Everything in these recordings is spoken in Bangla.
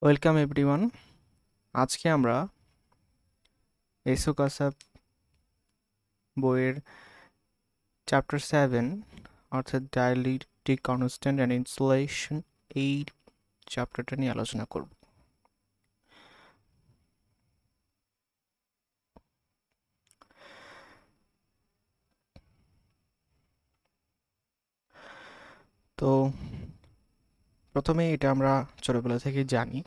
Welcome everyone. আজকে আমরা এসোকাসাপ বইয়ের চ্যাপ্টার 7 অর্থাৎ ডায়াইলেকট্রিক কনস্ট্যান্ট অ্যান্ড ইনসুলেশন এই চ্যাপ্টারটা নিয়ে আলোচনা করব। তো প্রথমে এটা আমরা ছোটবেলা থেকে জানি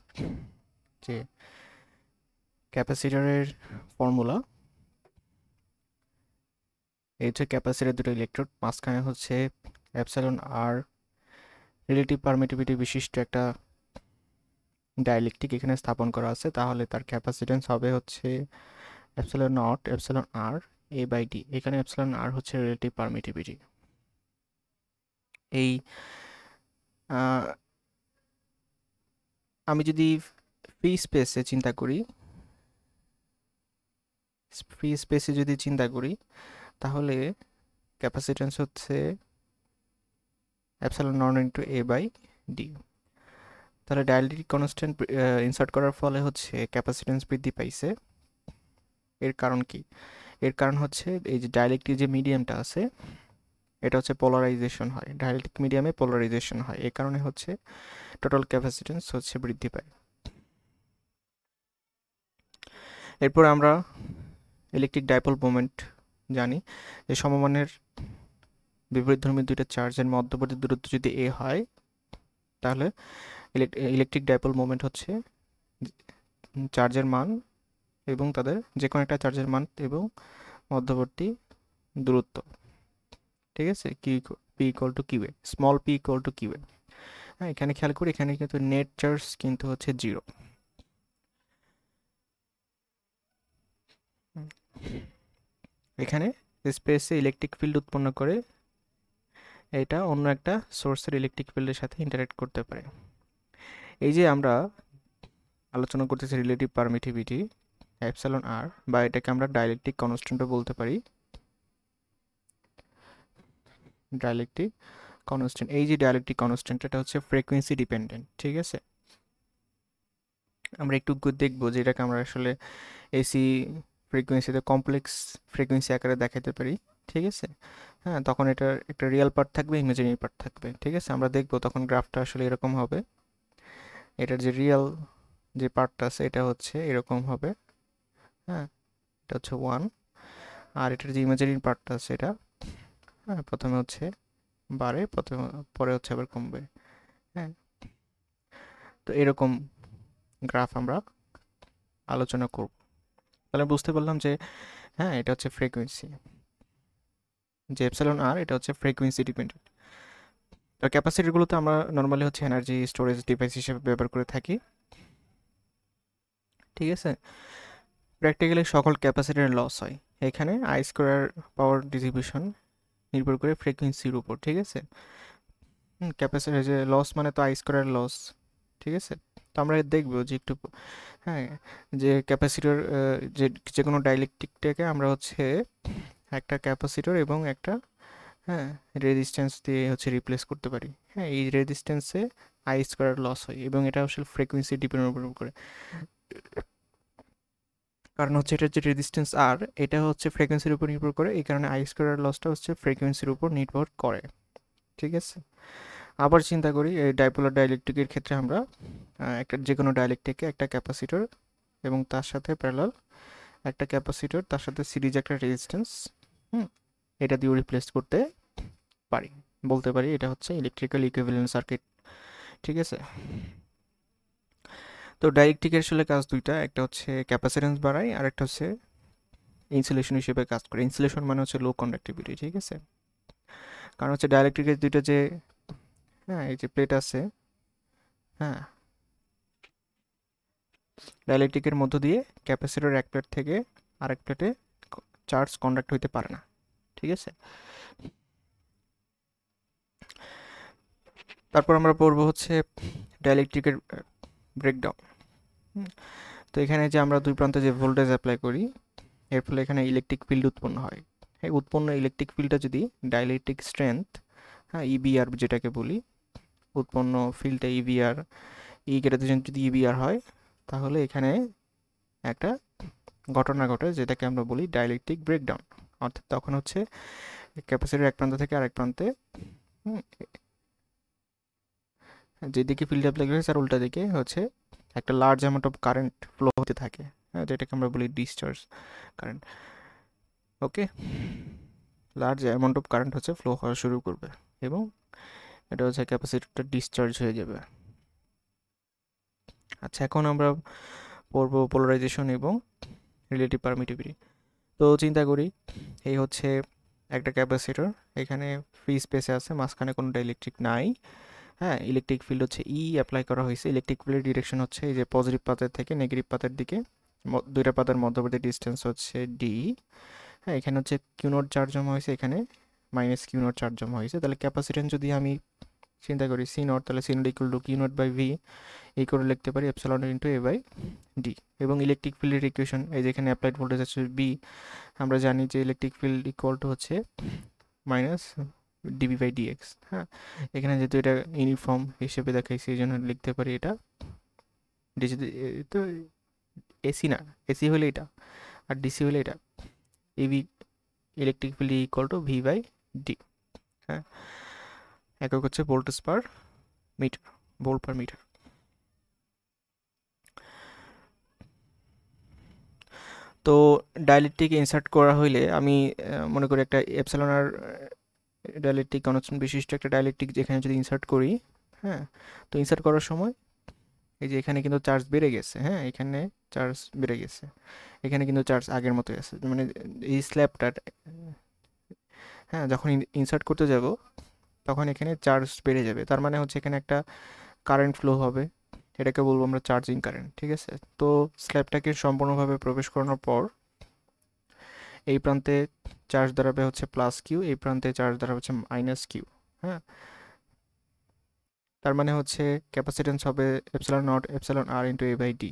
যে ক্যাপাসিটরের ফর্মুলা এই হচ্ছে ক্যাপাসিটরের দুটো ইলেকট্রোড, মাঝখানে হচ্ছে এপসাইলন আর রিলেটিভ পারমিটিভিটি বিশিষ্ট একটা ডাইলেকট্রিক এখানে স্থাপন করা আছে, তাহলে তার ক্যাপাসিটেন্স হবে হচ্ছে epsilon not epsilon R A by D. এখানে এপসাইলন আর হচ্ছে রিলেটিভ পারমিটিভিটি। এই আমি যদি ফ্রি স্পেসে চিন্তা করি, তাহলে ক্যাপাসিটেন্স হচ্ছে epsilon naught into A by D. তাহলে ডায়াইলেকট্রিক কনস্ট্যান্ট ইনসার্ট করার ফলে হচ্ছে ক্যাপাসিটেন্স বৃদ্ধি পাইছে। এর কারণ কি? এর কারণ হচ্ছে এই যে ডায়াইলেকট্রিক যে মিডিয়ামটা আছে এটা হচ্ছে পোলারাইজেশন হয়, ডায়াইলেকট্রিক মিডিয়ামে পোলারাইজেশন হয়, এই কারণে হচ্ছে টোটাল ক্যাপাসিটেন্স হচ্ছে বৃদ্ধি পায়। এরপর আমরা ইলেকট্রিক ডাইপোল মোমেন্ট জানি যে সমমানের বিপরীতধর্মী দুইটা চার্জের মধ্যবর্তী দূরত্ব যদি এ হয় তাহলে ইলেকট্রিক ডাইপোল মোমেন্ট হচ্ছে চার্জের মান এবং তাদের যে কোনো একটা চার্জের মান এবং মধ্যবর্তী দূরত্ব। ঠিক আছে, P equal to Q A, small P equal to Q A. হ্যাঁ, এখানে খেয়াল করি এখানে কিন্তু নেট চার্জ কিন্তু হচ্ছে 0। এখানে স্পেসে ইলেকট্রিক ফিল্ড উৎপন্ন করে এটা অন্য একটা সোর্সের ইলেকট্রিক ফিল্ডের সাথে ইন্টারঅ্যাক্ট করতে পারে। এই যে আমরা আলোচনা করতেছি রিলেটিভ পারমিটিভিটি এপসাইলন আর, বা এটাকে আমরা ডাইলেকট্রিক কনস্ট্যান্টও বলতে পারি। ডাইলেকট্রিক কনস্ট্যান্ট, এই যে ডাইলেকট্রিক কনস্ট্যান্ট এটা হচ্ছে ফ্রিকোয়েন্সি ডিপেন্ডেন্ট। ঠিক আছে, আমরা একটু দেখবো যে এটাকে আমরা আসলে এসি ফ্রিকোয়েন্সিতে কমপ্লেক্স ফ্রিকোয়েন্সি আকারে দেখাতে পারি। ঠিক আছে, হ্যাঁ, তখন এটার একটা রিয়েল পার্ট থাকবে, ইমাজিনারি পার্ট থাকবে। ঠিক আছে, আমরা দেখবো তখন গ্রাফটা আসলে এরকম হবে। এটার যে রিয়েল যে পার্টটা আছে এটা হচ্ছে এরকম হবে। হ্যাঁ, এটা হচ্ছে 1, আর এটার যে ইমাজিনারি পার্টটা আছে এটা, হ্যাঁ, প্রথমে হচ্ছে বাড়ে, পরে হচ্ছে আবার কমবে। হ্যাঁ, তো এরকম গ্রাফ আমরা আলোচনা করব। তাহলে বুঝতে পারলাম যে হ্যাঁ, এটা হচ্ছে ফ্রিকোয়েন্সি, যে এপসাইলন আর এটা হচ্ছে ফ্রিকোয়েন্সি ডিপেন্ডেন্ট। তো ক্যাপাসিটরগুলোতে আমরা নর্মালি হচ্ছে এনার্জি স্টোরেজ ডিভাইস হিসেবে ব্যবহার করে থাকি। ঠিক আছে, প্র্যাকটিক্যালি সকল ক্যাপাসিটরের লস হয়। এখানে আই স্কোয়ার পাওয়ার ডিস্ট্রিবিউশন নির্ভর করে ফ্রিকোয়েন্সির উপর। ঠিক আছে, ক্যাপাসিটর যে লস মানে তো আই স্কোয়ার লস। ঠিক আছে, তো আমরা দেখবো যে একটু, হ্যাঁ, যে ক্যাপাসিটর যে যে কোনো ডাইলেকট্রিকটাকে আমরা হচ্ছে একটা ক্যাপাসিটর এবং একটা, হ্যাঁ, রেজিস্ট্যান্স দিয়ে হচ্ছে রিপ্লেস করতে পারি। হ্যাঁ, এই রেজিস্ট্যান্সে আই স্কোয়ার লস হয় এবং এটা আসলে ফ্রিকোয়েন্সি ডিপেন্ড করে, কারণ হচ্ছে এটার যে রেজিস্ট্যান্স আর এটা হচ্ছে ফ্রিকোয়েন্সির উপর নির্ভর করে, এই কারণে আই স্কোয়ার লসটা হচ্ছে ফ্রিকোয়েন্সির উপর নির্ভর করে। ঠিক আছে, আবার চিন্তা করি এই ডাইপোলার ডাইলেকট্রিকের ক্ষেত্রে আমরা একটা যে কোনো ডাইলেকট্রিকে একটা ক্যাপাসিটর এবং তার সাথে প্যারালাল একটা ক্যাপাসিটর, তার সাথে সিরিজ একটা রেজিস্ট্যান্স, এটা দিয়ে রিপ্লেস করতে পারি, বলতে পারি এটা হচ্ছে ইলেকট্রিক্যাল ইকুইভ্যালেন্ট সার্কিট। ঠিক আছে, তো ডাইলেকট্রিকের আসলে কাজ দুইটা, একটা হচ্ছে ক্যাপাসিটেন্স বাড়ায় আর একটা হচ্ছে ইনসুলেশন হিসেবে কাজ করে। ইনসুলেশন মানে হচ্ছে লো কন্ডাক্টিভিটি। ঠিক আছে, কারণ হচ্ছে ডাইলেকট্রিকের দুইটা যে, হ্যাঁ, এই যে প্লেট আছে, হ্যাঁ, ডাইলেকট্রিকের মধ্য দিয়ে ক্যাপাসিটর এক প্লেট থেকে আরেক প্লেটে চার্জ কন্ডাক্ট হইতে পারে না। ঠিক আছে, তারপর আমরা পড়বো হচ্ছে ডাইলেকট্রিকের ব্রেকডাউন। তো এখানে যে আমরা দুই প্রান্তে যে ভোল্টেজ অ্যাপ্লাই করি এর ফলে এখানে ইলেকট্রিক ফিল্ড উৎপন্ন হয়। এই উৎপন্ন ইলেকট্রিক ফিল্ডটা যদি ডাইলেকট্রিক স্ট্রেংথ, হ্যাঁ, ইবিআর যেটাকে বলি, উৎপন্ন ফিল্ডটা ইবিআর ই গ্রেটার দেন যদি ইবিআর হয়, তাহলে এখানে একটা ঘটনা ঘটে যেটাকে আমরা বলি ডাইলেকট্রিক ব্রেকডাউন। অর্থাৎ তখন হচ্ছে ক্যাপাসিটর এক প্রান্ত থেকে আরেক প্রান্তে যেদিকে ফিল্ড অ্যাপ্লাই করেছে তার উল্টা দিকে হচ্ছে একটা large amount of current flow হতে থাকে, হ্যাঁ, যেটাকে আমরা বলি discharge current. Okay, large amount of current হচ্ছে ফ্লো হওয়া শুরু করবে এবং এটা হচ্ছে ক্যাপাসিটরটা ডিসচার্জ হয়ে যাবে। আচ্ছা, এখন আমরা পড়বো পোলারাইজেশন এবং রিলেটিভ পারমিটিভিটি। তো চিন্তা করি এই হচ্ছে একটা ক্যাপাসিটর, এখানে ফ্রি স্পেসে আছে, মাঝখানে কোনো ইলেকট্রিক নাই, হ্যাঁ, ইলেকট্রিক ফিল্ড হচ্ছে ই অ্যাপ্লাই করা হয়েছে। ইলেকট্রিক ফিল্ডের ডিরেকশন হচ্ছে এই যে পজিটিভ পাতের থেকে নেগেটিভ পাতের দিকে, দুইটা পাতের মধ্যবর্তী ডিস্টেন্স হচ্ছে ডি। হ্যাঁ, এখানে হচ্ছে কিউ নট চার্জ জমা হয়েছে, এখানে মাইনাস কিউ নট চার্জ জমা হয়েছে। তাহলে ক্যাপাসিটেন্স যদি আমি চিন্তা করি সি নট, তাহলে C naught equal to Q naught by V, এই করে লিখতে পারি epsilon into A by D. এবং ইলেকট্রিক ফিল্ডের ইকুয়েশন এই যে এখানে অ্যাপ্লাইড ভোল্টেজ আছে বি, আমরা জানি যে ইলেকট্রিক ফিল্ড ইকুয়াল টু হচ্ছে মাইনাস ডিবি বাই ডিএক্স। হ্যাঁ, এখানে যেহেতু এটা ইউনিফর্ম হিসেবে দেখাইছি এই জন্য লিখতে পারি এটা ডিসি, তো এসি না, এসি হলে এটা আর ডিসি হলে এটা, E V electric field equal to V by D. হ্যাঁ, একক হচ্ছে voltage per metre, volt per metre. তো ডাইলেকট্রিক ইনসার্ট করা হইলে আমি মনে করি একটা এপসিলন আর ডাইলেকট্রিক কনস্ট্যান্ট বিশিষ্ট একটা ডাইলেকট্রিক যেখানে যদি ইনসার্ট করি, হ্যাঁ, তো ইনসার্ট করার সময় এই যে এখানে কিন্তু চার্জ বেড়ে গেছে, হ্যাঁ, এখানে চার্জ বেড়ে গেছে, এখানে কিন্তু চার্জ আগের মতোই আছে, মানে এই স্ল্যাবটা, হ্যাঁ, যখন ইনসার্ট করতে যাব তখন এখানে চার্জ বেড়ে যাবে, তার মানে হচ্ছে এখানে একটা কারেন্ট ফ্লো হবে, এটাকে বলবো আমরা চার্জিং কারেন্ট, ঠিক আছে। তো স্ল্যাবটাকে সম্পূর্ণভাবে প্রবেশ করানোর পর এই প্রান্তে চার্জ দাঁড়াবে হচ্ছে প্লাস কিউ, এই প্রান্তে চার্জ দাঁড়াবে হচ্ছে মাইনাস কিউ। হ্যাঁ, তার মানে হচ্ছে ক্যাপাসিটেন্স হবে epsilon not epsilon R into A by D.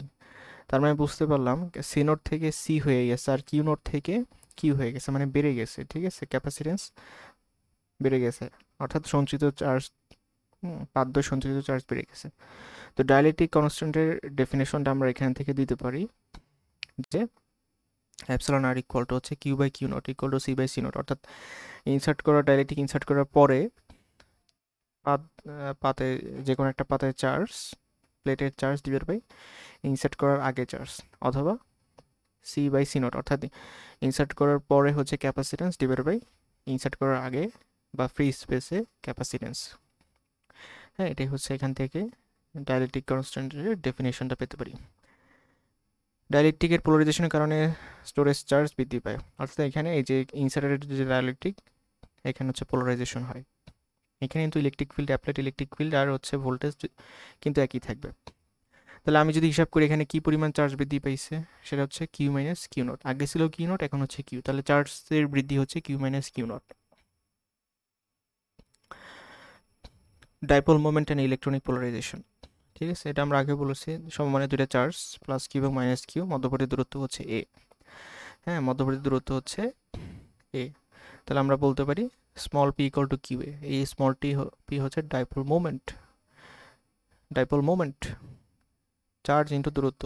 তার মানে বুঝতে পারলাম সি নোট থেকে সি হয়ে গেছে আর কিউ নোট থেকে কিউ হয়ে গেছে, মানে বেড়ে গেছে, ঠিক আছে, ক্যাপাসিটেন্স বেড়ে গেছে, অর্থাৎ সঞ্চিত চার্জ, বাধ্য সঞ্চিত চার্জ বেড়ে গেছে। তো ডাইলেকট্রিক কনস্ট্যান্টের ডেফিনেশনটা আমরা এখান থেকে দিতে পারি যে এপসিলন আর ইকুয়াল টু হচ্ছে Q by Q not equal to C by C naught, অর্থাৎ ইনসার্ট করা ডাইলেকট্রিক ইনসার্ট করার পরে পাতে যে কোনো একটা পাতে চার্জ, প্লেটের চার্জ ডিভাইড বাই ইনসার্ট করার আগে চার্জ, অথবা সি বাই সি নট, অর্থাৎ ইনসার্ট করার পরে হচ্ছে ক্যাপাসিটেন্স ডিভাইড বাই ইনসার্ট করার আগে বা ফ্রি স্পেসে ক্যাপাসিটেন্স। হ্যাঁ, এটাই হচ্ছে এখান থেকে ডাইলেকট্রিক কনস্ট্যান্টের ডেফিনেশনটা পেতে পারি। ডাইলেকট্রিকের পোলারাইজেশনের কারণে স্টোরেজ চার্জ বৃদ্ধি পায়, অর্থাৎ এখানে এই যে ইনসার্টের যে ডাইলেকট্রিক, এখানে হচ্ছে পোলারাইজেশন হয়, এখানে কিন্তু electric field, applied electric field আর হচ্ছে ভোল্টেজ কিন্তু একই থাকবে। তাহলে আমি যদি হিসাব করি এখানে কি পরিমাণ চার্জ বৃদ্ধি পাইছে, সেটা হচ্ছে কিউ মাইনাস কিউ নট, আগে ছিল কিউ নট এখন হচ্ছে কিউ, তাহলে চার্জের বৃদ্ধি হচ্ছে Q minus Q naught. Dipole moment and electronic polarisation, ঠিক আছে, এটা আমরা আগে বলেছি, সমমানে দুইটা চার্জ প্লাস কিউ এবং মাইনাস কিউ, মধ্যবর্তী দূরত্ব হচ্ছে এ, হ্যাঁ, মধ্যবর্তী দূরত্ব হচ্ছে এ, তাহলে আমরা বলতে পারি small P equal to Q A, এই স্মল পি হচ্ছে dipole moment, dipole moment charge into দূরত্ব।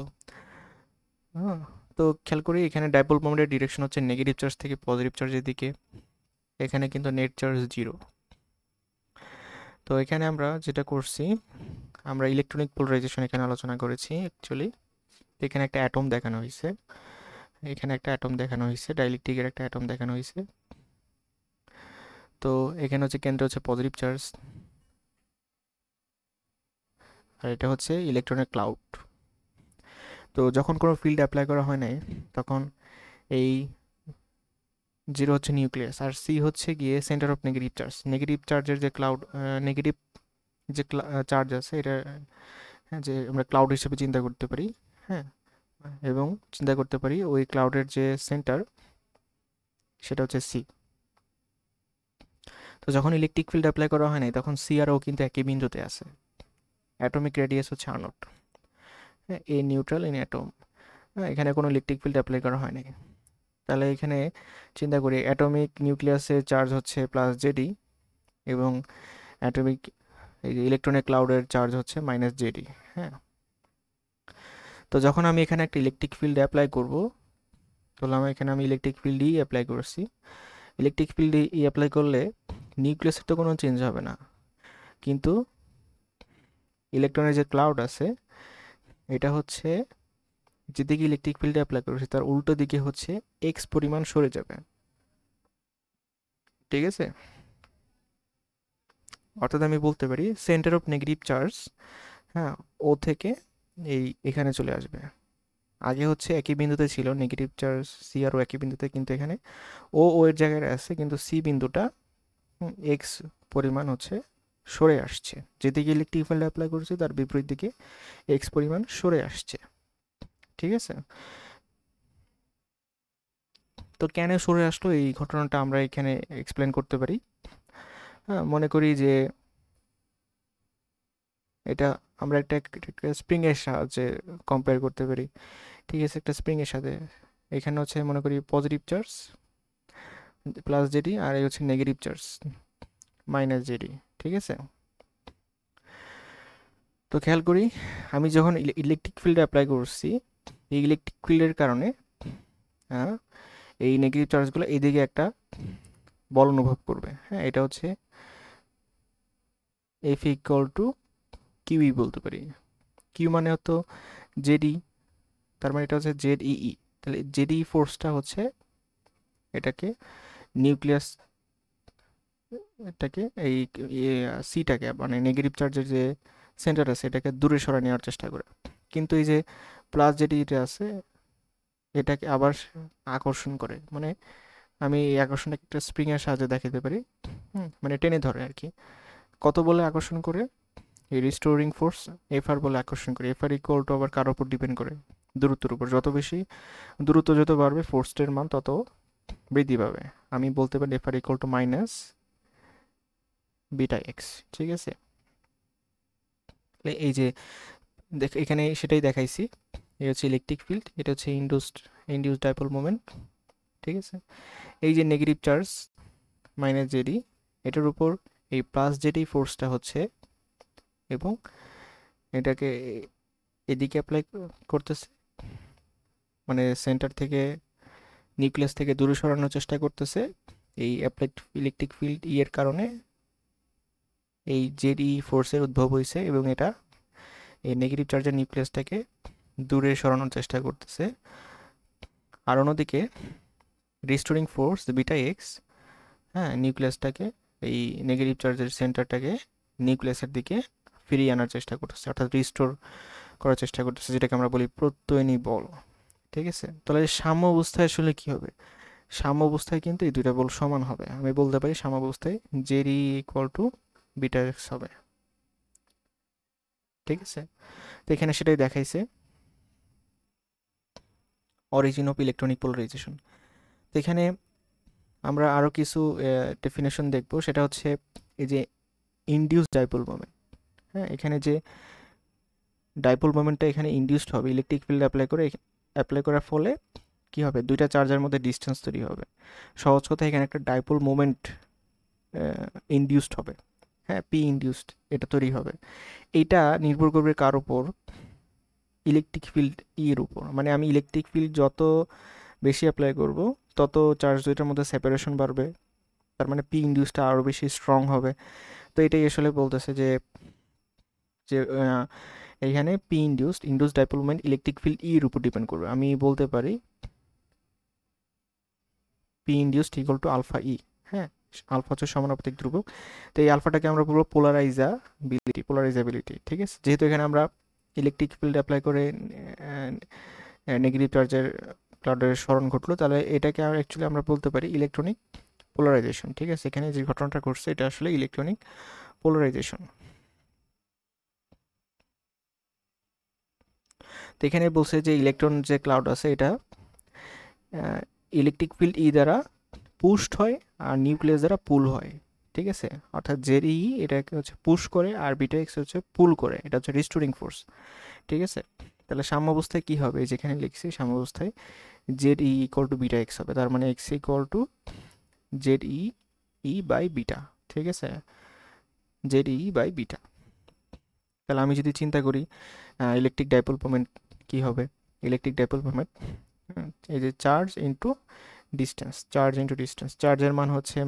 হ্যাঁ, তো খেয়াল করি এখানে ডাইপোল মোমেন্টের ডিরেকশন হচ্ছে নেগেটিভ চার্জ থেকে পজিটিভ চার্জের দিকে, এখানে কিন্তু নেট চার্জ জিরো। তো এখানে আমরা যেটা করছি, আমরা ইলেকট্রনিক পোলারাইজেশন এখানে আলোচনা করেছি অ্যাকচুয়ালি, এখানে একটা অ্যাটম দেখানো হয়েছে, এখানে একটা অ্যাটম দেখানো হয়েছে, ডাইলেকট্রিকের একটা অ্যাটম দেখানো হয়েছে। তো এখানে হচ্ছে কেন্দ্র হচ্ছে পজিটিভ চার্জ আর এটা হচ্ছে ইলেকট্রনের ক্লাউড। তো যখন কোনো ফিল্ড অ্যাপ্লাই করা হয় নাই তখন এই জিরো হচ্ছে নিউক্লিয়াস আর সি হচ্ছে গিয়ে centre of negative charge, negative চার্জের যে ক্লাউড, নেগেটিভ যে চার্জ আছে এটা, হ্যাঁ, যে আমরা ক্লাউড হিসেবে চিন্তা করতে পারি, হ্যাঁ, এবং চিন্তা করতে পারি ওই ক্লাউডের যে সেন্টার সেটা হচ্ছে সি। তো যখন ইলেকট্রিক ফিল্ড অ্যাপ্লাই করা হয় নাই তখন সি আর ও কিন্তু একই বিন্দুতে আছে, অ্যাটমিক রেডিয়াস হচ্ছে আর নট, হ্যাঁ, এ নিউট্রাল ইন অ্যাটম, হ্যাঁ, এখানে কোনো ইলেকট্রিক ফিল্ড অ্যাপ্লাই করা হয় নাই। তাহলে এখানে চিন্তা করি অ্যাটমিক নিউক্লিয়াসের চার্জ হচ্ছে প্লাস জেডি এবং অ্যাটমিক এই যে ইলেকট্রনের ক্লাউডের চার্জ হচ্ছে মাইনাস জেডি। হ্যাঁ, তো যখন আমি এখানে একটা ইলেকট্রিক ফিল্ড অ্যাপ্লাই করব, ধরলাম এখানে আমি ইলেকট্রিক ফিল্ড ই অ্যাপ্লাই করছি। ইলেকট্রিক ফিল্ড ই অ্যাপ্লাই করলে নিউক্লিয়াসের তো কোনো চেঞ্জ হবে না, কিন্তু ইলেকট্রনের যে ক্লাউড আছে এটা হচ্ছে যেদিকে ইলেকট্রিক ফিল্ড অ্যাপ্লাই করেছে তার উল্টো দিকে হচ্ছে এক্স পরিমাণ সরে যাবে। ঠিক আছে, অর্থাৎ আমি বলতে পারি সেন্টার অফ নেগেটিভ চার্জ, হ্যাঁ, ও থেকে এখানে চলে আসবে। আগে হচ্ছে একই বিন্দুতে ছিল নেগেটিভ চার্জ সি আর ও একই বিন্দুতে, কিন্তু এখানে ও এর জায়গায় আছে, কিন্তু সি বিন্দুটা এক্স পরিমাণ হচ্ছে সরে আসছে। যেদিকে ইলেকট্রিক ফিল্ড অ্যাপ্লাই করছে তার বিপরীত দিকে এক্স পরিমাণ সরে আসছে। ঠিক আছে, তো কেন সরে আসলো এই ঘটনাটা আমরা এখানে এক্সপ্লেন করতে পারি। হ্যাঁ, মনে করি যে এটা আমরা একটা স্প্রিংয়ের সাহায্যে কম্পেয়ার করতে পারি। ঠিক আছে, একটা স্প্রিংয়ের সাথে এখানে হচ্ছে মনে করি পজিটিভ চার্জ প্লাস জেডি আর এই হচ্ছে নেগেটিভ চার্জ মাইনাস জেডি। ঠিক আছে, তো খেয়াল করি আমি যখন ইলেকট্রিক ফিল্ডে অ্যাপ্লাই করছি, এই ইলেকট্রিক ফিল্ডের কারণে হ্যাঁ এই নেগেটিভ চার্জগুলো এইদিকে একটা বল অনুভব করবে। হ্যাঁ, এটা হচ্ছে এফ ইকুয়াল টু কিউই বলতে পারি। কিউ মানে হতো জেডি, তার মানে এটা হচ্ছে জেড ইই। তাহলে জেডি ফোর্সটা হচ্ছে এটাকে নিউক্লিয়াস এটাকে এই সিটাকে মানে নেগেটিভ চার্জের যে সেন্টার আছে এটাকে দূরে সরায় নেওয়ার চেষ্টা করে। কিন্তু এই যে প্লাস যেটা আছে এটাকে আবার আকর্ষণ করে। মানে আমি এই আকর্ষণটাকে একটা স্প্রিংয়ের সাহায্যে দেখাতে পারি। মানে টেনে ধরে আর কি। কত বলে আকর্ষণ করে? এই রিস্টোরিং ফোর্স এফআর বলে আকর্ষণ করে। এফআর ইকুয়াল টু আবার কার উপর ডিপেন্ড করে? দূরত্বের উপর। যত বেশি দূরত্ব যত বাড়বে ফোর্সের মান তত বৃদ্ধি পাবে। আমি বলতে পারি FR equal to minus beta x. ঠিক আছে, এই যে দেখ এখানে সেটাই দেখাইছি। এই হচ্ছে ইলেকট্রিক ফিল্ড, এটা হচ্ছে ইনডিউসড ডাইপোল মোমেন্ট। ঠিক আছে, এই যে নেগেটিভ চার্জ মাইনাস জেডি এটার উপর এই প্লাস জেডি ফোর্সটা হচ্ছে, এবং এটাকে এদিকে অ্যাপ্লাই করতেছে, মানে সেন্টার থেকে নিউক্লিয়াস থেকে দূরে সরানোর চেষ্টা করতেছে। এই অ্যাপ্লাইড ইলেকট্রিক ফিল্ড ই এর কারণে এই জেডি ফোর্সের উদ্ভব হয়েছে, এবং এটা এই নেগেটিভ চার্জের নিউক্লিয়াসটাকে দূরে সরানোর চেষ্টা করতেছে। আর অন্যদিকে রিস্টোরিং ফোর্স বিটা এক্স, হ্যাঁ, নিউক্লিয়াসটাকে এই নেগেটিভ চার্জের সেন্টারটাকে নিউক্লিয়াসের দিকে ফিরিয়ে আনার চেষ্টা করতেছে, অর্থাৎ রিস্টোর করার চেষ্টা করতেছে, যেটাকে আমরা বলি প্রত্যয়নী বল। ঠিক আছে, তাহলে সাম্য অবস্থায় আসলে কি হবে? সাম্য অবস্থায় কিন্তু এই দুইটা বল সমান হবে। আমি বলতে পারি সাম্য অবস্থায় JD equal to beta X হবে। ঠিক আছে, তো এখানে সেটাই দেখাইছে অরিজিন অফ ইলেকট্রনিক পোলারাইজেশন। তো এখানে আমরা আরও কিছু ডেফিনেশন দেখব, সেটা হচ্ছে এই যে ইনডিউসড ডাইপোল মোমেন্ট। হ্যাঁ, এখানে যে ডাইপোল মোমেন্টটা এখানে ইনডিউসড হবে ইলেকট্রিক ফিল্ড অ্যাপ্লাই করার ফলে কি হবে? দুইটা চার্জের মধ্যে ডিস্টেন্স তৈরি হবে। সহজ কথা, এখানে একটা ডাইপোল মোমেন্ট ইনডিউসড হবে। হ্যাঁ, পি ইনডিউসড এটা তৈরি হবে। এইটা নির্ভর করবে কার উপর? ইলেকট্রিক ফিল্ড এর উপর। মানে আমি ইলেকট্রিক ফিল্ড যত বেশি অ্যাপ্লাই করব তত চার্জ দুইটার মধ্যে সেপারেশন বাড়বে, তার মানে পি ইনডিউসটা আরও বেশি স্ট্রং হবে। তো এটাই আসলে বলতেছে যে যে এইখানে P induced dipole moment electric field এর উপর ডিপেন্ড করবে। আমি বলতে পারি P induced equal to alpha E. হ্যাঁ, আলফা হচ্ছে সমানুপাতিক ধ্রুবক। তো এই আলফাটাকে আমরা বলবো পোলারাইজাবিলিটি। ঠিক আছে, যেহেতু এখানে আমরা ইলেকট্রিক ফিল্ড অ্যাপ্লাই করে নেগেটিভ চার্জের ক্লাউডের স্মরণ ঘটলো, তাহলে এটাকে অ্যাকচুয়ালি আমরা বলতে পারি ইলেকট্রনিক পোলারাইজেশন। ঠিক আছে, এখানে যে ঘটনাটা ঘটছে এটা আসলে ইলেকট্রনিক পোলারাইজেশন। তো এখানে বলছে যে ইলেকট্রন যে ক্লাউড আছে এটা ইলেকট্রিক ফিল্ড ই দ্বারা পুশড হয় আর নিউক্লিয়াস দ্বারা পুল হয়। ঠিক আছে, অর্থাৎ জেড ই এটাকে হচ্ছে পুশ করে আর বিটা এক্স হচ্ছে পুল করে, এটা হচ্ছে রিস্টোরিং ফোর্স। ঠিক আছে, তাহলে সাম্য অবস্থায় কী হবে? যেখানে লিখছি সাম্য অবস্থায় Z E equal to beta X হবে, তার মানে X equal to Z E by beta. ঠিক আছে, জেড ই বাই বিটা। তাহলে আমি যদি চিন্তা করি ইলেকট্রিক ডাইপোল মোমেন্ট কী হবে, ইলেকট্রিক ডাইপোল মোমেন্ট এই যে charge into distance, charge into distance, চার্জের মান হচ্ছে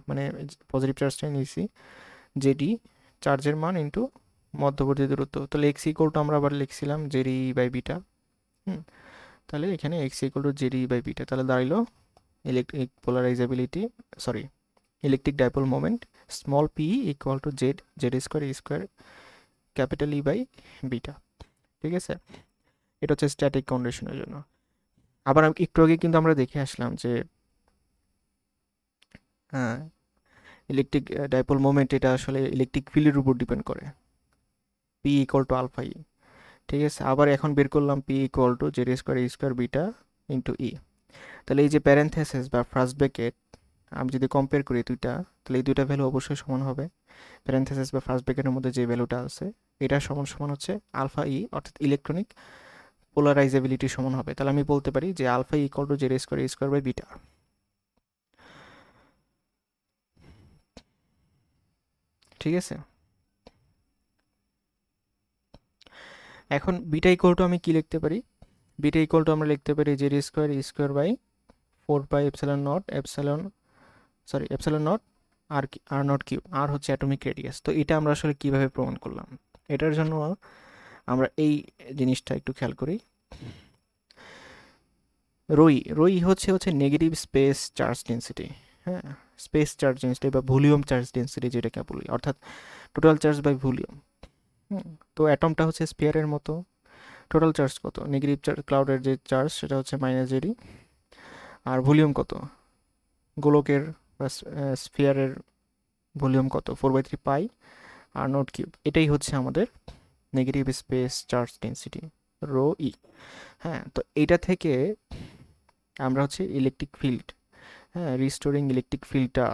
মানে পজিটিভ চার্জটা নিয়েছি জেডি, চার্জের মান ইন্টু মধ্যবর্তী দূরত্ব, তাহলে এক্স ইকুয়াল টু আমরা আবার লিখছিলাম জেডি বাই বিটা। তাহলে এখানে X equal to Z D by beta, তাহলে দাঁড়াইলো electric polarisability, sorry electric dipole moment small P equal to Z, Z square E square capital E by beta. ঠিক আছে, এটা হচ্ছে স্ট্যাটিক কন্ডিশনের জন্য। আবার একটু আগে কিন্তু আমরা দেখে আসলাম যে হ্যাঁ ইলেকট্রিক ডাইপোল মোমেন্ট এটা আসলে ইলেকট্রিক ফিল্ডের উপর ডিপেন্ড করে, P equal to alpha E. ঠিক আছে, আবার এখন বের করলাম P equal to Z square E square beta into E. তাহলে এই যে প্যারেন্থেসিস বা ফার্স্ট ব্র্যাকেট আমি যদি কম্পেয়ার করি দুইটা, তাহলে এই দুইটা ভ্যালু অবশ্যই সমান হবে। প্যারেন্থেসিস বা ফার্স্ট ব্র্যাকেটের মধ্যে যে ভ্যালুটা আছে এটা সমান সমান হচ্ছে আলফা ই, অর্থাৎ ইলেকট্রনিক পোলারাইজেবিলিটি সমান হবে। তাহলে আমি বলতে পারি যে alpha equal to Z square E square by beta. ঠিক আছে, এখন বিটা ইকুয়াল টু আমি কি লিখতে পারি, বিটা ইকুয়াল টু আমরা লিখতে পারি Z square E square by 4 pi epsilon not epsilon naught R naught Q, R হচ্ছে অ্যাটমিক রেডিয়াস। তো এটা আমরা আসলে কিভাবে প্রমাণ করলাম, এটার জন্য আমরা এই জিনিসটা একটু খেয়াল করি। রোই হচ্ছে নেগেটিভ স্পেস চার্জ ডেন্সিটি, হ্যাঁ স্পেস চার্জ ডেন্সিটি বা ভলিউম চার্জ ডেন্সিটি যেটাকে বলি, অর্থাৎ টোটাল চার্জ বাই ভলিউম। তো অ্যাটমটা হচ্ছে স্পিয়ারের মতো, টোটাল চার্জ কত, নেগেটিভ চার্জ ক্লাউডের যে চার্জ সেটা হচ্ছে মাইনাস জেডি, আর ভলিউম কত গোলকের বা স্ফিয়ারের ভলিউম কত 4/3 পাই আর নট কিউব। এটাই হচ্ছে আমাদের negative space charge density rho E. হ্যাঁ, তো এইটা থেকে আমরা হচ্ছে ইলেকট্রিক ফিল্ড, হ্যাঁ রিস্টোরিং ইলেকট্রিক ফিল্ডটা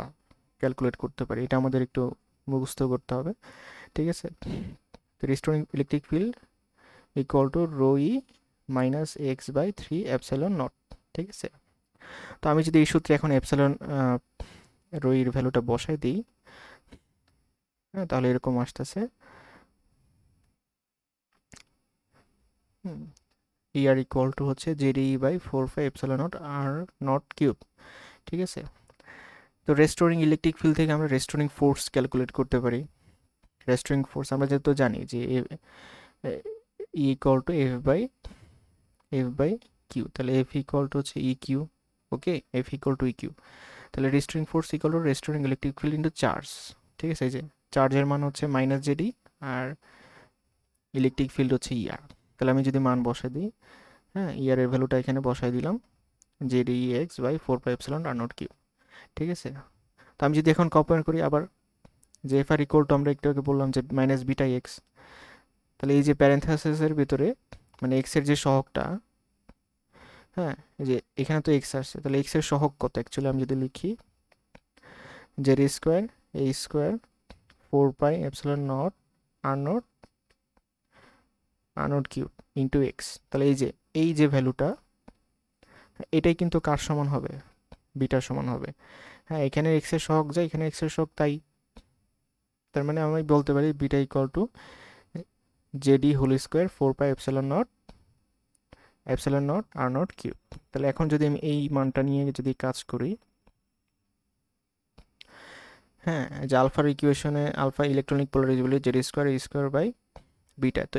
ক্যালকুলেট করতে পারি, এটা আমাদের একটু মুখস্থ করতে হবে। ঠিক আছে, তো restoring electric field equal to rho E minus X by 3 epsilon not. ঠিক আছে, তো আমি যদি এই সূত্রে এখন এপসাইলন রো ইর ভ্যালুটা বসাই দিই, হ্যাঁ তাহলে এরকম আসতেছে ই আর ইকুয়াল টু হচ্ছে ZD by 4 pi epsilon naught R naught cube. ঠিক আছে, তো রেস্টোরিং ইলেকট্রিক ফিল্ড থেকে আমরা রেস্টোরিং ফোর্স ক্যালকুলেট করতে পারি। রেস্টোরিং ফোর্স আমরা যেহেতু জানি যে E equal to F by Q, তাহলে এফ ইকুয়াল টু হচ্ছে E Q. Okay, F equal to E Q, তাহলে restoring force equal to restoring electric field into charge. ঠিক আছে, এই যে চার্জের মান হচ্ছে মাইনাস জেডি আর ইলেকট্রিক ফিল্ড হচ্ছে ইয়ার। তাহলে আমি যদি মান বসাই দিই, হ্যাঁ ইয়ারের ভ্যালুটা এখানে বসাই দিলাম ZD X by 4 pi epsilon R naught cube. ঠিক আছে, তো আমি যদি এখন কম্পেয়ার করি আবার যে এফ আর ইকুয়াল টু আমরা একটু আগে বললাম যে মাইনাস বিটা এক্স, তাহলে এই যে প্যারেন্থেসিসের ভিতরে মানে এক্সের যে সহগটা, হ্যাঁ এই যে এখানে তো এক্স আসছে, তাহলে এক্সের সহগ কত অ্যাকচুয়ালি আমি যদি লিখি জেড স্কোয়ার এ square 4 pi epsilon naught R naught cube into x. তাহলে এই যে ভ্যালুটা এটাই কিন্তু কার সমান হবে, বিটার সমান হবে। হ্যাঁ এখানে এক্সের সহগ যায়, এখানে এক্সের সহগ, তার মানে আমি বলতে পারি beta equal to ZD whole square 4 pi epsilon naught R naught cube. তাহলে এখন যদি আমি এই মানটা নিয়ে যদি কাজ করি, হ্যাঁ যে আলফার ইকুয়েশনে alpha electronic polarisability Z square E square by beta, তো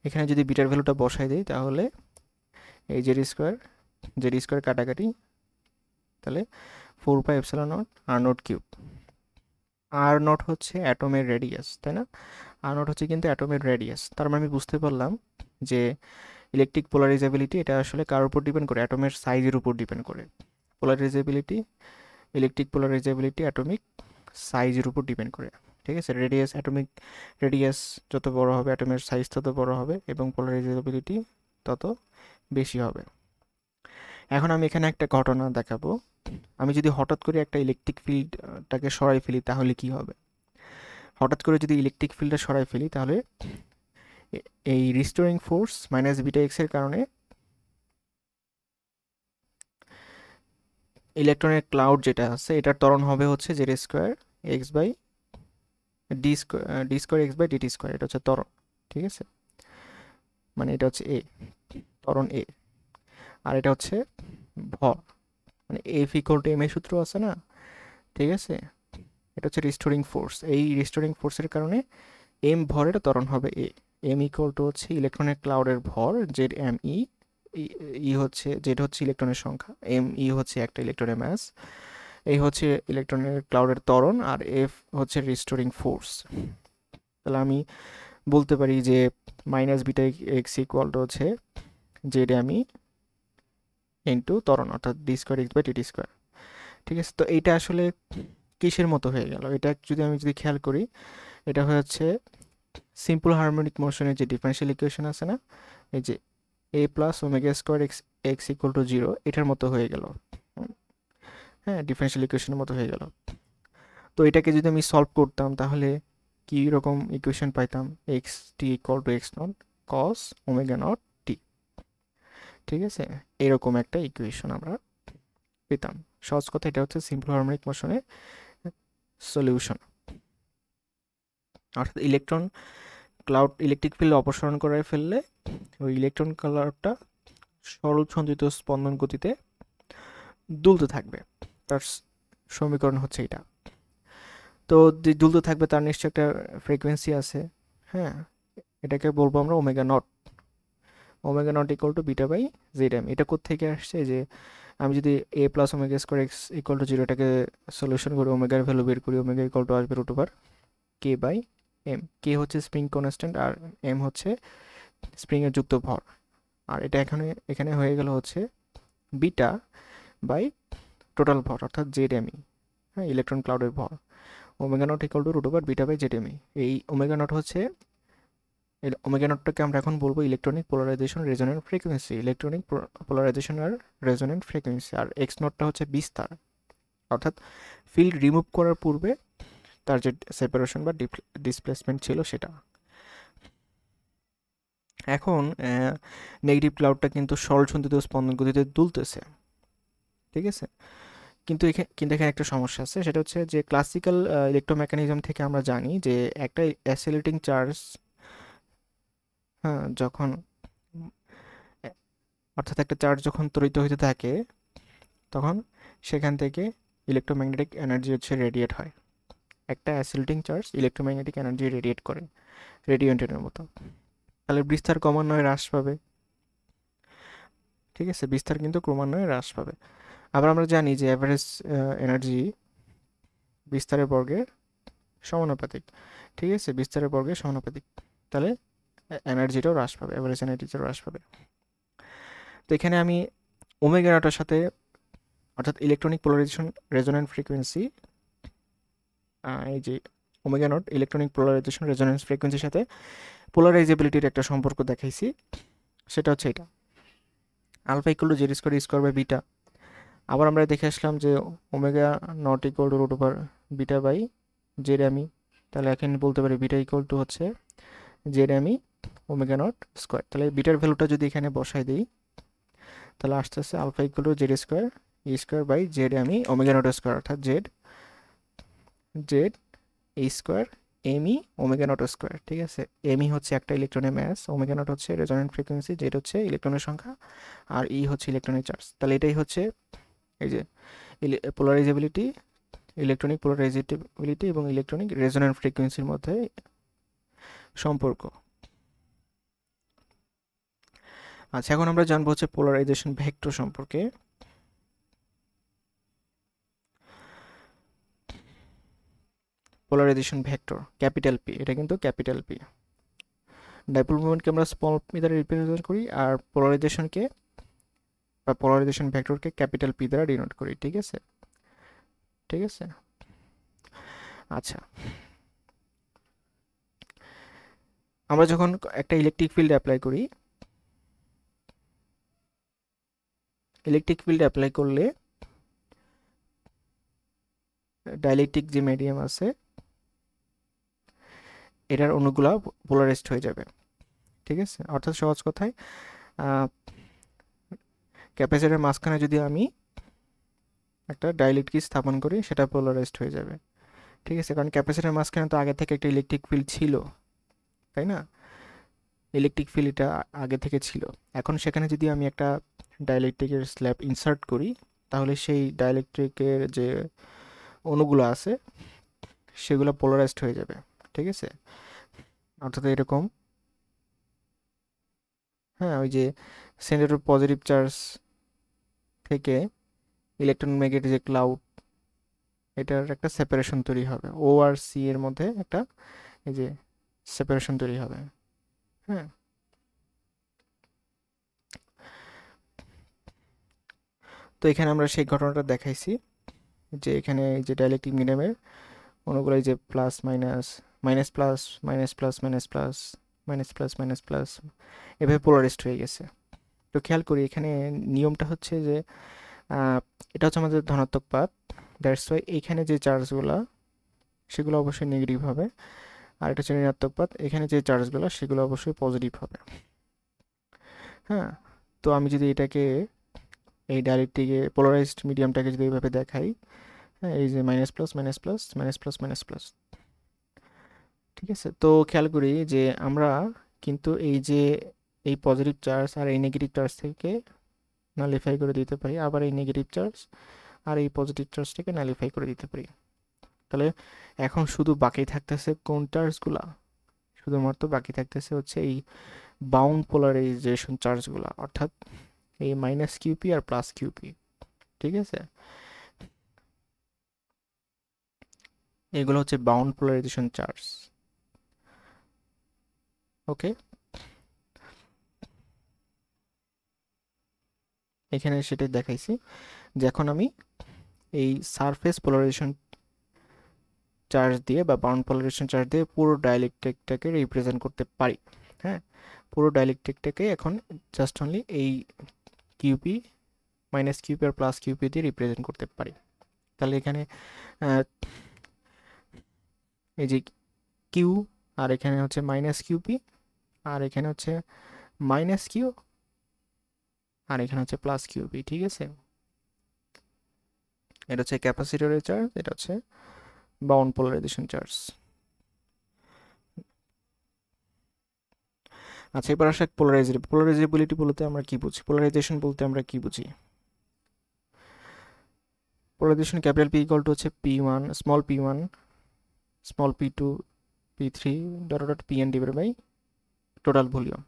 এখানে যদি বিটার ভ্যালুটা বসাই দিই তাহলে এই জেড স্কোয়ার কাটাকাটি, তাহলে 4 pi epsilon naught R naught cube. Are not হচ্ছে অ্যাটমের রেডিয়াস, তাই না, আর নট হচ্ছে কিন্তু অ্যাটমের রেডিয়াস। তার মানে আমি বুঝতে পারলাম যে ইলেকট্রিক পোলারাইজেবিলিটি এটা আসলে কার উপর ডিপেন্ড করে, অ্যাটমের সাইজের উপর ডিপেন্ড করে। ইলেকট্রিক পোলারাইজেবিলিটি অ্যাটমিক সাইজের উপর ডিপেন্ড করে। ঠিক আছে, অ্যাটমিক রেডিয়াস যত বড় হবে অ্যাটমের সাইজ তত বড় হবে এবং পোলারাইজেবিলিটি তত বেশি হবে। এখন আমি এখানে একটা ঘটনা দেখাবো, আমি যদি হঠাৎ করে একটা ইলেকট্রিক ফিল্ডটাকে সরাই ফেলি তাহলে কি হবে। হঠাৎ করে যদি ইলেকট্রিক ফিল্ডটা সরাই ফেলি তাহলে এই restoring force minus beta x এর কারণে ইলেকট্রনের ক্লাউড যেটা আছে এটার ত্বরণ হবে হচ্ছে Z square X by D square X by DT square, এটা হচ্ছে ত্বরণ, ঠিক আছে, মানে এটা হচ্ছে এ, ত্বরণ এ। আর এটা হচ্ছে ভর, মানে এফ ইকুয়াল টু এম এর সূত্র আছে না, ঠিক আছে, এটা হচ্ছে রিস্টোরিং ফোর্স। এই রিস্টোরিং ফোর্সের কারণে এম ভরের ত্বরণ হবে এ। এম ইকুয়াল টু হচ্ছে ইলেকট্রনের ক্লাউডের ভর, জেড এম ই, ই হচ্ছে জেড হচ্ছে ইলেকট্রনের সংখ্যা, এম ই হচ্ছে একটা ইলেকট্রনের ম্যাস, এই হচ্ছে ইলেকট্রনের ক্লাউডের ত্বরণ, আর এফ হচ্ছে রিস্টোরিং ফোর্স। তাহলে আমি বলতে পারি যে minus beta X equal to হচ্ছে জেড এম ই ইন্টু ত্বরণ, অর্থাৎ D square X by DT square, ঠিক আছে। তো এইটা আসলে কিসের মতো হয়ে গেল, এটা যদি খেয়াল করি, এটা হচ্ছে সিম্পল হারমোনিক মোশনের যে ডিফারেনশিয়াল ইকুয়েশন আছে না, এই যে A plus omega square X X equal to zero, এটার মতো হয়ে গেল, হ্যাঁ, ডিফারেনশিয়াল ইকুয়েশনের মতো হয়ে গেল। তো এটাকে যদি আমি সলভ করতাম তাহলে কি রকম ইকুয়েশন পাইতাম, X T equal to X naught cos omega naught T, ঠিক আছে, এরকম একটা ইকুয়েশন আমরা পেতাম। সহজ কথা, এটা হচ্ছে সিম্পল হারমোনিক মোশনের সলিউশন। অর্থাৎ ইলেকট্রন ক্লাউড ইলেকট্রিক ফিল্ড অপসারণ করে ফেললে ওই ইলেকট্রন ক্লাউডটা সরল সঞ্চিত স্পন্দন গতিতে দুলতে থাকবে, তার সমীকরণ হচ্ছে এটা। তো যে দুলতে থাকবে তার নিশ্চয় একটা ফ্রিকোয়েন্সি আছে, হ্যাঁ, এটাকে বলবো আমরা omega naught. Omega naught equal to beta by Z M. এটা কোত্থেকে আসছে, যে আমি যদি A plus omega square X equal to zero এটাকে সলিউশন করে ওমেগার ভ্যালু বের করি, ওমেগা ইকুয়াল টু আসবে root over K by M. K হচ্ছে স্প্রিং কনস্ট্যান্ট আর এম হচ্ছে স্প্রিংয়ের যুক্ত ভর। আর এটা এখানে হয়ে গেল হচ্ছে বিটা বাই টোটাল ভর, অর্থাৎ জেড এমই, হ্যাঁ, ইলেকট্রন ক্লাউডের ভর। Omega naught equal to root over beta by Z M E. এই ওমেগা নট হচ্ছে, ওমেগা নটটাকে আমরা এখন বলবো electronic polarisation resonant frequency, electronic polarisation আর রেজোন্যান্ট ফ্রিকোয়েন্সি। আর এক্স নটটা হচ্ছে বিস্তার, অর্থাৎ ফিল্ড রিমুভ করার পূর্বে তার যে সেপারেশন বা ডিসপ্লেসমেন্ট ছিল সেটা। এখন নেগেটিভ ক্লাউডটা কিন্তু সরল সঞ্চিত স্পন্দন গতিতে দুলতেছে, ঠিক আছে, কিন্তু এখানে একটা সমস্যা আছে, সেটা হচ্ছে যে ক্লাসিক্যাল ইলেকট্রোমেকানিজম থেকে আমরা জানি যে একটা অ্যাসিলেটিং চার্জ, হ্যাঁ, যখন অর্থাৎ একটা চার্জ যখন ত্বরিত হইতে থাকে তখন সেখান থেকে ইলেকট্রোম্যাগনেটিক এনার্জি হচ্ছে রেডিয়েট হয়। একটা অ্যাসিলেটিং চার্জ ইলেকট্রোম্যাগনেটিক এনার্জি রেডিয়েট করে রেডিয়েন্টের মতো। তাহলে বিস্তার ক্রমান্বয়ে হ্রাস পাবে, ঠিক আছে, বিস্তার কিন্তু ক্রমান্বয়ে হ্রাস পাবে। আবার আমরা জানি যে অ্যাভারেজ এনার্জি বিস্তারের বর্গের সমানুপাতিক, ঠিক আছে, বিস্তারের বর্গের সমানুপাতিক, তাহলে এনার্জিটাও হ্রাস পাবে, অ্যাভারেজ এনার্জিটাও হ্রাস পাবে। তো এখানে আমি ওমেগা নটের সাথে, অর্থাৎ ইলেকট্রনিক পোলারাইজেশন রেজোন্যান্ট ফ্রিকোয়েন্সি, এই যে omega naught electronic polarisation resonance ফ্রিকোয়েন্সির সাথে পোলারাইজেবিলিটির একটা সম্পর্ক দেখাইছি, সেটা হচ্ছে এটা, alpha equal to Z square square by beta. আবার আমরা দেখে আসলাম যে omega naught equal to root over beta by Z M E. তাহলে এখন বলতে পারি বিটা ইকুয়াল টু হচ্ছে Z M E omega naught square. তাহলে বিটার ভ্যালুটা যদি এখানে বসাই দিই তাহলে আসতে আসতে alpha equal to Z square E square by Z M E omega naught square, অর্থাৎ Z E square M E omega naught square, ঠিক আছে। এমই হচ্ছে একটা ইলেকট্রনের ম্যাস, ওমেগা নট হচ্ছে রেজোন্যান্ট ফ্রিকোয়েন্সি, জেড হচ্ছে ইলেকট্রনের সংখ্যা, আর ই হচ্ছে ইলেকট্রনের চার্জ। তাহলে এটাই হচ্ছে এই যে পোলারাইজেবিলিটি, ইলেকট্রনিক পোলারাইজেবিলিটি এবং ইলেকট্রনিক রেজোন্যান্ট ফ্রিকোয়েন্সির মধ্যে সম্পর্ক। আচ্ছা, এখন আমরা জানবো হচ্ছে পোলারাইজেশন ভেক্টর সম্পর্কে। পোলারাইজেশন ভেক্টর ক্যাপিটাল পি, এটা কিন্তু ক্যাপিটাল পি। ডাইপোল মোমেন্টকে আমরা স্মল পি দ্বারা রিপ্রেজেন্ট করি, আর পোলারাইজেশনকে বা পোলারাইজেশন ভেক্টরকে ক্যাপিটাল পি দ্বারা ডিনোট করি, ঠিক আছে, ঠিক আছে। আচ্ছা, আমরা যখন একটা ইলেকট্রিক ফিল্ড অ্যাপ্লাই করি, ইলেকট্রিক ফিল্ড অ্যাপ্লাই করলে ডাইলেকট্রিক যে মিডিয়াম আছে এটার অণুগুলা পোলারাইজড হয়ে যাবে, ঠিক আছে। অর্থাৎ সহজ কথায় ক্যাপাসিটরের মাঝখানে যদি আমি একটা ডাইলেকট্রিক স্থাপন করি সেটা পোলারাইজড হয়ে যাবে, ঠিক আছে, কারণ ক্যাপাসিটরের মাঝখানে তো আগে থেকে একটা ইলেকট্রিক ফিল্ড ছিল, তাই না? ইলেকট্রিক ফিল্ড এটা আগে থেকে ছিল। এখন সেখানে যদি আমি একটা ডাইলেকট্রিকের স্ল্যাব ইনসার্ট করি, তাহলে সেই ডাইলেকট্রিকের যে অণুগুলো আছে সেগুলো পোলারাইজড হয়ে যাবে। ঠিক আছে, অর্থাৎ এরকম, হ্যাঁ, ওই যে সেন্টার অফ পজিটিভ চার্জ থেকে ইলেকট্রন ম্যাগনেটিক যে ক্লাউড, এটার একটা সেপারেশন তৈরি হবে, ও আর সি এর মধ্যে একটা এই যে সেপারেশন তৈরি হবে। হ্যাঁ, তো এখানে আমরা সেই ঘটনাটা দেখাইছি যে এখানে এই যে ডাইলেকট্রিক মিডিয়ামের অণুগুলো এই যে plus minus, minus plus, minus plus, minus plus, minus plus, minus plus, এভাবে পোলারাইজড হয়ে গেছে। তো খেয়াল করি এখানে নিয়মটা হচ্ছে যে এটা হচ্ছে আমাদের ধনাত্মক পাত, দ্যাটস ওয়াই এইখানে যে চার্জগুলো সেগুলো অবশ্যই নেগেটিভ হবে, আর এটা হচ্ছে ঋণাত্মক পাত, এখানে যে চার্জগুলো সেগুলো অবশ্যই পজিটিভ হবে। হ্যাঁ, তো আমি যদি এটাকে এই ডাইলেকট্রিকে পোলারাইজড মিডিয়ামটাকে যদি এইভাবে দেখাই, হ্যাঁ, এই যে minus plus, minus plus, minus plus, minus plus, ঠিক আছে, তো খেয়াল করি যে আমরা কিন্তু এই যে এই পজিটিভ চার্জ আর এই নেগেটিভ চার্জ থেকে নালিফাই করে দিতে পারি, আবার এই নেগেটিভ চার্জ আর এই পজিটিভ চার্জটাকে নালিফাই করে দিতে পারি। তাহলে এখন শুধু বাকি থাকতেছে কোন চার্জগুলা? শুধুমাত্র বাকি থাকতেছে হচ্ছে এই বাউন্ড পোলারাইজেশন চার্জগুলা, অর্থাৎ এই মাইনাস কিউপি আর প্লাস কিউপি। ঠিক আছে, এগুলো হচ্ছে বাউন্ড পোলারাইজেশন চার্জ। ওকে, এখানে সেটাই দেখাইছি যে এখন আমি এই সারফেস পোলারাইজেশন চার্জ দিয়ে বা বাউন্ড পোলারাইজেশন চার্জ দিয়ে পুরো ডাইলেকট্রিকটাকে রিপ্রেজেন্ট করতে পারি। হ্যাঁ, পুরো ডাইলেকট্রিকটাকে এখন জাস্ট অনলি এই কিউপি, মাইনাস কিউপি আর প্লাস কিউপি দিয়ে রিপ্রেজেন্ট করতে পারি। তাহলে এখানে এই যে কিউ, আর এখানে হচ্ছে মাইনাস কিউপি, আর এখানে হচ্ছে মাইনাস কিউ, আর এখানে হচ্ছে প্লাস কিউপি। ঠিক আছে, এটা হচ্ছে ক্যাপাসিটরের চার্জ, এটা হচ্ছে বাউন্ড পোলারাইজেশন চার্জ। আচ্ছা, এবার আসা পোলারাইজেবিলিটি বলতে আমরা কি বুঝি, পোলারাইজেশন বলতে আমরা কি বুঝি? Polarisation capital P equal to হচ্ছে P1, small p1, small p2, p3 dot dot pn divided by total volume,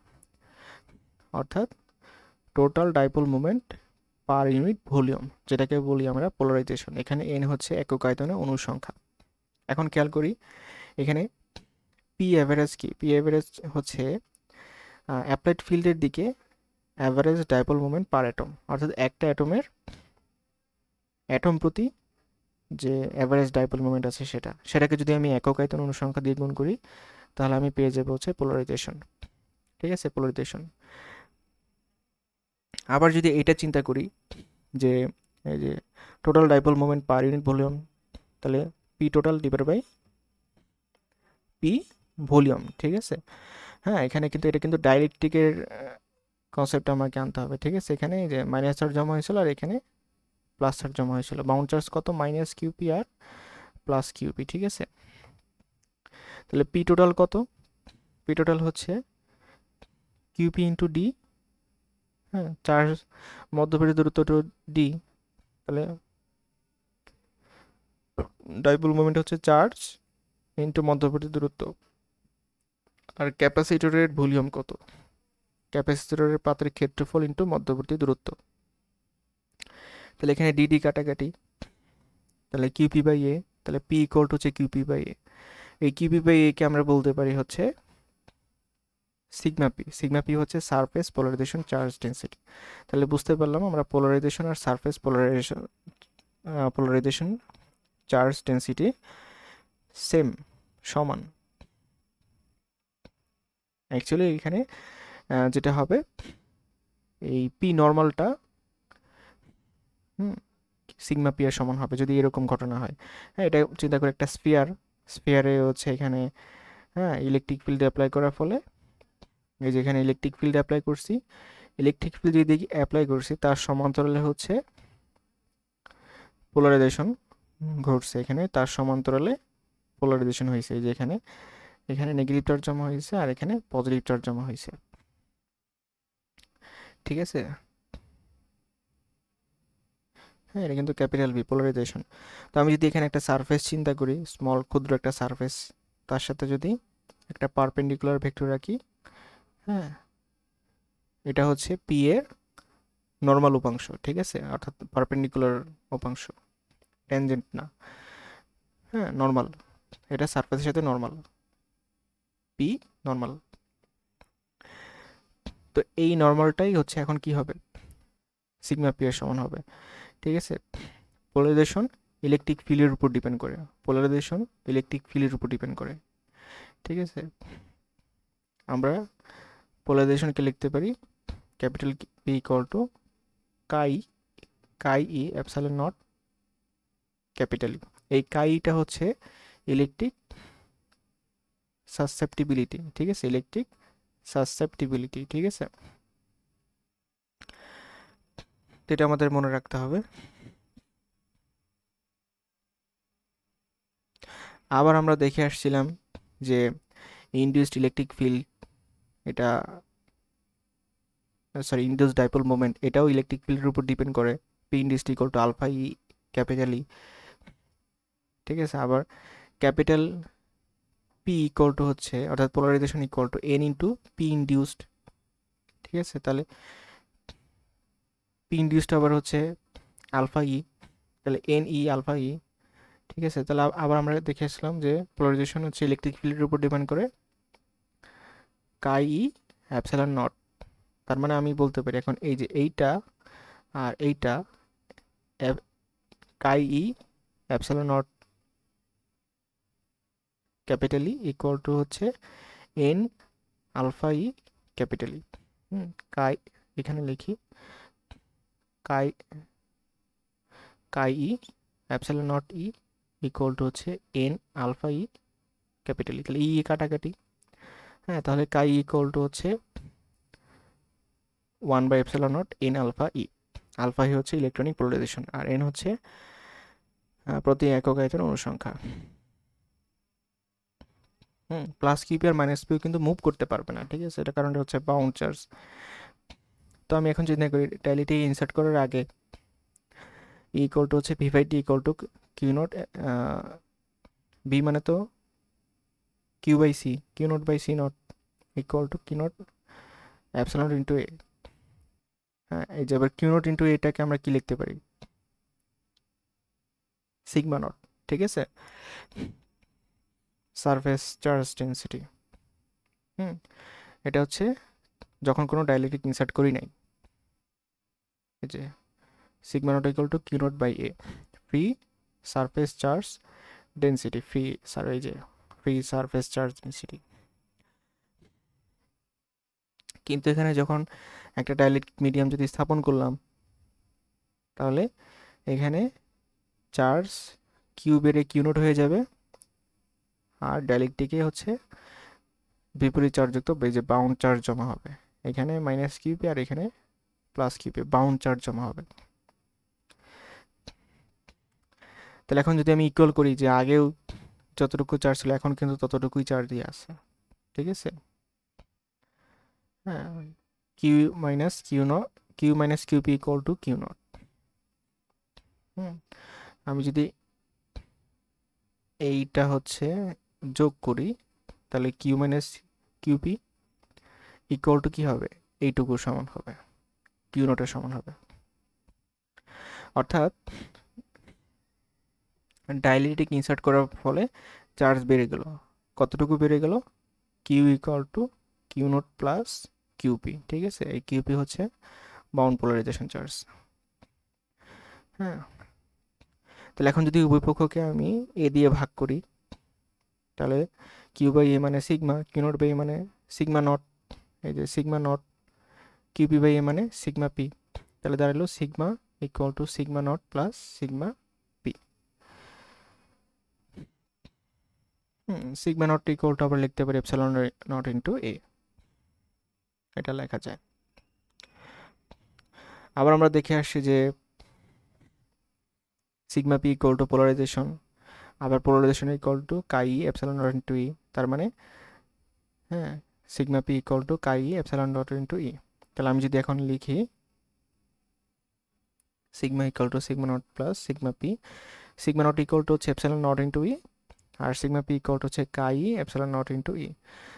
অর্থাৎ total dipole moment per unit volume, যেটাকে বলি আমরা পোলারাইজেশন। এখানে n হচ্ছে একক আয়তনে অণুর সংখ্যা। এখন খেয়াল করি এখানে পি অ্যাভারেজ কি? পি অ্যাভারেজ হচ্ছে অ্যাপ্লাইড ফিল্ডের দিকে অ্যাভারেজ ডাইপোল মোমেন্ট পার অ্যাটম, অর্থাৎ একটা অ্যাটম প্রতি যে অ্যাভারেজ ডাইপোল মোমেন্ট আছে সেটাকে যদি আমি একক আয়তন অনুসংখ্যা দিয়ে গুণ করি, তাহলে আমি পেয়ে যাবো হচ্ছে পোলারাইজেশন। ঠিক আছে, পোলারাইজেশন। আবার যদি এটা চিন্তা করি যে এই যে total dipole moment per unit volume, তাহলে P total divide by P volume. ঠিক আছে, হ্যাঁ, এখানে কিন্তু এটা কিন্তু ডাইলেকট্রিকের কনসেপ্ট আমাকে আনতে হবে। ঠিক আছে, এখানে যে মাইনাস চার্জ জমা হয়েছিল আর এখানে প্লাস চার্জ জমা হয়েছিল, বাউন্ড চার্জ কত? মাইনাস কিউপি আর প্লাস কিউপি। ঠিক আছে, তাহলে পি টোটাল কত? পি টোটাল হচ্ছে কিউপি ইন্টু ডি, হ্যাঁ, চার্জ মধ্যবর্তী দূরত্ব ডি, তাহলে ডাইপোল মোমেন্ট হচ্ছে চার্জ ইন্টু মধ্যবর্তী দূরত্ব। আর ক্যাপাসিটরের ভলিউম কত? ক্যাপাসিটরের পাতের ক্ষেত্রফল ইন্টু মধ্যবর্তী দূরত্ব। তাহলে এখানে ডিডি কাটাকাটি, তাহলে কিউপি বাই এ, তাহলে পি ইকুয়াল টু হচ্ছে কিউপি বাই এ। এই কিউপি বাই এ কে আমরা বলতে পারি হচ্ছে সিগমা পি। সিগমা পি হচ্ছে সারফেস পোলারাইজেশন চার্জ ডেন্সিটি। তাহলে বুঝতে পারলাম আমরা পোলারাইজেশন আর surface polarisation charge density same, সমান। অ্যাকচুয়ালি এখানে যেটা হবে এই পি নর্মালটা সিগমা পি এর সমান হবে যদি এরকম ঘটনা হয়। হ্যাঁ, এটা চিন্তা করে একটা স্ফিয়ারে হচ্ছে এখানে, হ্যাঁ, ইলেকট্রিক ফিল্ড অ্যাপ্লাই করার ফলে এই যে এখানে ইলেকট্রিক ফিল্ড অ্যাপ্লাই করছি, ইলেকট্রিক ফিল্ড যদি অ্যাপ্লাই করছি তার সমান্তরালে হচ্ছে পোলারাইজেশন ঘটছে, এখানে তার সমান্তরালে পোলারাইজেশন হয়েছে, এই যে এখানে এখানে নেগেটিভ চার্জ জমা হয়েছে আর এখানে পজিটিভ চার্জ জমা হয়েছে, ঠিক আছে। হ্যাঁ, এটা কিন্তু ক্যাপিটাল ভি পোলারাইজেশন। তো আমি যদি এখানে একটা সারফেস চিন্তা করি, স্মল ক্ষুদ্র একটা সারফেস, তার সাথে যদি একটা পারপেন্ডিকুলার ভেক্টর রাখি, হ্যাঁ, এটা হচ্ছে পি এর নর্মাল উপাংশ, ঠিক আছে, অর্থাৎ পারপেন্ডিকুলার উপাংশ, ট্যানজেন্ট না, হ্যাঁ, নর্মাল, এটা সারফেসের সাথে নর্মাল, পি নর্মাল। তো এই নর্মালটাই হচ্ছে এখন কি হবে, সিগমা পি এর সমান হবে, ঠিক আছে। পোলারাইজেশন ইলেকট্রিক ফিল্ডের উপর ডিপেন্ড করে, পোলারাইজেশন ইলেকট্রিক ফিল্ডের উপর ডিপেন্ড করে, ঠিক আছে। আমরা পোলারাইজেশনকে লিখতে পারি capital P equal to chi chi E epsilon naught capital E. এই কাইটা হচ্ছে ইলেকট্রিক সাসসেপ্টিবিলিটি, ঠিক আছে, ইলেকট্রিক সাসসেপ্টিবিলিটি, ঠিক আছে। তো এটা আমাদের মনে রাখতে হবে। আবার আমরা দেখে আসছিলাম যে ইনডিউসড ইলেকট্রিক ফিল্ড, এটা সরি ইনডিউসড ডাইপোল মোমেন্ট, এটাও ইলেকট্রিক ফিল্ডের উপর ডিপেন্ড করে, P induced equal to alpha E capital E, ঠিক আছে। আবার ক্যাপিটাল পি ইকুয়াল টু হচ্ছে, অর্থাৎ polarisation equal to N into P induced, ঠিক আছে। তাহলে পি ইনডিউসড আবার হচ্ছে আলফা ই, তাহলে এন ই আলফা ই, ঠিক আছে। তাহলে আবার আমরা দেখে আসলাম যে পোলারাইজেশন হচ্ছে ইলেকট্রিক ফিল্ডের উপর ডিপেন্ড করে কাই ই অ্যাপসাইলন নট। তার মানে আমি বলতে পারি এখন এই যে এইটা আর এইটা chi E epsilon naught capital E equal to হচ্ছে N alpha E capital E. Chi এখানে লিখি chi chi E epsilon naught E equal to হচ্ছে N alpha E capital E. তাহলে ই কাটাকাটি, হ্যাঁ, তাহলে কাই ইকুয়াল টু হচ্ছে 1/ε0 এন আলফা ই। আলফা ই হচ্ছে ইলেকট্রনিক পোলারাইজেশন আর এন হচ্ছে প্রতি একক আয়তন অনুসংখ্যা। প্লাস কিউপি আর মাইনাস কিউ কিন্তু মুভ করতে পারবে না, ঠিক আছে, এটা কারণটা হচ্ছে বাউন্ড চার্জ। তো আমি এখন চিন্তা করি ডাইলিটি ইনসার্ট করার আগে ইকুয়াল টু হচ্ছে V by T equal to Q naught, B মানে তো Q by C, Q naught by C naught equal to Q naught epsilon into A. হ্যাঁ, এই যে আবার কিউ নট ইন্টু এটাকে আমরা কি লিখতে পারি, সিগমা নট, ঠিক আছে, সারফেস চার্জ ডেন্সিটি। এটা হচ্ছে যখন কোনো ডাইলেকট্রিক ইনসার্ট করি নাই, এই যে sigma naught equal to Q naught by A, free surface charge density, এই যে ফ্রি সারফেস চার্জ ডেন্সিটি। কিন্তু এখানে যখন একটা ডাইলেকট্রিক মিডিয়াম যদি স্থাপন করলাম, তাহলে এখানে চার্জ কিউ বেড়ে কিউ নট হয়ে যাবে, আর ডাইলেকট্রিকে হচ্ছে বিপরীত চার্জযুক্ত এই যে বাউন্ড চার্জ জমা হবে, এখানে মাইনাস কিউপি আর এখানে প্লাস কিউপি বাউন্ড চার্জ জমা হবে। তাহলে এখন যদি আমি ইকুয়াল করি যে আগেও যতটুকু চার্জ ছিল এখন কিন্তু ততটুকুই চার্জ দিয়ে আছে, ঠিক আছে। হ্যাঁ, Q minus QP equal to Q naught. আমি যদি এইটা হচ্ছে যোগ করি, তাহলে Q minus QP equal to কি হবে, এইটুকু সমান হবে, কিউ নটের সমান হবে। অর্থাৎ ডাইলেকট্রিক ইনসার্ট করার ফলে চার্জ বেড়ে গেল, কতটুকু বেড়ে গেল, Q equal to Q naught plus QP, ঠিক আছে। এই কিউপি হচ্ছে বাউন্ড পোলারাইজেশন চার্জ। হ্যাঁ, তাহলে এখন যদি উভয় পক্ষকে আমি এ দিয়ে ভাগ করি, তাহলে কিউ বাই এ মানে sigma, Q naught by A মানে সিগমা নট, এই যে sigma not, QP by A মানে সিগমা পি, তাহলে দাঁড়ালো sigma equal to sigma naught plus sigma P. Sigma naught equal to আবার লিখতে পারি এপসাইলন নট ইন্টু এ, এটা লেখা যায়। আবার আমরা দেখে আসছি যে sigma P equal to polarization আবার polarization equal to chi epsilon naught into E, তার মানে হ্যাঁ sigma P equal to chi epsilon naught into E. তাহলে আমি যদি এখন লিখি sigma equal to sigma naught plus sigma P, sigma naught equal to হচ্ছে এপসাইলন নট ইন্টু ই, আর সিগমা পি ইকুয়াল টু হচ্ছে chi epsilon naught into E.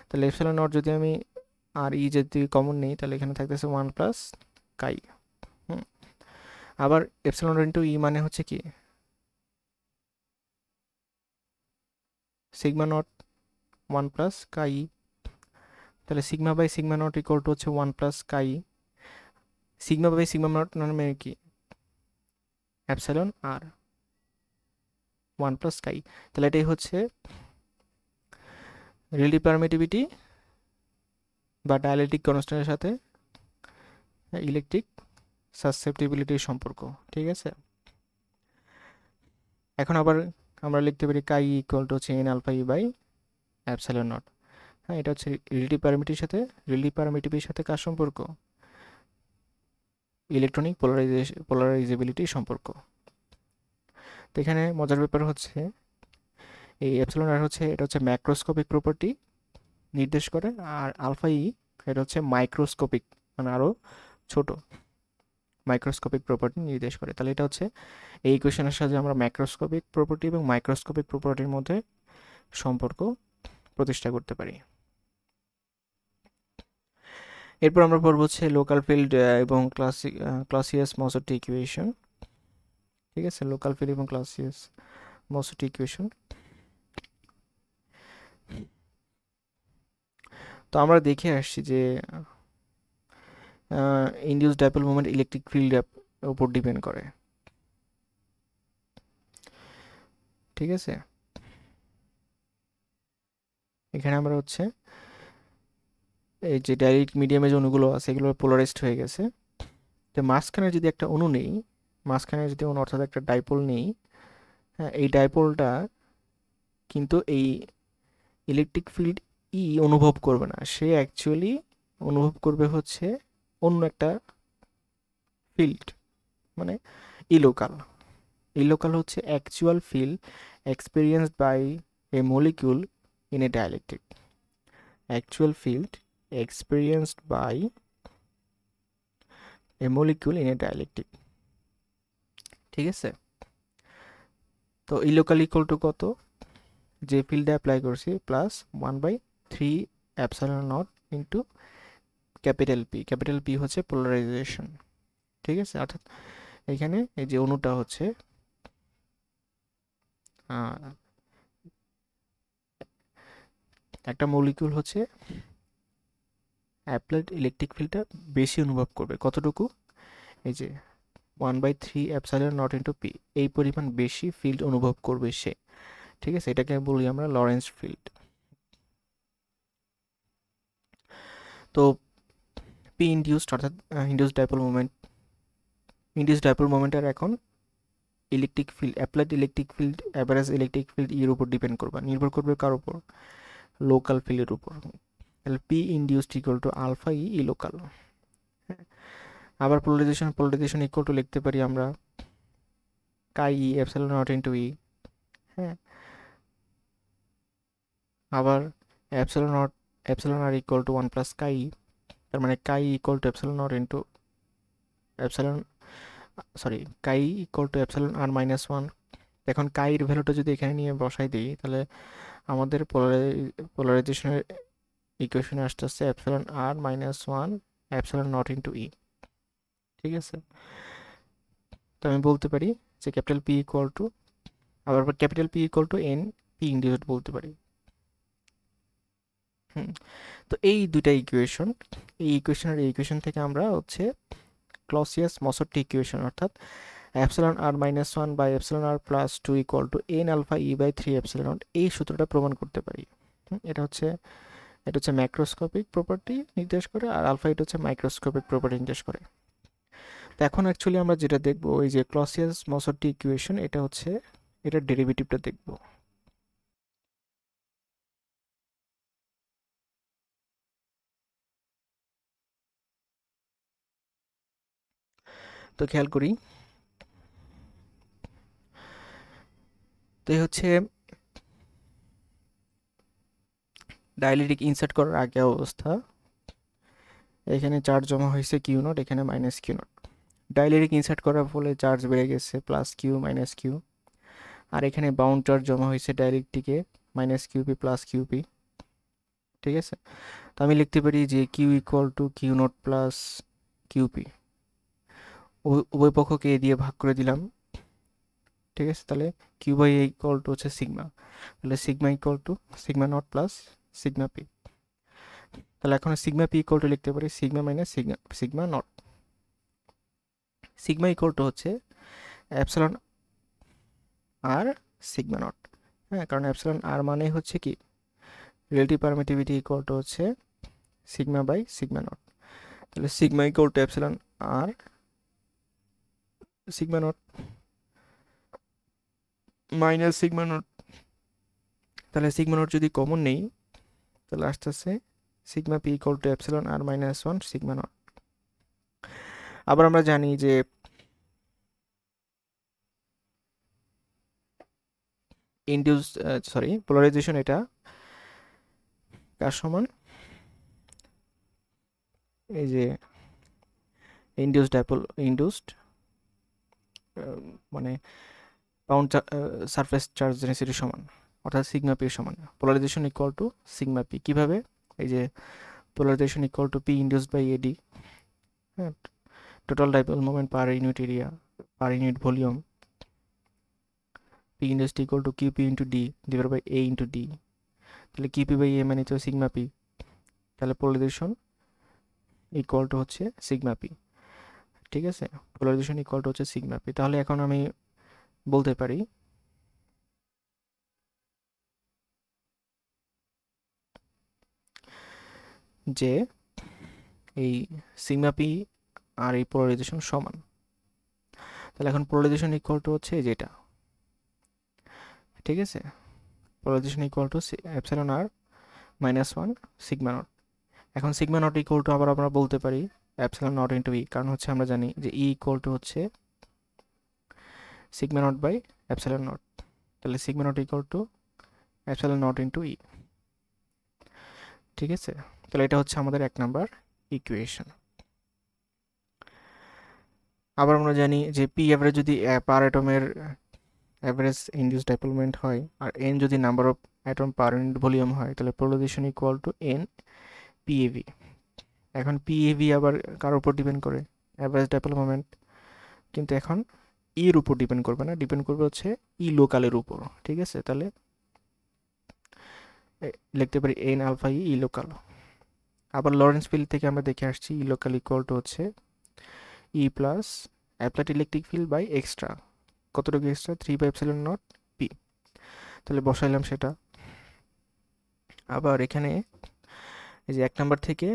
তাহলে এপসাইলন নট যদি আমি আর ই যদি কমন নেই তাহলে এখানে থাকতেছে 1 প্লাস কাই। আবার এপসাইলন নট ইন্টু ই মানে হচ্ছে কি সিগমা নট 1 প্লাস কাই, তাহলে sigma by sigma naught equal to হচ্ছে 1 plus chi. Sigma by sigma naught মানে কি অ্যাপসাইলন আর 1 প্লাস কাই। তাহলে এটাই হচ্ছে রিলেটিভ পারমিটিভিটি বা ডাইলেকট্রিক কনস্ট্যান্টের সাথে ইলেকট্রিক সাসেপ্টিবিলিটির সম্পর্ক। ঠিক আছে, এখন আবার আমরা লিখতে পারি কাই ইকুয়াল টু হচ্ছে N alpha E by epsilon naught. হ্যাঁ, এটা হচ্ছে রিলেটিভ পারমিটিভিটির সাথে কার সম্পর্ক? ইলেকট্রনিক পোলারাইজেবিলিটির সম্পর্ক। তো এখানে মজার ব্যাপার হচ্ছে এই এপসিলন আর হচ্ছে এটা হচ্ছে ম্যাক্রোস্কোপিক প্রপার্টি নির্দেশ করে, আর আলফা ই এটা হচ্ছে মাইক্রোস্কোপিক মানে আরও ছোট মাইক্রোস্কোপিক প্রপার্টি নির্দেশ করে। তাহলে এটা হচ্ছে এই ইকুয়েশনের সাহায্যে আমরা ম্যাক্রোস্কোপিক প্রপার্টি এবং মাইক্রোস্কোপিক প্রপার্টির মধ্যে সম্পর্ক প্রতিষ্ঠা করতে পারি। এরপর আমরা পড়ব হচ্ছে লোকাল ফিল্ড এবং ক্লাসিয়াস-মসোর্টি ইকুয়েশন। ঠিক আছে, লোকাল ফিল্ড এবং ক্লাসিয়াস-মসোর্টি ইকুয়েশন। তো আমরা দেখে আসছি যে ইনডিউস ডাইপোল মোমেন্ট ইলেকট্রিক ফিল্ডের উপর ডিপেন্ড করে। ঠিক আছে, এখানে আমরা হচ্ছে এই যে ডাইরেক্ট মিডিয়ামে যে অণুগুলো আছে এগুলো পোলারাইজড হয়ে গেছে। তো মাঝখানে যদি একটা অণু নেই, মাঝখানে যদি অণু অর্থাৎ একটা ডাইপোল নেই, হ্যাঁ এই ডাইপোলটা কিন্তু এই ইলেকট্রিক ফিল্ড ই অনুভব করবে না, সে অ্যাকচুয়ালি অনুভব করবে হচ্ছে অন্য একটা ফিল্ড, মানে ইলোকাল। ইলোকাল হচ্ছে actual field experienced by a molecule in a dielectric. Actual field experienced by a molecule in a dielectric. ঠিক আছে, তো ইলোকাল ইকুয়াল টু কত? যে ফিল্ডে অ্যাপ্লাই করছি plus 1/3 epsilon not into capital P. Capital P হচ্ছে পোলারাইজেশন। ঠিক আছে, অর্থাৎ এখানে এই যে অণুটা হচ্ছে একটা মলিকিউল হচ্ছে অ্যাপ্লাইড ইলেকট্রিক ফিল্ডটা বেশি অনুভব করবে। কতটুকু? এই যে 1/3 অ্যাপসাইলন নট ইন্টু পি, এই পরিমাণ বেশি ফিল্ড অনুভব করবে সে। ঠিক আছে, এটাকে বলি আমরা লরেন্স ফিল্ড। তো পি ইনডিউসড অর্থাৎ ইনডিউসড ডাইপোল মোমেন্টের এখন electric field applied electric field average electric field এর উপর ডিপেন্ড করবে, নির্ভর করবে কার উপর? লোকাল ফিল্ডের উপর। তাহলে P induced equal to alpha E local. আবার পোলারাইজেশন ইকুয়াল টু লিখতে পারি আমরা chi E epsilon naught into E. হ্যাঁ, আবার epsilon r equal to 1 plus chi, তার মানে chi equal to epsilon naught into epsilon chi equal to epsilon R minus 1। এখন কাইয়ের ভ্যালুটা যদি এখানে নিয়ে বসাই দিই তাহলে আমাদের পোলারাইজেশনের ইকুয়েশনে আসতে আসছে এপসাইলন আর minus 1 epsilon naught into E. ঠিক আছে, তো আমি বলতে পারি যে ক্যাপিটাল পি ইকুয়াল টু, আবার capital P equal to N P induced বলতে পারি। তো এই দুইটা ইকুয়েশন, এই ইকুয়েশন থেকে আমরা হচ্ছে ক্লসিয়াস-মসোর্টি ইকুয়েশন অর্থাৎ epsilon R minus 1 by epsilon R plus 2 equal to N alpha E by 3 epsilon naught, এই সূত্রটা প্রমাণ করতে পারি। এটা হচ্ছে ম্যাক্রোস্কোপিক প্রপার্টি নির্দেশ করে, আর আলফা এটা হচ্ছে মাইক্রোস্কোপিক প্রপার্টি নির্দেশ করে। তো এখন অ্যাকচুয়ালি আমরা যেটা দেখবো ওই যে ক্লসিয়াস-মসোর্টি ইকুয়েশন, এটা হচ্ছে এটার ডেরিভেটিভটা দেখবো। তো খেয়াল করি, তো এই হচ্ছে ডাইলেট্রিক ইনসার্ট করার আগে অবস্থা। এখানে চার্জ জমা হয়েছে কিউ নট, এখানে minus Q naught. Dielectric insert করার ফলে চার্জ বেড়ে গেছে প্লাস কিউ মাইনাস কিউ। আর এখানে বাউন্ড চার্জ জমা হয়েছে ডাইলেট্রিকে মাইনাস কিউপি প্লাস কিউপি। ঠিক আছে, তো আমি লিখতে পারি যে Q equal to Q naught plus QP. উভয় পক্ষকে এ দিয়ে ভাগ করে দিলাম। ঠিক আছে, তাহলে Q by A equal to হচ্ছে সিগমা, তাহলে sigma equal to sigma naught plus sigma P. তাহলে এখন সিগমা পি ইকুয়াল টু লিখতে পারি sigma minus sigma not. Sigma equal to হচ্ছে অ্যাপসিলন আর সিগমা নট। হ্যাঁ, কারণ অ্যাপসিলন আর মানে হচ্ছে কি রিলেটিভ পারমিটিভিটি ইকুয়াল টু হচ্ছে সিগমা বাই সিগমা নট। তাহলে sigma equal to epsilon R sigma naught minus sigma naught. তাহলে সিগমা নট যদি কমন নেই তাহলে আসতেছে sigma P equal to epsilon R minus 1 sigma naught. আবার আমরা জানি যে ইনডিউস পোলারাইজেশন এটা কার সমান, এই যে ইনডিউসড মানে বাউন্ড সারফেস চার্জ ডেনসিটির সমান, অর্থাৎ সিগমা পি এর সমান। Polarization equal to sigma P. কিভাবে? এই যে polarization equal to P induced by AD, হ্যাঁ, total dipole moment per unit area per unit volume. P induced equal to Q P into D divide by A into D. তাহলে কিউ পি বাই এ মানে তো সিগমা পি, তাহলে পোলারাইজেশন ইকুয়াল টু হচ্ছে সিগমা পি। ঠিক আছে, পোলারাইজেশন ইকুয়াল টু হচ্ছে সিগমা পি। তাহলে এখন আমি বলতে পারি যে এই সিগমা পি আর এই পোলারাইজেশন সমান। তাহলে এখন পোলারাইজেশন ইকুয়াল টু হচ্ছে যেটা, ঠিক আছে, polarization equal to epsilon R minus 1 sigma naught. এখন সিগমা নট ইকুয়াল টু আবার আমরা বলতে পারি এপসাইলন নট ইন্টু ই, কারণ হচ্ছে আমরা জানি যে ই ইকুয়াল টু হচ্ছে sigma not by epsilon not. তাহলে sigma naught equal to epsilon naught into E. ঠিক আছে, তাহলে এটা হচ্ছে আমাদের 1 নাম্বার ইকুয়েশন। আবার আমরা জানি যে পি অ্যাভারেজ যদি পার অ্যাটমের অ্যাভারেজ ইনডিউসড ডাইপোল মোমেন্ট হয় আর এন যদি number of atom per unit volume হয়, তাহলে পোলারাইজেশন ইকুয়াল টু এন পিএভি। এখন পিএভি আবার কার উপর ডিপেন্ড করে? Average dipole moment. কিন্তু এখন ইর উপর ডিপেন্ড করবে না, ডিপেন্ড করবে হচ্ছে ই লোকালের উপর। ঠিক আছে, তাহলে লিখতে পারি এন আলফা ই লোকাল। আবার লরেন্স ফিল্ড থেকে আমরা দেখে আসছি ই লোকাল ইকুয়াল টু হচ্ছে E plus applied electric field by extra. কতটুকু এক্সট্রা? 3/এপসাইলন নট পি। তাহলে বসাইলাম সেটা। আবার এখানে এই যে 1 নাম্বার থেকে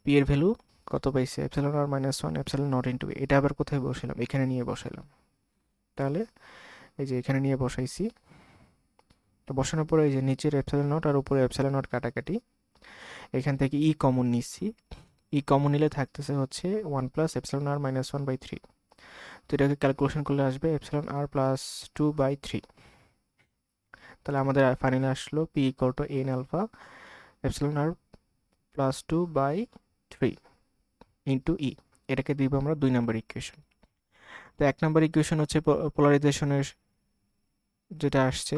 পি এর ভ্যালু কত পাইছে? Epsilon R minus 1 epsilon naught into A. এটা আবার কোথায় বসাইলাম? এখানে নিয়ে বসাইলাম। তাহলে এই যে এখানে নিয়ে বসাইছি। তো বসানোর পরে এই যে নিচের এপসাইলন নট আর উপরে এপসাইলন নট কাটাকাটি, এখান থেকে ই কমন নিচ্ছি। ই কমন নিলে থাকতেছে হচ্ছে 1 প্লাস এপসাইলন আর মাইনাস 1/3। তো এটাকে ক্যালকুলেশন করলে আসবে এপসাইলন আর প্লাস 2/3। তাহলে আমাদের ফাইনালে আসলো P equal to N alpha epsilon R plus 2/3 into E. এটাকে দিব আমরা 2 নাম্বার ইকুয়েশন। তো 1 নাম্বার ইকুয়েশন হচ্ছে পোলারাইজেশনের যেটা আসছে,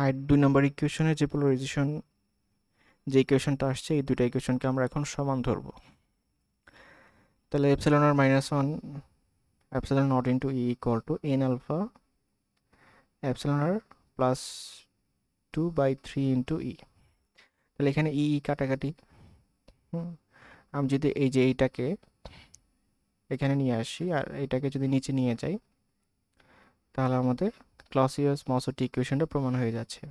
আর 2 নাম্বার ইকুয়েশনের যে পোলারাইজেশন যে ইকুয়েশনটা আসছে, এই দুটো ইকুয়েশনকে আমরা এখন সমান ধরবো। তাহলে epsilon R minus 1 epsilon naught into E equal to N alpha epsilon R plus 2/3 into E. তাহলে এখানে ই কাটাকাটি, আমি যদি এই যে এইটাকে এখানে নিয়ে আসি আর এটাকে যদি নিচে নিয়ে যাই, তাহলে আমাদের ক্লসিয়াস-মসর্টি ইকুয়েশনটা প্রমাণ হয়ে যাচ্ছে।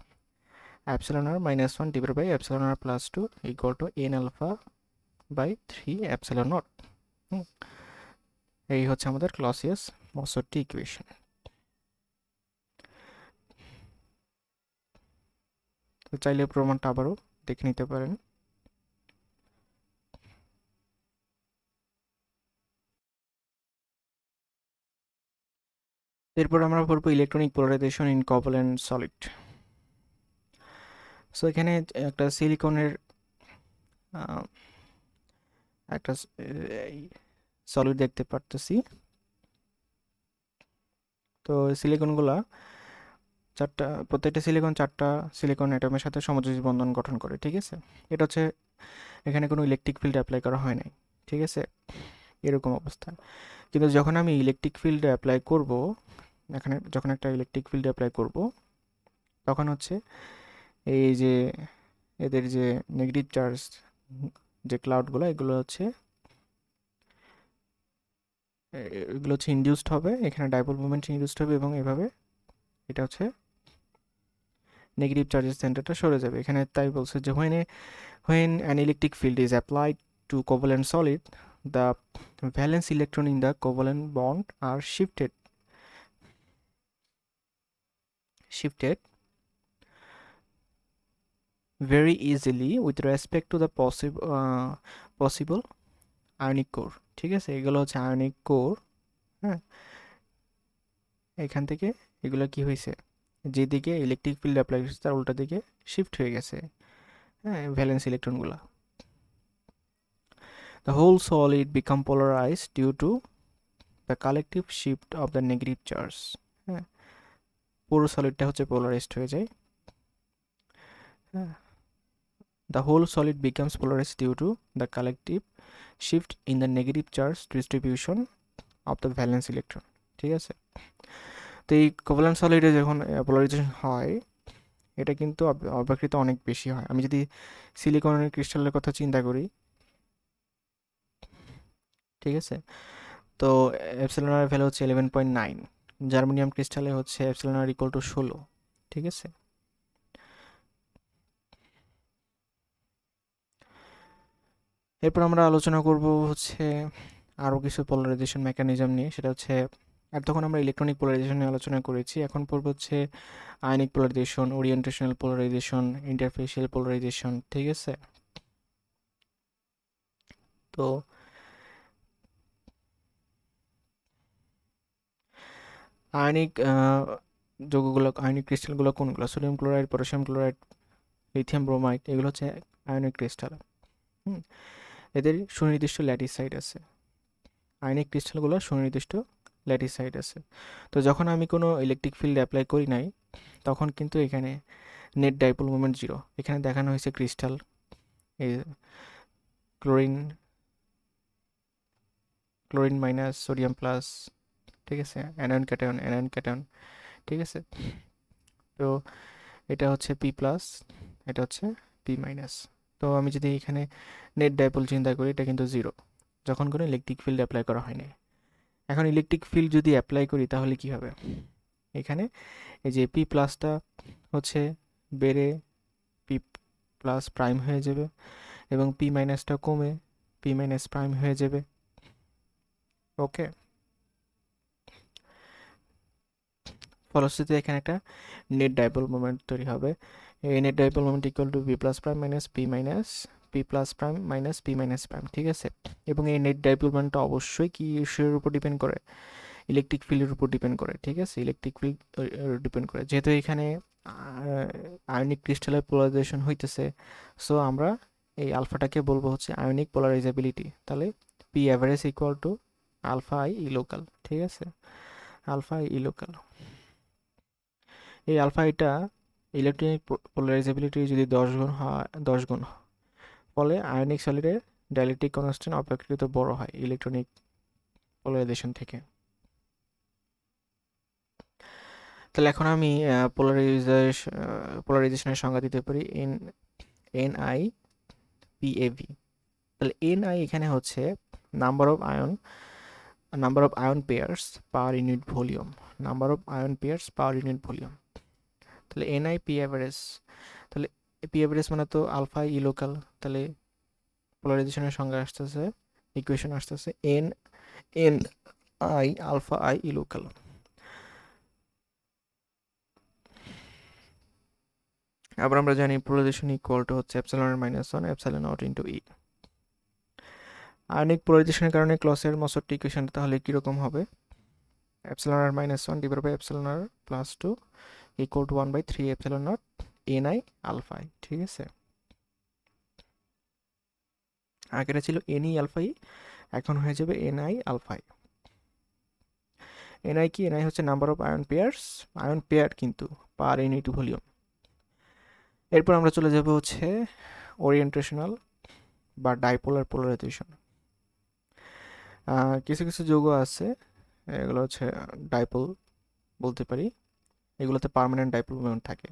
Epsilon R minus 1 divide by epsilon R plus 2 equal to N alpha by 3 epsilon naught. এই হচ্ছে আমাদের ক্লসিয়াস-মসর্টি ইকুয়েশন। তো চাইলে প্রমাণটা আবারও দেখে নিতে পারেন। এরপর আমরা পড়বো electronic polarisation in covalent solid. So এখানে একটা সিলিকনের একটা সলিড দেখতে পারতেছি। তো সিলিকনগুলা প্রত্যেকটা সিলিকন 4টা সিলিকন অ্যাটমের সাথে সমযোজী বন্ধন গঠন করে, ঠিক আছে। এটা হচ্ছে এখানে কোনো ইলেকট্রিক ফিল্ড অ্যাপ্লাই করা হয় নাই, ঠিক আছে, এরকম অবস্থা। কিন্তু যখন আমি ইলেকট্রিক ফিল্ড অ্যাপ্লাই করব, এখানে যখন একটা ইলেকট্রিক ফিল্ড অ্যাপ্লাই করব, তখন হচ্ছে এই যে এদের যে নেগেটিভ চার্জ যে ক্লাউডগুলো, এগুলো হচ্ছে ইনডিউসড হবে, এখানে ডাইপোল মোমেন্ট ইনডিউসড হবে, এবং এভাবে এটা হচ্ছে নেগেটিভ চার্জের সেন্টারটা সরে যাবে এখানে। তাই বলছে যে when an electric field is applied to covalent solid, the valence electron in the covalent bond are shifted very easily with respect to the possible ionic core, ঠিক আছে। এগুলো হচ্ছে আয়নিক কোর। হ্যাঁ, এখান থেকে এগুলো কি হয়েছে, যেদিকে ইলেকট্রিক ফিল্ড অ্যাপ্লাই করছে তার উল্টা দিকে শিফট হয়ে গেছে, হ্যাঁ, valence ইলেকট্রনগুলো। The whole solid become polarized due to the collective shift of the negative charge, হ্যাঁ, পুরো সলিডটা হচ্ছে পোলারাইজড হয়ে যায়, হ্যাঁ। The whole solid becomes polarized due to the collective shift in the negative charge distribution of the valence electron, ঠিক আছে। তো এই কোভালেন্ট সলিডে যখন পোলারাইজেশন হয়, এটা কিন্তু অপেক্ষাকৃত অনেক বেশি হয়। আমি যদি সিলিকনের ক্রিস্টালের কথা চিন্তা করি, ঠিক আছে, তো এপসিলন আর ভ্যালু হচ্ছে 11.9, জার্মানিয়াম ক্রিস্টালে হচ্ছে এপসিলন আর ইকুয়াল টু 16, ঠিক আছে। এরপর আমরা আলোচনা করব হচ্ছে আরও কিছু পোলারাইজেশন মেকানিজম নিয়ে, সেটা হচ্ছে, আর তখন আমরা ইলেকট্রনিক পোলারাইজেশন নিয়ে আলোচনা করেছি, এখন পড়ব হচ্ছে ionic polarization, orientational polarization, interfacial polarization, ঠিক আছে। তো আয়নিক যৌগগুলো, আয়নিক ক্রিস্টালগুলো কোনগুলো, sodium chloride, potassium chloride, lithium bromide, এগুলো হচ্ছে আয়নিক ক্রিস্টাল। এদের সুনির্দিষ্ট ল্যাটিসাইড আছে, আয়নিক ক্রিস্টালগুলো সুনির্দিষ্ট ল্যাটিসাইড আছে। তো যখন আমি কোনো ইলেকট্রিক ফিল্ড অ্যাপ্লাই করি নাই, তখন কিন্তু এখানে নেট ডাইপোল মোমেন্ট 0। এখানে দেখানো হয়েছে ক্রিস্টাল, এই ক্লোরিন মাইনাস, সোডিয়াম প্লাস, ঠিক আছে, অ্যানায়ন ক্যাটায়ন, ঠিক আছে। তো এটা হচ্ছে পি প্লাস, এটা হচ্ছে পি মাইনাস। তো আমি যদি এখানে নেট ডাইপোল চিন্তা করি, এটা কিন্তু 0 যখন কোনো ইলেকট্রিক ফিল্ড অ্যাপ্লাই করা হয়নি। এখন ইলেকট্রিক ফিল্ড যদি অ্যাপ্লাই করি তাহলে কি হবে, এখানে এই যে পি প্লাসটা হচ্ছে বেড়ে পি প্লাস প্রাইম হয়ে যাবে, এবং পি মাইনাসটা কমে পি মাইনাস প্রাইম হয়ে যাবে, ওকে। ফলশ্রুতিতে এখানে একটা নেট ডাইপোল মোমেন্ট তৈরি হবে। এই net dipole moment equal to P plus prime minus P plus prime minus P minus prime, ঠিক আছে। এবং এই নেট ডাইপোল মোমেন্টটা অবশ্যই কি ইস্যুর উপর ডিপেন্ড করে, ইলেকট্রিক ফিল্ডের উপর ডিপেন্ড করে, ঠিক আছে, ইলেকট্রিক ফিল্ড ডিপেন্ড করে। যেহেতু এখানে আয়নিক ক্রিস্টালের পোলারাইজেশন হইতেছে, সো আমরা এই আলফাটাকে বলবো হচ্ছে আয়নিক পোলারাইজেবিলিটি। তাহলে P average equal to alpha I E local, ঠিক আছে, আলফা আই ই লোকাল। এই আলফা এটা ইলেকট্রনিক পোলারাইজেবিলিটি যদি 10 গুণ হয়, 10 গুণ, ফলে আয়নিক সলিডের ডাইলেকট্রিক কনস্ট্যান্ট অপেক্ষাকৃত বড় হয় ইলেকট্রনিক পোলারাইজেশন থেকে। তাহলে এখন আমি পোলারাইজেশনের সংজ্ঞা দিতে পারি N I P A V. তাহলে এন আই এখানে হচ্ছে number of ion pairs per unit volume, তাহলে এন আই পি অ্যাভারেজ, তাহলে পি অ্যাভারেজ মানে তো আলফা ই লোকাল, তাহলে পোলারাইজেশনের সংজ্ঞা আসতেছে, ইকুয়েশন আসতেছে N I alpha I E local. আবার আমরা জানি পোলারাইজেশন ইকুয়াল টু হচ্ছে epsilon minus 1 epsilon naught into E. Ionic পোলারাইজেশনের কারণে ক্লসের মসটটি ইকুয়েশনটা তাহলে কীরকম হবে, epsilon r minus 1 divide by epsilon r plus 2 equal to 1/3 epsilon naught NI alpha, ঠিক আছে। আগেটা ছিল এনই আলফাই, এখন হয়ে যাবে এনআই আলফাই। এনআই কি? এনআই হচ্ছে নাম্বার অফ আয়ন পেয়ার কিন্তু পার ইউনিট ভলিউম। এরপর আমরা চলে যাব হচ্ছে ওরিয়েন্টেশনাল বা ডাইপোলার পোলারাইজেশন। কিছু কিছু যৌগ আছে, এগুলো হচ্ছে ডাইপোল বলতে পারি, এগুলোতে পার্মানেন্ট ডাইপোল মোমেন্ট থাকে,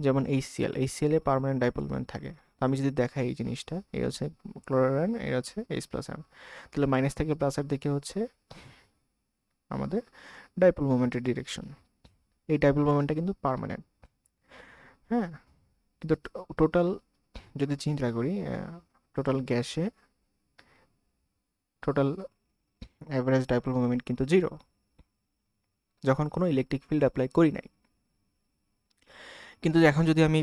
যেমন HCL a permanent dipole moment থাকে। আমি যদি দেখাই এই জিনিসটা, এই হচ্ছে ক্লোরাইন, এই হচ্ছে এইচ প্লাস আয়ন, তাহলে মাইনাস থেকে প্লাসের দিকে হচ্ছে আমাদের ডাইপোল মোমেন্টের ডিরেকশন। এই ডাইপোল মোমেন্টটা কিন্তু পার্মানেন্ট, হ্যাঁ। কিন্তু টোটাল যদি চিন্তা করি, টোটাল গ্যাসে টোটাল অ্যাভারেজ ডাইপোল মোমেন্ট কিন্তু 0, যখন কোনো ইলেকট্রিক ফিল্ড অ্যাপ্লাই করি নাই। কিন্তু এখন যদি আমি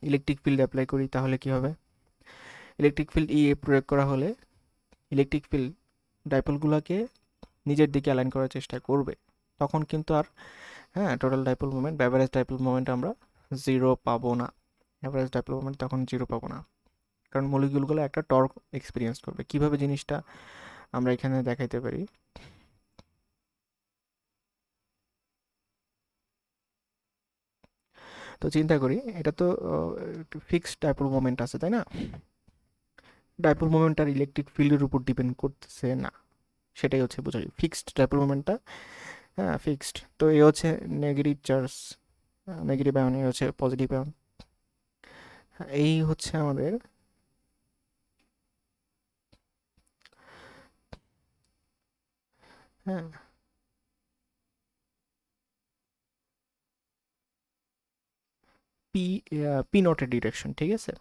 ইলেকট্রিক ফিল্ড অ্যাপ্লাই করি তাহলে কি হবে? ইলেকট্রিক ফিল্ড প্রয়োগ করা হলে ইলেকট্রিক ফিল্ড ডাইপোলগুলোকে নিজের দিকে অ্যালাইন করার চেষ্টা করবে, তখন কিন্তু আর টোটাল ডাইপোল মোমেন্ট বা অ্যাভারেজ ডাইপোল মোমেন্ট আমরা 0 পাবো না। অ্যাভারেজ ডাইপোল মোমেন্ট তখন 0 পাবো না, কারণ মলিকিউলগুলো একটা টর্ক এক্সপিরিয়েন্স করবে। কিভাবে জিনিসটা আমরা এখানে দেখাইতে পারি, তো চিন্তা করি, এটা তো ফিক্সড ডাইপোল মোমেন্ট আছে, তাই না? ডাইপোল মোমেন্ট আর ইলেকট্রিক ফিল্ডের উপর ডিপেন্ড করতেছে না, সেটাই হচ্ছে বোঝাই ফিক্সড ডাইপোল মোমেন্টটা। হ্যাঁ, ফিক্সড। তো এই হচ্ছে নেগেটিভ চার্জ, নেগেটিভ আয়ন, এই হচ্ছে পজিটিভ আয়ন। এই হচ্ছে আমাদের হ্যাঁ পি পি নটের ডিরেকশন, ঠিক আছে।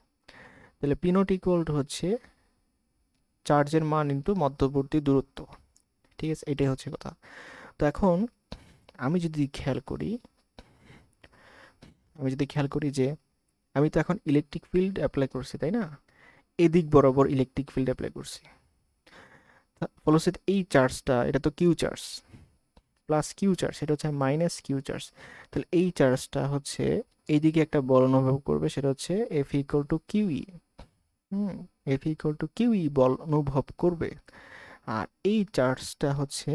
তাহলে পি নট ইকুয়াল টু হচ্ছে চার্জের মান ইন্টু মধ্যবর্তী দূরত্ব, ঠিক আছে, এটাই হচ্ছে কথা। তো এখন আমি যদি খেয়াল করি যে আমি তো এখন ইলেকট্রিক ফিল্ড অ্যাপ্লাই করছি, তাই না? এদিক বরাবর ইলেকট্রিক ফিল্ড অ্যাপ্লাই করছি, ফলশ্রুতিতে এই চার্জটা, এটা তো Q charge, plus Q charge, এটা হচ্ছে মাইনাস কিউ চার্জ। তাহলে এই চার্জটা হচ্ছে এইদিকে একটা বল অনুভব করবে, সেটা হচ্ছে F equal to QE. F equal to QE বল অনুভব করবে। আর এই চার্জটা হচ্ছে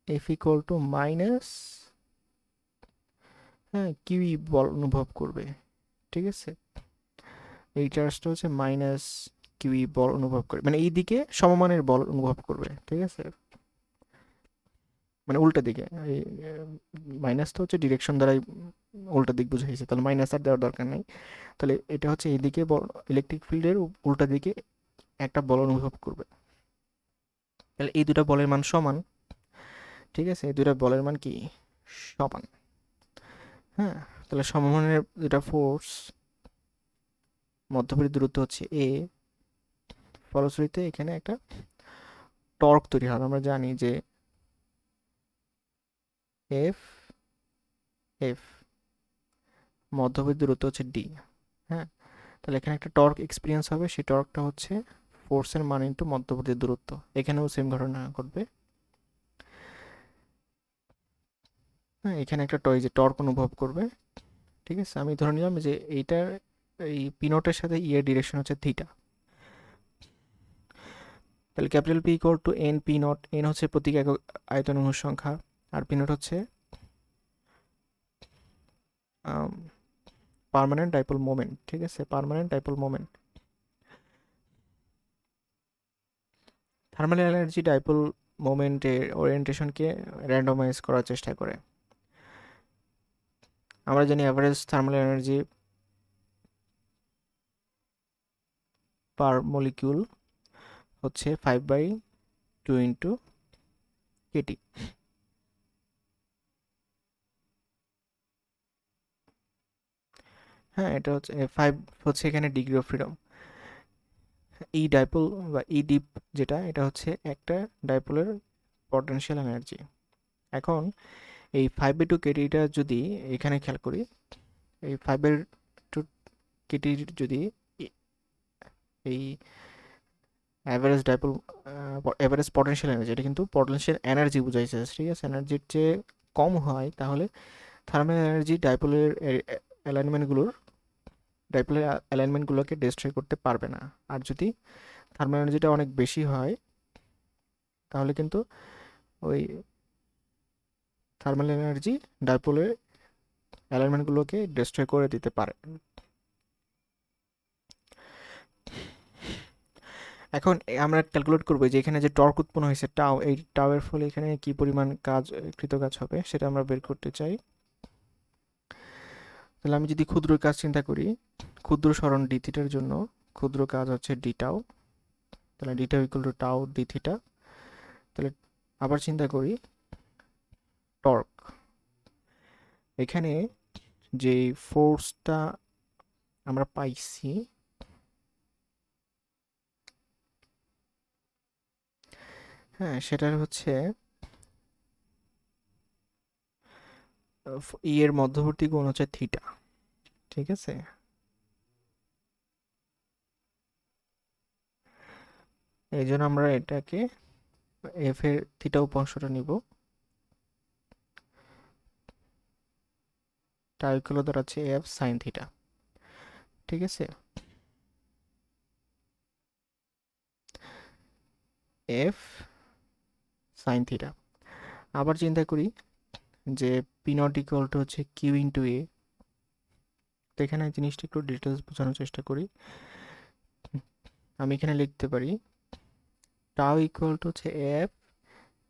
F equal to minus QE বল অনুভব করবে, ঠিক আছে। এই চার্জটা হচ্ছে মাইনাস কিউই বল অনুভব করবে, মানে এই দিকে সমমানের বল অনুভব করবে, ঠিক আছে, মানে উল্টা দিকে। এই মাইনাস তো হচ্ছে ডিরেকশন দ্বারাই উল্টা দিক বুঝাইছে, তাহলে মাইনাস আর দেওয়ার দরকার নেই। তাহলে এটা হচ্ছে এইদিকে ইলেকট্রিক ফিল্ডের উল্টা দিকে একটা বল অনুভব করবে। তাহলে এই দুটা বলের মান সমান, ঠিক আছে, এই দুটা বলের মান কি সমান। হ্যাঁ, তাহলে সমমানের দুটা ফোর্স, মধ্যবর্তী দূরত্ব হচ্ছে এ, ফলশ্রুতিতে এখানে একটা টর্ক তৈরি হবে। আমরা জানি যে এফ এফ মধ্যবর্তী দূরত্ব হচ্ছে ডি। হ্যাঁ, তাহলে এখানে একটা টর্ক এক্সপিরিয়েন্স হবে, সেই টর্কটা হচ্ছে ফোর্সের মান ইন্টু মধ্যবর্তী দূরত্ব। এখানেও সেম ঘটনা ঘটবে। হ্যাঁ, এখানে একটা যে টর্ক অনুভব করবে, ঠিক আছে। আমি ধরে নিলাম যে এইটার এই পিনোটের সাথে এর ডিরেকশন হচ্ছে থিটা। তাহলে capital P equal to N P naught, N হচ্ছে প্রতীক একক আয়তন অনুর সংখ্যা, আর পি নট হচ্ছে পার্মানেন্ট ডাইপোল মোমেন্ট, ঠিক আছে, permanent dipole moment. Thermal energy dipole মোমেন্টের ওরিয়েন্টেশনকে র্যান্ডমাইজ করার চেষ্টা করে। আমরা জানি average thermal energy per molecule হচ্ছে 5/2 ইন্টু কেটি। হ্যাঁ, এটা হচ্ছে 5 হচ্ছে এখানে ডিগ্রি অফ ফ্রিডম। এই ডাইপোল বা ই ডিপ যেটা, এটা হচ্ছে একটা ডাইপোলের পটেনশিয়াল এনার্জি। এখন এই 5/2 কেটিটা যদি এখানে খেয়াল করি, এই 5/2 কেটির যদি এই average dipole average potential energy, এটা কিন্তু পটেনশিয়াল এনার্জি বুঝাইছে, ঠিক আছে? এনার্জির চেয়ে কম হয় তাহলে থার্মাল এনার্জি ডাইপোলের অ্যালাইনমেন্টগুলোকে ডিস্ট্রয় করতে পারবে না। আর যদি থার্মাল এনার্জিটা অনেক বেশি হয় তাহলে কিন্তু ওই থার্মাল এনার্জি ডাইপোলের অ্যালাইনমেন্টগুলোকে ডিস্ট্রয় করে দিতে পারে। এখন আমরা ক্যালকুলেট করবো যে এখানে যে টর্ক উৎপন্ন হয়েছে টাও, এই টাও এর ফলে এখানে কি পরিমাণ কৃতকাজ হবে সেটা আমরা বের করতে চাই। তাহলে আমি যদি ক্ষুদ্র কাজ চিন্তা করি, ক্ষুদ্র সরণ ডি থিটার জন্য ক্ষুদ্র কাজ হচ্ছে ডি টাও, তাহলে ডি টাও ইকুয়াল টু টাও ডি থিটা। তাহলে আবার চিন্তা করি টর্ক, এখানে যে ফোর্সটা আমরা পাইছি হ্যাঁ সেটার হচ্ছে ই এর মধ্যবর্তী কোণ হচ্ছে থিটা, ঠিক আছে? এই জন্য আমরা এটাকে এফ এর থিটা উপাংশটা নিব, টাইগুলো দাঁড়াচ্ছে এফ সাইন থিটা, ঠিক আছে? F sine theta. আবার চিন্তা করি যে পি নট ইকুয়াল টু হচ্ছে কিউ ইন্টু এ, তো এখানে জিনিসটা একটু ডিটেলস বোঝানোর চেষ্টা করি। আমি এখানে লিখতে পারি টাও ইকুয়াল টু হচ্ছে এফ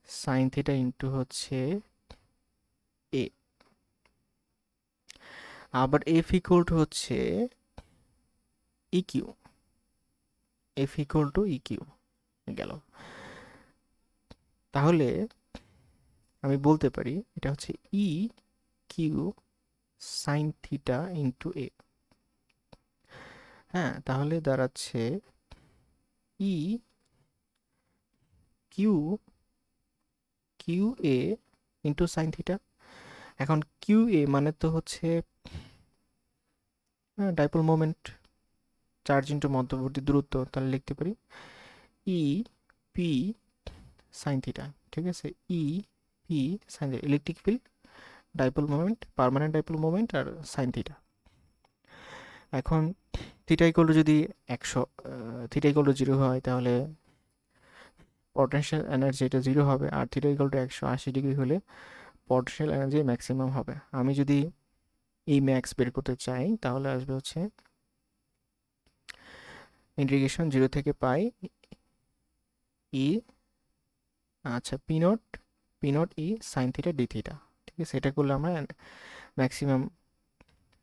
সাইন থিটা ইন্টু হচ্ছে এ, আবার এফ ইকুয়াল টু হচ্ছে E Q, F equal to E Q গেল। তাহলে আমি বলতে পারি এটা হচ্ছে E Q sine theta into A. হ্যাঁ, তাহলে দাঁড়াচ্ছে E Q Q A into sine theta. এখন কিউ এ মানে তো হচ্ছে ডাইপোল মোমেন্ট, চার্জ ইন্টু মধ্যবর্তী দূরত্ব, তাহলে লিখতে পারি ই পি সাইন থিটা, ঠিক আছে? E P sine theta, electric field, dipole moment, permanent dipole moment আর সাইন থিটা। এখন থিটা ইকুয়াল টু যদি 100, থিটা ইকুয়াল টু 0 হয় তাহলে পটেনশিয়াল এনার্জি এটা 0 হবে, আর থিটা ইকুয়াল টু 180 ডিগ্রি হলে পটেনশিয়াল এনার্জি ম্যাক্সিমাম হবে। আমি যদি এই ম্যাক্স বের করতে চাই তাহলে আসবে হচ্ছে ইন্টিগ্রেশন 0 থেকে পাই ই, আচ্ছা পি নট ই সাইন থিটা ডি থিটা, ঠিক আছে? এটা করলে আমরা ম্যাক্সিমাম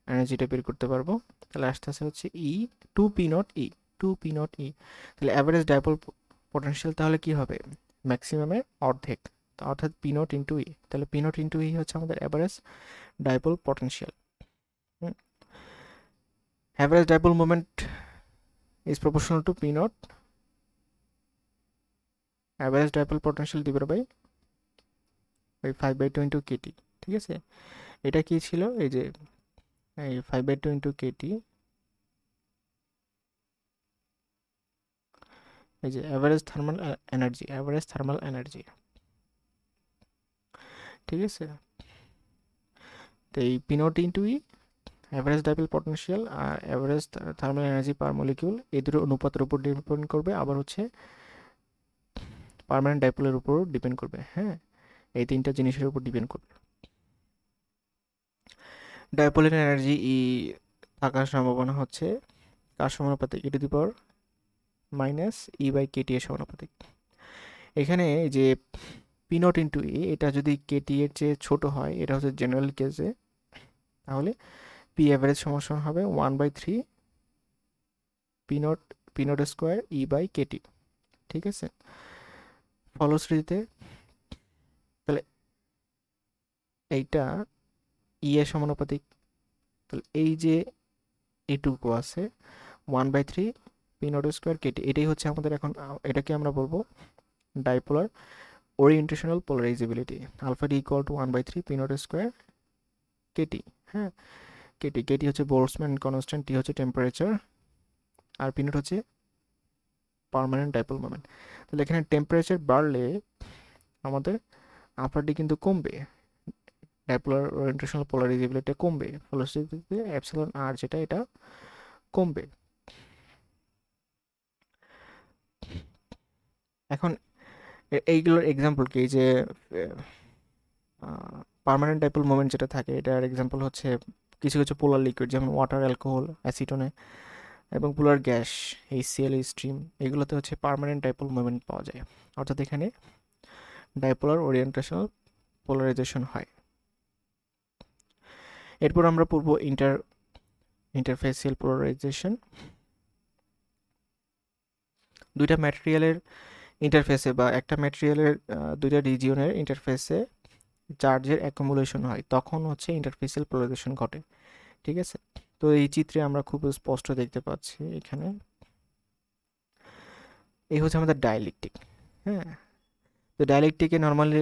এনার্জিটা বের করতে পারবো। তাহলে আসতে আসতে হচ্ছে E two P naught E, two P naught E. তাহলে অ্যাভারেজ ডাইপোল পটেনশিয়াল তাহলে কি হবে? ম্যাক্সিমামের অর্ধেক, অর্থাৎ পি নট ইন্টু ই। তাহলে পি নট ইন্টু ই হচ্ছে আমাদের average dipole potential. Average dipole moment is proportional to P naught average dipole potential divided by 5/2 into KT, ঠিক আছে? এটা কি ছিল? এই যে এই 5/2 into KT, এই যে অ্যাভারেজ থার্মাল এনার্জি, ঠিক আছে? তো এই P naught into E average dipole potential আর average thermal energy per molecule, এই দুটো অনুপাতের উপর ডিপেন্ড করবে, আবার হচ্ছে পার্মানেন্ট ডাইপোলের উপর ডিপেন্ড করবে। হ্যাঁ, এই তিনটা জিনিসের উপর ডিপেন্ড করবে। ডাইপোলের এনার্জি ই থাকার সম্ভাবনা হচ্ছে কার সমানুপাতিক? E to the power minus E by KT এর সমানুপাতিক। এখানে যে পি নট ইন্টু ই, এটা যদি কেটি এর চেয়ে ছোট হয়, এটা হচ্ছে জেনারেল কেসে, তাহলে পি অ্যাভারেজ সমান হবে 1/3 P naught square E by KT, ঠিক আছে? ফলশ্রুতিতে তাহলে এইটা ই এর সমানুপাতিক, তাহলে এই যে এটুকু আছে 1/3 পি নট স্কোয়ার কেটি, এটাই হচ্ছে আমাদের এখন, এটাকে আমরা বলবো dipolar orientational polarizability. Alpha D equal to 1/3 P naught square KT. হ্যাঁ, কেটি হচ্ছে বোল্টজম্যান কনস্ট্যান্ট, টি হচ্ছে টেম্পারেচার, আর পি নট হচ্ছে পার্মানেন্ট ডাইপোল মোমেন্ট। তাহলে এখানে টেম্পারেচার বাড়লে আমাদের আপারটি কিন্তু কমবে, ডাইপোলার ওরিয়েন্টেশনাল পোলারাইজেবিলিটি কমবে, ফলশ্রুতিতে এপসিলন আর যেটা এটা কমবে। এখন এইগুলোর এক্সাম্পল কি, যে পার্মানেন্ট ডাইপোল মোমেন্ট যেটা থাকে এটার এক্সাম্পল হচ্ছে কিছু কিছু পোলার লিকুইড, যেমন ওয়াটার, অ্যালকোহল, অ্যাসিটোনে এবং পোলার গ্যাস HCl স্ট্রিম, এগুলোতে হচ্ছে পার্মানেন্ট ডাইপোল মোমেন্ট পাওয়া যায়, অর্থাৎ এখানে ডাইপোলার ওরিয়েন্টেশনাল পোলারাইজেশন হয়। এরপর আমরা পড়ব ইন্টারফেসিয়াল পোলারাইজেশন। দুইটা ম্যাটেরিয়ালের ইন্টারফেসে বা একটা ম্যাটেরিয়ালের দুইটা রিজিয়নের ইন্টারফেসে চার্জের অ্যাকুমুলেশন হয়, তখন হচ্ছে ইন্টারফেসিয়াল পোলারাইজেশন ঘটে। ঠিক আছে, তো এই চিত্রে আমরা খুব স্পষ্ট দেখতে পাচ্ছি এখানে, এই হচ্ছে আমাদের ডাইলেকট্রিক। হ্যাঁ, তো ডাইলেকট্রিকে নর্মালি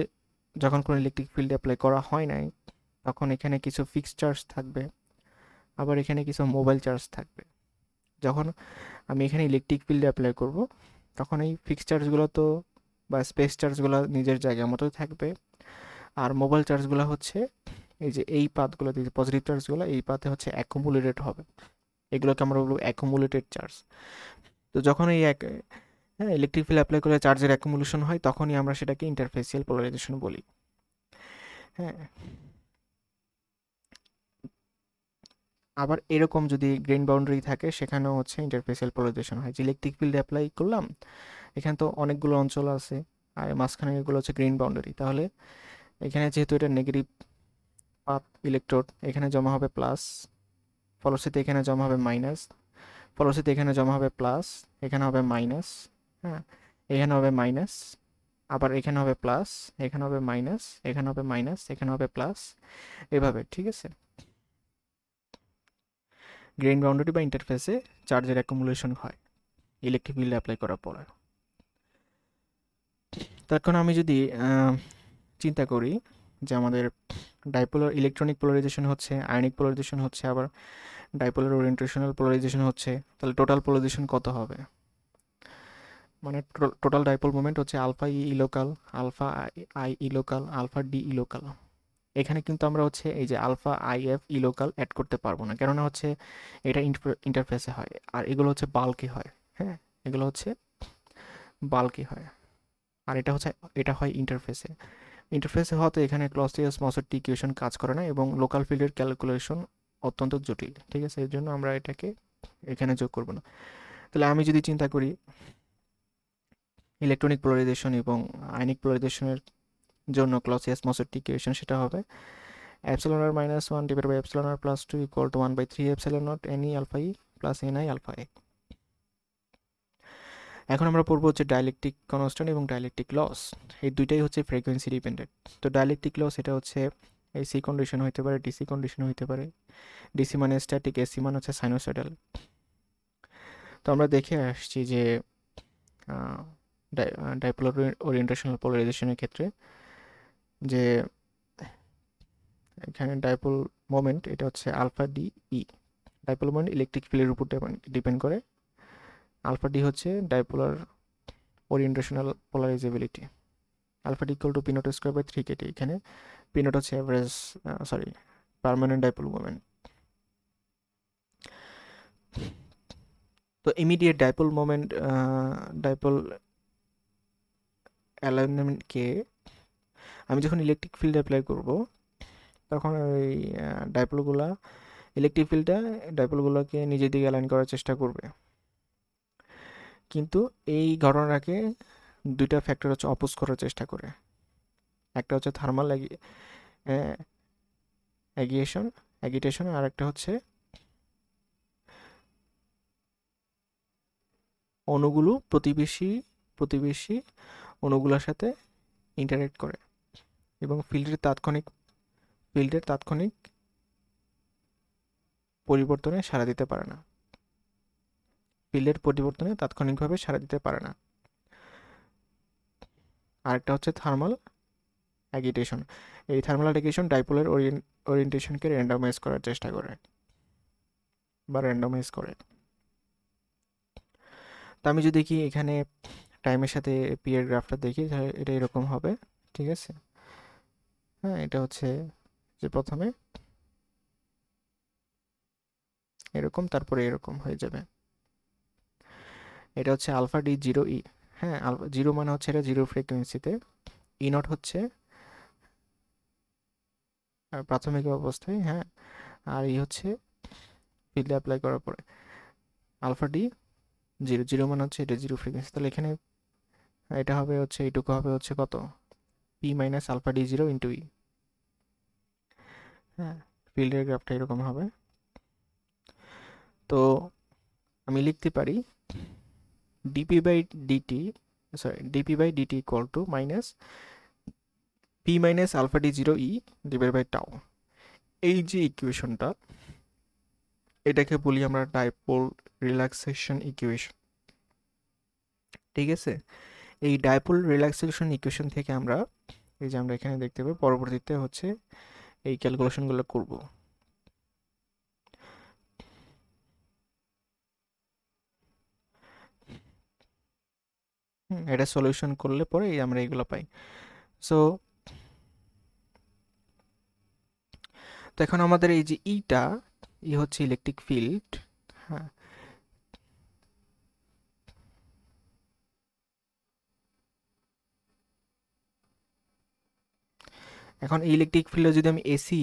যখন কোনো ইলেকট্রিক ফিল্ড অ্যাপ্লাই করা হয় নাই, তখন এখানে কিছু ফিক্সড চার্জ থাকবে, আবার এখানে কিছু মোবাইল চার্জ থাকবে। যখন আমি এখানে ইলেকট্রিক ফিল্ড অ্যাপ্লাই করব, তখন এই ফিক্সড চার্জগুলো তো বা স্পেস চার্জগুলো নিজের জায়গা মতো থাকবে, আর মোবাইল চার্জগুলো হচ্ছে এই যে এই পাথগুলো, পজিটিভ চার্জগুলো এই পাথে হচ্ছে অ্যাকুমুলেটেড হবে, এগুলোকে আমরা বলবো অ্যাকুমুলেটেড চার্জ। তো যখন এই ইলেকট্রিক ফিল্ড অ্যাপ্লাই করে চার্জের অ্যাকুমুলেশন হয়, তখনই আমরা সেটাকে ইন্টারফেসিয়াল পোলারাইজেশন বলি। হ্যাঁ, আবার এরকম যদি গ্রেন বাউন্ডারি থাকে, সেখানেও হচ্ছে ইন্টারফেসিয়াল পোলারাইজেশন হয়, যে ইলেকট্রিক ফিল্ড অ্যাপ্লাই করলাম, এখানে তো অনেকগুলো অঞ্চল আছে, আর মাঝখানে এগুলো হচ্ছে গ্রেন বাউন্ডারি, তাহলে এখানে যেহেতু এটা নেগেটিভ পাথ ইলেকট্রোড, এখানে জমা হবে প্লাস, ফলশ্রুতি এখানে জমা হবে মাইনাস, ফলশ্রুতি এখানে জমা হবে প্লাস, এখানে হবে মাইনাস, হ্যাঁ, এখানে হবে মাইনাস, আবার এখানে হবে প্লাস, এখানে হবে মাইনাস, এখানে হবে মাইনাস, এখানে হবে প্লাস, এভাবে। ঠিক আছে, গ্রেন বাউন্ডারি বা ইন্টারফেসে চার্জের অ্যাকুমুলেশন হয় ইলেকট্রিক ফিল্ড অ্যাপ্লাই করার পরে। তখন আমি যদি চিন্তা করি যে আমাদের ডাইপোলার ইলেকট্রনিক পোলারাইজেশন হচ্ছে, আয়নিক পোলারাইজেশন হচ্ছে, আবার ডাইপোলার ওরিয়েন্টেশনাল পোলারাইজেশন হচ্ছে, তাহলে টোটাল পোলারাইজেশন কত হবে? মানে টোটাল ডাইপোল মোমেন্ট হচ্ছে alpha E E local, alpha I E local, alpha D E local. এখানে কিন্তু আমরা হচ্ছে এই যে alpha I F E local add করতে পারবো না, কেননা হচ্ছে এটা ইন্টারফেসে হয়, আর এগুলো হচ্ছে বাল্কি হয়। হ্যাঁ, এগুলো হচ্ছে বাল্কি হয়, আর এটা হয় ইন্টারফেসে। ইন্টারফেসে হতে এখানে ক্লসিয়াস-মসেট ইকুয়েশন কাজ করে না, এবং লোকাল ফিল্ডের ক্যালকুলেশন অত্যন্ত জটিল। ঠিক আছে, এর জন্য আমরা এটাকে এখানে যোগ করব না। তাহলে আমি যদি চিন্তা করি ইলেকট্রনিক পোলারাইজেশন এবং আয়নিক পোলারাইজেশনের জন্য ক্লসিয়াস-মসেট ইকুয়েশন, সেটা হবে epsilon r minus 1 divide by epsilon r plus 2 equal to 1/3 epsilon naught NE alpha E plus NI alpha A. এখন আমরা পড়বো হচ্ছে ডাইলেকট্রিক কনস্ট্যান্ট এবং ডাইলেকট্রিক লস, এই দুইটাই হচ্ছে ফ্রিকোয়েন্সি ডিপেন্ডেন্ট। তো ডাইলেকট্রিক লস এটা হচ্ছে এসি কন্ডিশন হইতে পারে, ডিসি কন্ডিশন হইতে পারে। ডিসি মানে স্ট্যাটিক, এসি মানে হচ্ছে সাইনোসয়েডাল। তো আমরা দেখে আসছি যে ডাইপোলার ওরিয়েন্টেশনাল পোলারাইজেশনের ক্ষেত্রে যে এখানে ডাইপোল মোমেন্ট এটা হচ্ছে alpha D E. Dipole moment electric ফিল্ডের উপর ডিপেন্ড করে। আলফা ডি হচ্ছে dipolar orientational polarizability. Alpha D equal to P naught square by 3 KT. এখানে পি নট হচ্ছে অ্যাভারেজ পার্মানেন্ট ডাইপোল মোমেন্ট। তো ইমিডিয়েট ডাইপোল মোমেন্ট, ডাইপোল অ্যালাইনমেন্টকে আমি যখন ইলেকট্রিক ফিল্ড অ্যাপ্লাই করব, তখন ওই ইলেকট্রিক ফিল্ডটা ডাইপোলগুলোকে নিজের দিকে অ্যালাইন করার চেষ্টা করবে, কিন্তু এই ঘটনাটাকে দুইটা ফ্যাক্টর হচ্ছে অপোজ করার চেষ্টা করে। একটা হচ্ছে থার্মাল অ্যাগিটেশন, আর একটা হচ্ছে অণুগুলো প্রতিবেশী অণুগুলোর সাথে ইন্টারেক্ট করে এবং ফিল্ডের তাৎক্ষণিক পরিবর্তনে সাড়া দিতে পারে না, ফিল্ডের পরিবর্তনে তাৎক্ষণিকভাবে সাড়া দিতে পারে না। আরেকটা হচ্ছে থার্মাল অ্যাগিটেশন। এই থার্মাল অ্যাগিটেশন ডাইপোলের ওরিয়েন্টেশনকে র্যান্ডমাইজ করার চেষ্টা করে বা র্যান্ডমাইজ করে। তো আমি যদি কি এখানে টাইমের সাথে পি এর গ্রাফটা দেখি তাহলে এটা এরকম হবে, ঠিক আছে। হ্যাঁ, এটা হচ্ছে যে প্রথমে এরকম, তারপরে এরকম হয়ে যাবে। এটা হচ্ছে আলফা ডি জিরো ই। হ্যাঁ, আলফা জিরো মানে হচ্ছে এটা জিরো ফ্রিকোয়েন্সিতে, ই নট হচ্ছে প্রাথমিক অবস্থায়, হ্যাঁ, আর ই হচ্ছে ফিল্ডে অ্যাপ্লাই করার পরে। আলফা ডি জিরো, জিরো মানে হচ্ছে এটা জিরো ফ্রিকোয়েন্সি, তাহলে এখানে এটা হবে হচ্ছে এইটুকু হবে হচ্ছে কত, P minus alpha D zero into E. হ্যাঁ, ফিল্ডের গ্রাফটা এরকম হবে। তো আমি লিখতে পারি DP by DT, sorry DP by DT equal to minus P minus alpha D zero E divide by tau. এই যে ইকুয়েশনটা, এটাকে বলি আমরা ডাইপোল রিল্যাক্সেশন ইকুয়েশন, ঠিক আছে। এই ডাইপোল রিল্যাক্সেশন ইকুয়েশন থেকে আমরা এই যে আমরা এখানে দেখতে পাই পরবর্তীতে হচ্ছে এই ক্যালকুলেশনগুলো করব। এটা সলিউশন করলে পরে আমরা এগুলো পাই। সো তো এখন আমাদের এই যে ইটা, ই হচ্ছে ইলেকট্রিক ফিল্ড। হ্যাঁ, এখন ইলেকট্রিক ফিল্ডে যদি আমি এসি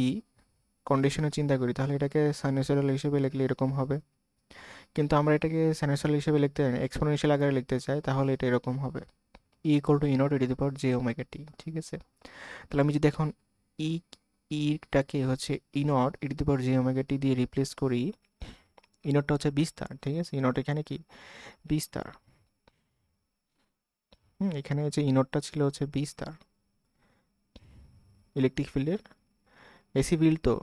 কন্ডিশনে চিন্তা করি তাহলে এটাকে সাইনোসয়েডাল হিসেবে লিখলে এরকম হবে, কিন্তু আমরা এটাকে সাইনোসয়েডাল হিসেবে লিখতে চাই না, এক্সপোনেনশিয়াল আকারে লিখতে চাই, তাহলে এটা এরকম হবে E equal to E naught E to the power J omega T, ঠিক আছে। তাহলে আমি যদি এখন ই ইটাকে হচ্ছে E naught E to the power J omega T দিয়ে রিপ্লেস করি, ই নটটা হচ্ছে বিস্তার, ঠিক আছে, ই নট এখানে কি বিস্তার। এখানে হচ্ছে ই নটটা ছিল হচ্ছে বিস্তার ইলেকট্রিক ফিল্ডের, এসি ফিল্ড তো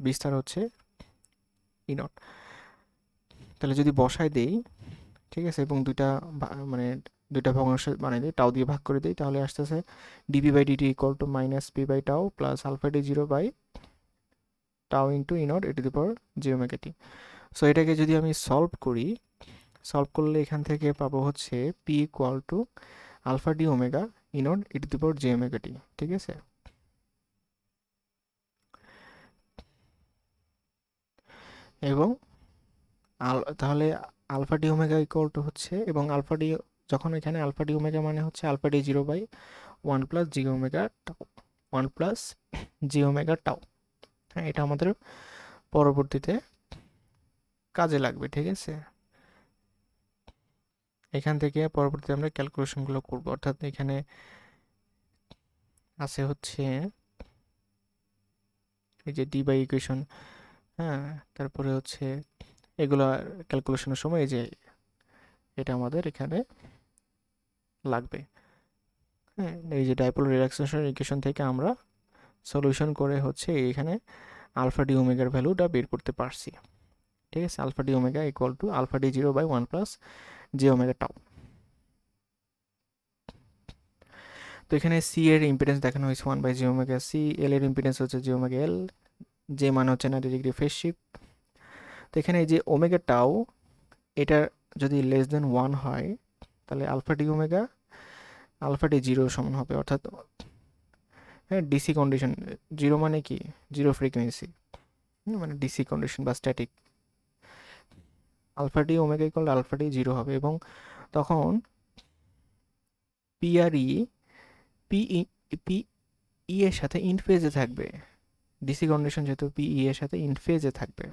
বিস্তার হচ্ছে ই নট। তাহলে যদি বসায় দেই, ঠিক আছে, এবং দুইটা মানে দুইটা ভগ্নাংশ বানিয়ে দিই, টাও দিয়ে ভাগ করে দিই, তাহলে আসতেছে DP by DT equal to minus P by tau plus alpha D zero by tau into E naught E to the power G omega T. So এটাকে যদি আমি সলভ করি, সলভ করলে এখান থেকে পাবো হচ্ছে P equal to alpha D omega E naught E to the power G omega T, ঠিক আছে। এবং তাহলে alpha D omega equal to হচ্ছে, এবং আলফা ডি যখন এখানে আলফা ডি ওমেগা মানে হচ্ছে alpha D zero by one plus G omega tau, one plus G omega tau. হ্যাঁ, এটা আমাদের পরবর্তীতে কাজে লাগবে, ঠিক আছে। এখান থেকে পরবর্তীতে আমরা ক্যালকুলেশনগুলো করব, অর্থাৎ এখানে আছে হচ্ছে এই যে ডি বাই ইকুয়েশন, হ্যাঁ, তারপরে হচ্ছে এগুলো ক্যালকুলেশনের সময় এই যে এটা আমাদের এখানে লাগবে। হ্যাঁ, এই যে ডাইপোল রিল্যাক্সেশন ইকুয়েশন থেকে আমরা সলিউশন করে হচ্ছে এখানে আলফা ডি ওমেগার ভ্যালুটা বের করতে পারছি, ঠিক আছে। Alpha D omega equal to alpha D zero by one plus G omega tau. তো এখানে সি এর ইম্পিডেন্স দেখানো হয়েছে one by G omega C, L এর ইম্পিডেন্স হচ্ছে জি ওমেগা এল, যে মানে হচ্ছে 90 ডিগ্রি ফেজ শিফট। তো এখানে এই যে ওমেগা টাও, এটা যদি লেস দেন ওয়ান হয় তাহলে alpha D omega alpha D zero সমান হবে, অর্থাৎ হ্যাঁ ডিসি কন্ডিশন। জিরো মানে কি জিরো ফ্রিকোয়েন্সি, মানে ডিসি কন্ডিশন বা static. Alpha D omega equal alpha D zero হবে, এবং তখন পি আর ই পি পি ই এর সাথে ইন ফেজে থাকবে, ডিসি কন্ডিশন যেহেতু পি ই এর সাথে ইন ফেজে থাকবে,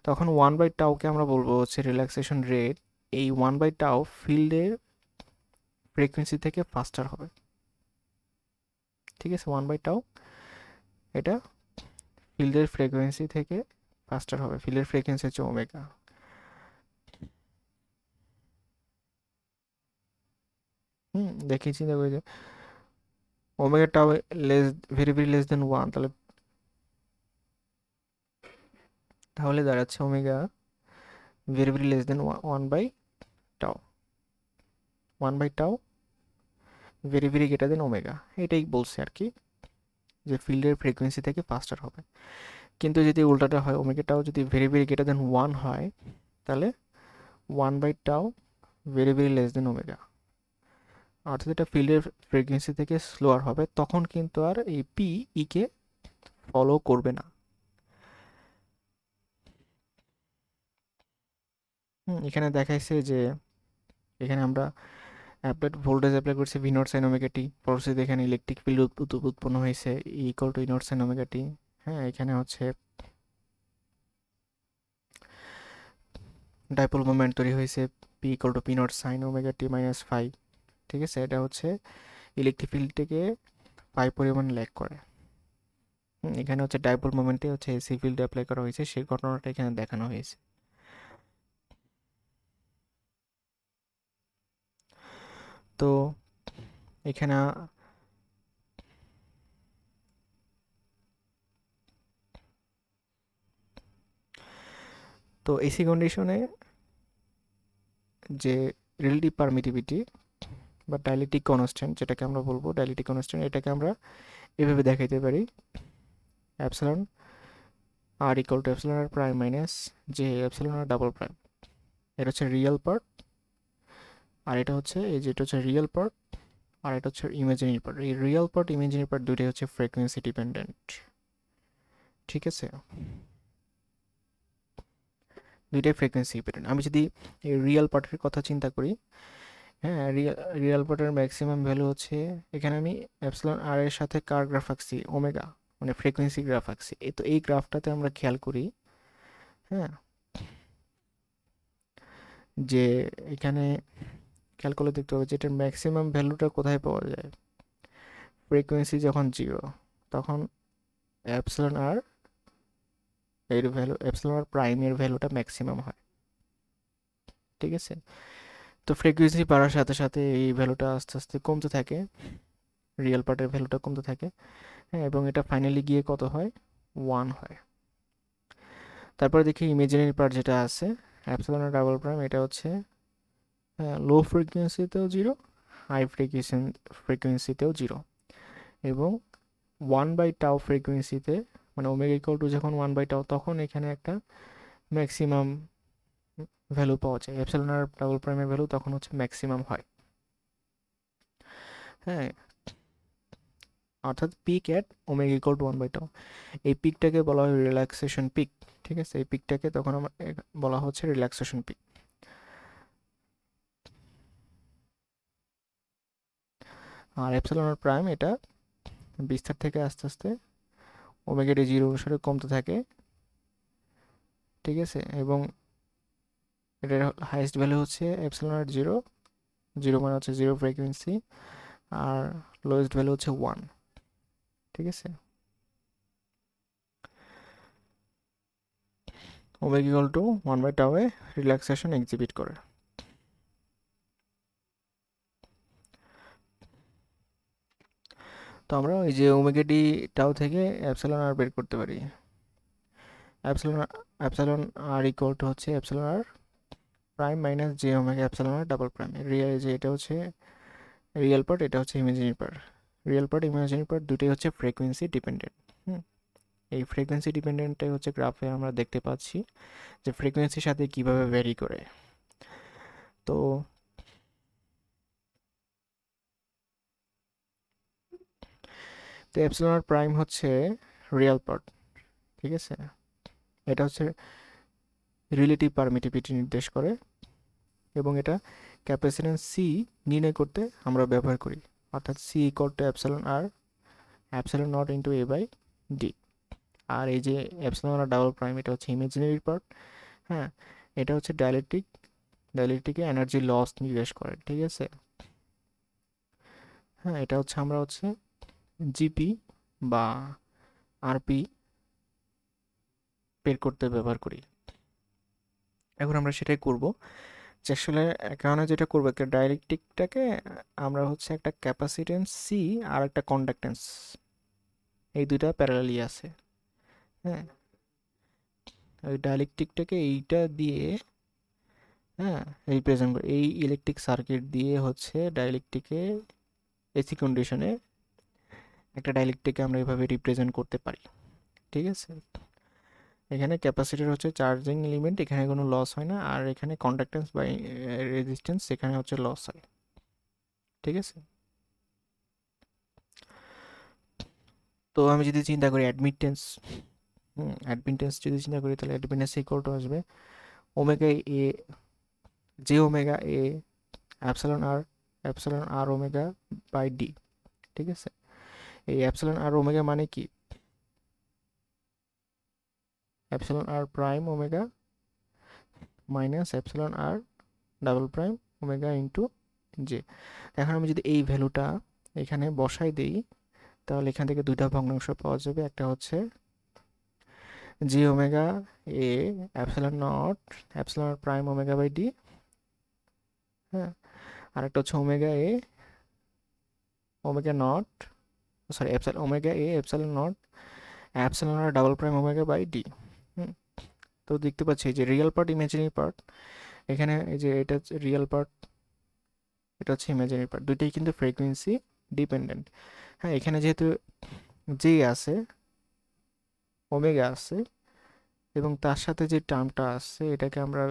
তখন ওয়ান বাই টাওকে আমরা বলবো হচ্ছে রিল্যাক্সেশন রেট। এই ওয়ান বাই টাও ফিল্ডের ফ্রিকোয়েন্সি থেকে ফাস্টার হবে, ঠিক আছে। ওয়ান বাই টাও এটা ফিল্ডের ফ্রিকোয়েন্সি থেকে ফাস্টার হবে, ফিল্ডের ফ্রিকোয়েন্সি হচ্ছে ওমেগা। দেখি চিন্তা করি যে omega tau less, very very less than one, তাহলে তাহলে দাঁড়াচ্ছে omega very very less than one by tau, one by tau very very greater than omega, এটাই বলছে আর কি, যে ফিল্ডের ফ্রিকোয়েন্সি থেকে ফাস্টার হবে। কিন্তু যদি উল্টাটা হয়, ওমেগা টাও যদি ভেরি ভেরি গ্রেটার দেন ওয়ান হয়, তাহলে one by tau very very less then omega, অর্থাৎ এটা ফিল্ডের ফ্রিকোয়েন্সি থেকে স্লোয়ার হবে, তখন কিন্তু আর এই পি কে ফলো করবে না। এখানে দেখাইছে যে এখানে আমরা ভোল্টেজ অ্যাপ্লাই করছি V naught sine omega T, পরবর্তীতে এখানে ইলেকট্রিক ফিল্ড উৎপন্ন হয়েছে equal to E naught sine omega T. হ্যাঁ, এখানে হচ্ছে ডাইপোল মোমেন্ট তৈরি হয়েছে P equal to P naught sine omega T minus phi. ঠিক আছে, এটা হচ্ছে ইলেকট্রিক ফিল্ডটিকে ফাই পরিমাণ ল্যাগ করে। এখানে হচ্ছে ডাইপোল মোমেন্টে হচ্ছে এসি ফিল্ড অ্যাপ্লাই করা হয়েছে, সেই ঘটনাটা এখানে দেখানো হয়েছে। তো এখানে তো এসি কন্ডিশনে যে রিলেটিভ পারমিটিভিটি বা ডাইলেকট্রিক কনস্ট্যান্ট, যেটাকে আমরা বলবো ডাইলেকট্রিক কনস্ট্যান্ট, এটাকে আমরা এভাবে দেখাইতে পারি epsilon R equal to epsilon R prime minus J epsilon R double prime. এটা হচ্ছে রিয়েল পার্ট, আর এটা হচ্ছে এই যেটা হচ্ছে রিয়েল পার্ট, আর এটা হচ্ছে ইমাজিনারি পার্ট। এই রিয়েল পার্ট ইমাজিনারি পার্ট দুটোই হচ্ছে ফ্রিকোয়েন্সি ডিপেন্ডেন্ট। ঠিক আছে, দুইটাই ফ্রিকোয়েন্সি ডিপেন্ডেন্ট। আমি যদি এই রিয়েল পার্টের কথা চিন্তা করি, হ্যাঁ, রিয়েল পার্টের ম্যাক্সিমাম ভ্যালু হচ্ছে, এখানে আমি এপসিলন আর এর সাথে কার গ্রাফ আঁকছি, ওমেগা মানে ফ্রিকোয়েন্সি গ্রাফ আঁকছি। তো এই গ্রাফটাতে আমরা খেয়াল করি, হ্যাঁ, যে এখানে খেয়াল করলে দেখতে হবে যে এটার ম্যাক্সিমাম ভ্যালুটা কোথায় পাওয়া যায়। ফ্রিকোয়েন্সি যখন জিরো, তখন এপসিলন আর এর ভ্যালু, এপসিলন আর প্রাইমের ভ্যালুটা ম্যাক্সিমাম হয়। ঠিক আছে, তো ফ্রিকোয়েন্সি বাড়ার সাথে সাথে এই ভ্যালুটা আস্তে আস্তে কমতে থাকে, রিয়েল পার্টের ভ্যালুটা কমতে থাকে। হ্যাঁ, এবং এটা ফাইনালি গিয়ে কত হয়, 1 হয়। তারপরে দেখি ইমাজিনারি পার্ট যেটা আছে অ্যাপসিলন আর ডাবল প্রাইম, এটা হচ্ছে লো ফ্রিকোয়েন্সিতেও জিরো, হাই ফ্রিকোয়েন্সিতেও জিরো, এবং 1/τ ফ্রিকোয়েন্সিতে, মানে ওমেগা ইকুয়াল টু যখন 1/τ, তখন এখানে একটা ম্যাক্সিমাম ভ্যালু পাওয়া যায়। এপসিলন আর ডাবল প্রাইমের ভ্যালু তখন হচ্ছে ম্যাক্সিমাম হয়। হ্যাঁ, অর্থাৎ peak at omega equal to 1/τ। এই পিকটাকে বলা হয় রিল্যাক্সেশন পিক। ঠিক আছে, এই পিকটাকে তখন আমার বলা হচ্ছে রিল্যাক্সেশন পিক। আর এপসিলন আর প্রাইম এটা বিস্তার থেকে আস্তে আস্তে ওমেগা ডি জিরো অনুসারে কমতে থাকে। ঠিক আছে, এবং এটার হাইয়েস্ট ভ্যালু হচ্ছে এপসিলন আর জিরো, জিরো মানে হচ্ছে জিরো ফ্রিকোয়েন্সি, আর লোয়েস্ট ভ্যালু হচ্ছে 1। ঠিক আছে, ওমেগা ইকুয়াল টু 1/τ এ রিল্যাক্সেশন এক্সিবিট করে। তো আমরা ওই যে ওমেগা ডি টাও থেকে এপসিলন আর বের করতে পারি। Epsilon epsilon R equal to হচ্ছে এপসিলন আর prime minus J omega epsilon আর ডাবল প্রাইম। রিয়েল যে এটা হচ্ছে রিয়েল পার্ট, এটা হচ্ছে imaginary part. Real part imaginary part দুটোই হচ্ছে ফ্রিকোয়েন্সি ডিপেন্ডেন্ট। এই ফ্রিকোয়েন্সি ডিপেন্ডেন্টটাই হচ্ছে গ্রাফে আমরা দেখতে পাচ্ছি যে ফ্রিকোয়েন্সির সাথে কিভাবে ভ্যারি করে। তো তো এপসিলন আর প্রাইম হচ্ছে রিয়েল পার্ট। ঠিক আছে, এটা হচ্ছে রিলেটিভ পারমিটিভিটি নির্দেশ করে, এবং এটা ক্যাপাসিট্যান্স সি নির্ণয় করতে আমরা ব্যবহার করি, অর্থাৎ C equal to epsilon r epsilon naught into A by D. আর এই যে এপসিলন আর ডাবল প্রাইম, এটা হচ্ছে ইমাজিনারি পার্ট। হ্যাঁ, এটা হচ্ছে ডাইলেকট্রিকে এনার্জি লস নির্দেশ করে। ঠিক আছে, হ্যাঁ, এটা হচ্ছে আমরা হচ্ছে জিপি বা আরপি বের করতে ব্যবহার করি। এখন আমরা সেটাই করব, যে আসলে এখানে যেটা করবো, একটা ডাইলেকট্রিকটাকে আমরা হচ্ছে একটা ক্যাপাসিটেন্স সি আর একটা কন্ডাক্টেন্স, এই দুইটা প্যারালালি আছে। হ্যাঁ, ওই ডাইলেকট্রিকটাকে এইটা দিয়ে, হ্যাঁ, রিপ্রেজেন্ট করে, এই ইলেকট্রিক সার্কিট দিয়ে হচ্ছে ডাইলেকট্রিকে এসি কন্ডিশনে একটা ডাইলেকট্রিককে আমরা এভাবে রিপ্রেজেন্ট করতে পারি। ঠিক আছে, এখানে ক্যাপাসিটর হচ্ছে চার্জিং এলিমেন্ট, এখানে কোনো লস হয় না, আর এখানে কন্ডাক্টেন্স বা রেজিস্ট্যান্স এখানে হচ্ছে লস হয়। ঠিক আছে, তো আমি যদি চিন্তা করি অ্যাডমিটেন্স, অ্যাডমিটেন্স যদি চিন্তা করি তাহলে অ্যাডমিটেন্স ইকুয়াল টু আসবে omega A, J omega A epsilon r omega by D. ঠিক আছে, এই অ্যাপসিলন আর ওমেগা মানে কি? অ্যাপসিলন আর প্রাইম ওমেগা মাইনাস অ্যাপসিলন আর double prime omega into J. এখন আমি যদি এই ভ্যালুটা এখানে বসাই দিই তাহলে এখান থেকে দুইটা ভগ্নাংশ পাওয়া যাবে, একটা হচ্ছে G omega A epsilon not epsilon R prime omega by D, হ্যাঁ, আর একটা হচ্ছে omega A omega naught, sorry epsilon omega A epsilon not epsilon R double prime omega by D. তো দেখতে পাচ্ছি যে রিয়েল পার্ট ইমাজিনারি পার্ট, এখানে এই যে এটা হচ্ছে রিয়েল পার্ট, এটা হচ্ছে ইমাজিনারি পার্ট, দুইটাই কিন্তু ফ্রিকোয়েন্সি ডিপেন্ডেন্ট। হ্যাঁ, এখানে যেহেতু জে আছে, ওমেগা আছে, এবং তার সাথে যে টার্মটা আছে এটাকে আমরা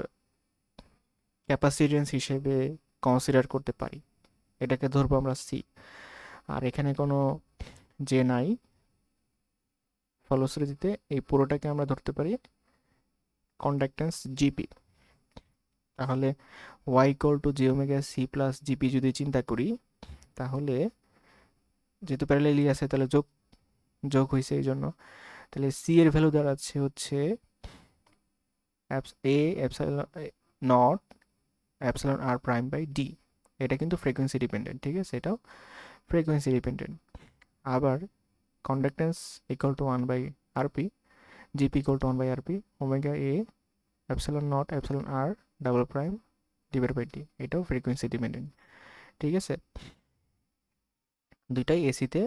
ক্যাপাসিটেন্স হিসেবে কনসিডার করতে পারি, এটাকে ধরবো আমরা সি। আর এখানে কোনো জে নাই, ফলশ্রুতিতে এই পুরোটাকে আমরা ধরতে পারি কন্ডাক্টেন্স জিপি। তাহলে Y equal to J omega C plus GP যদি চিন্তা করি, তাহলে যেহেতু প্যারালালি আছে তাহলে যোগ যোগ হয়েছে এই জন্য, তাহলে সি এর ভ্যালু দাঁড়াচ্ছে হচ্ছে A epsilon naught epsilon R prime by D. এটা কিন্তু ফ্রিকোয়েন্সি ডিপেন্ডেন্ট, ঠিক আছে, এটাও ফ্রিকোয়েন্সি ডিপেন্ডেন্ট। আবার conductance equal to 1/rp, GP equal to 1/rp, omega A epsilon not epsilon R double prime divide by D, এটাও ফ্রিকোয়েন্সি ডিপেন্ডেন্ট। ঠিক আছে, দুইটাই এসিতে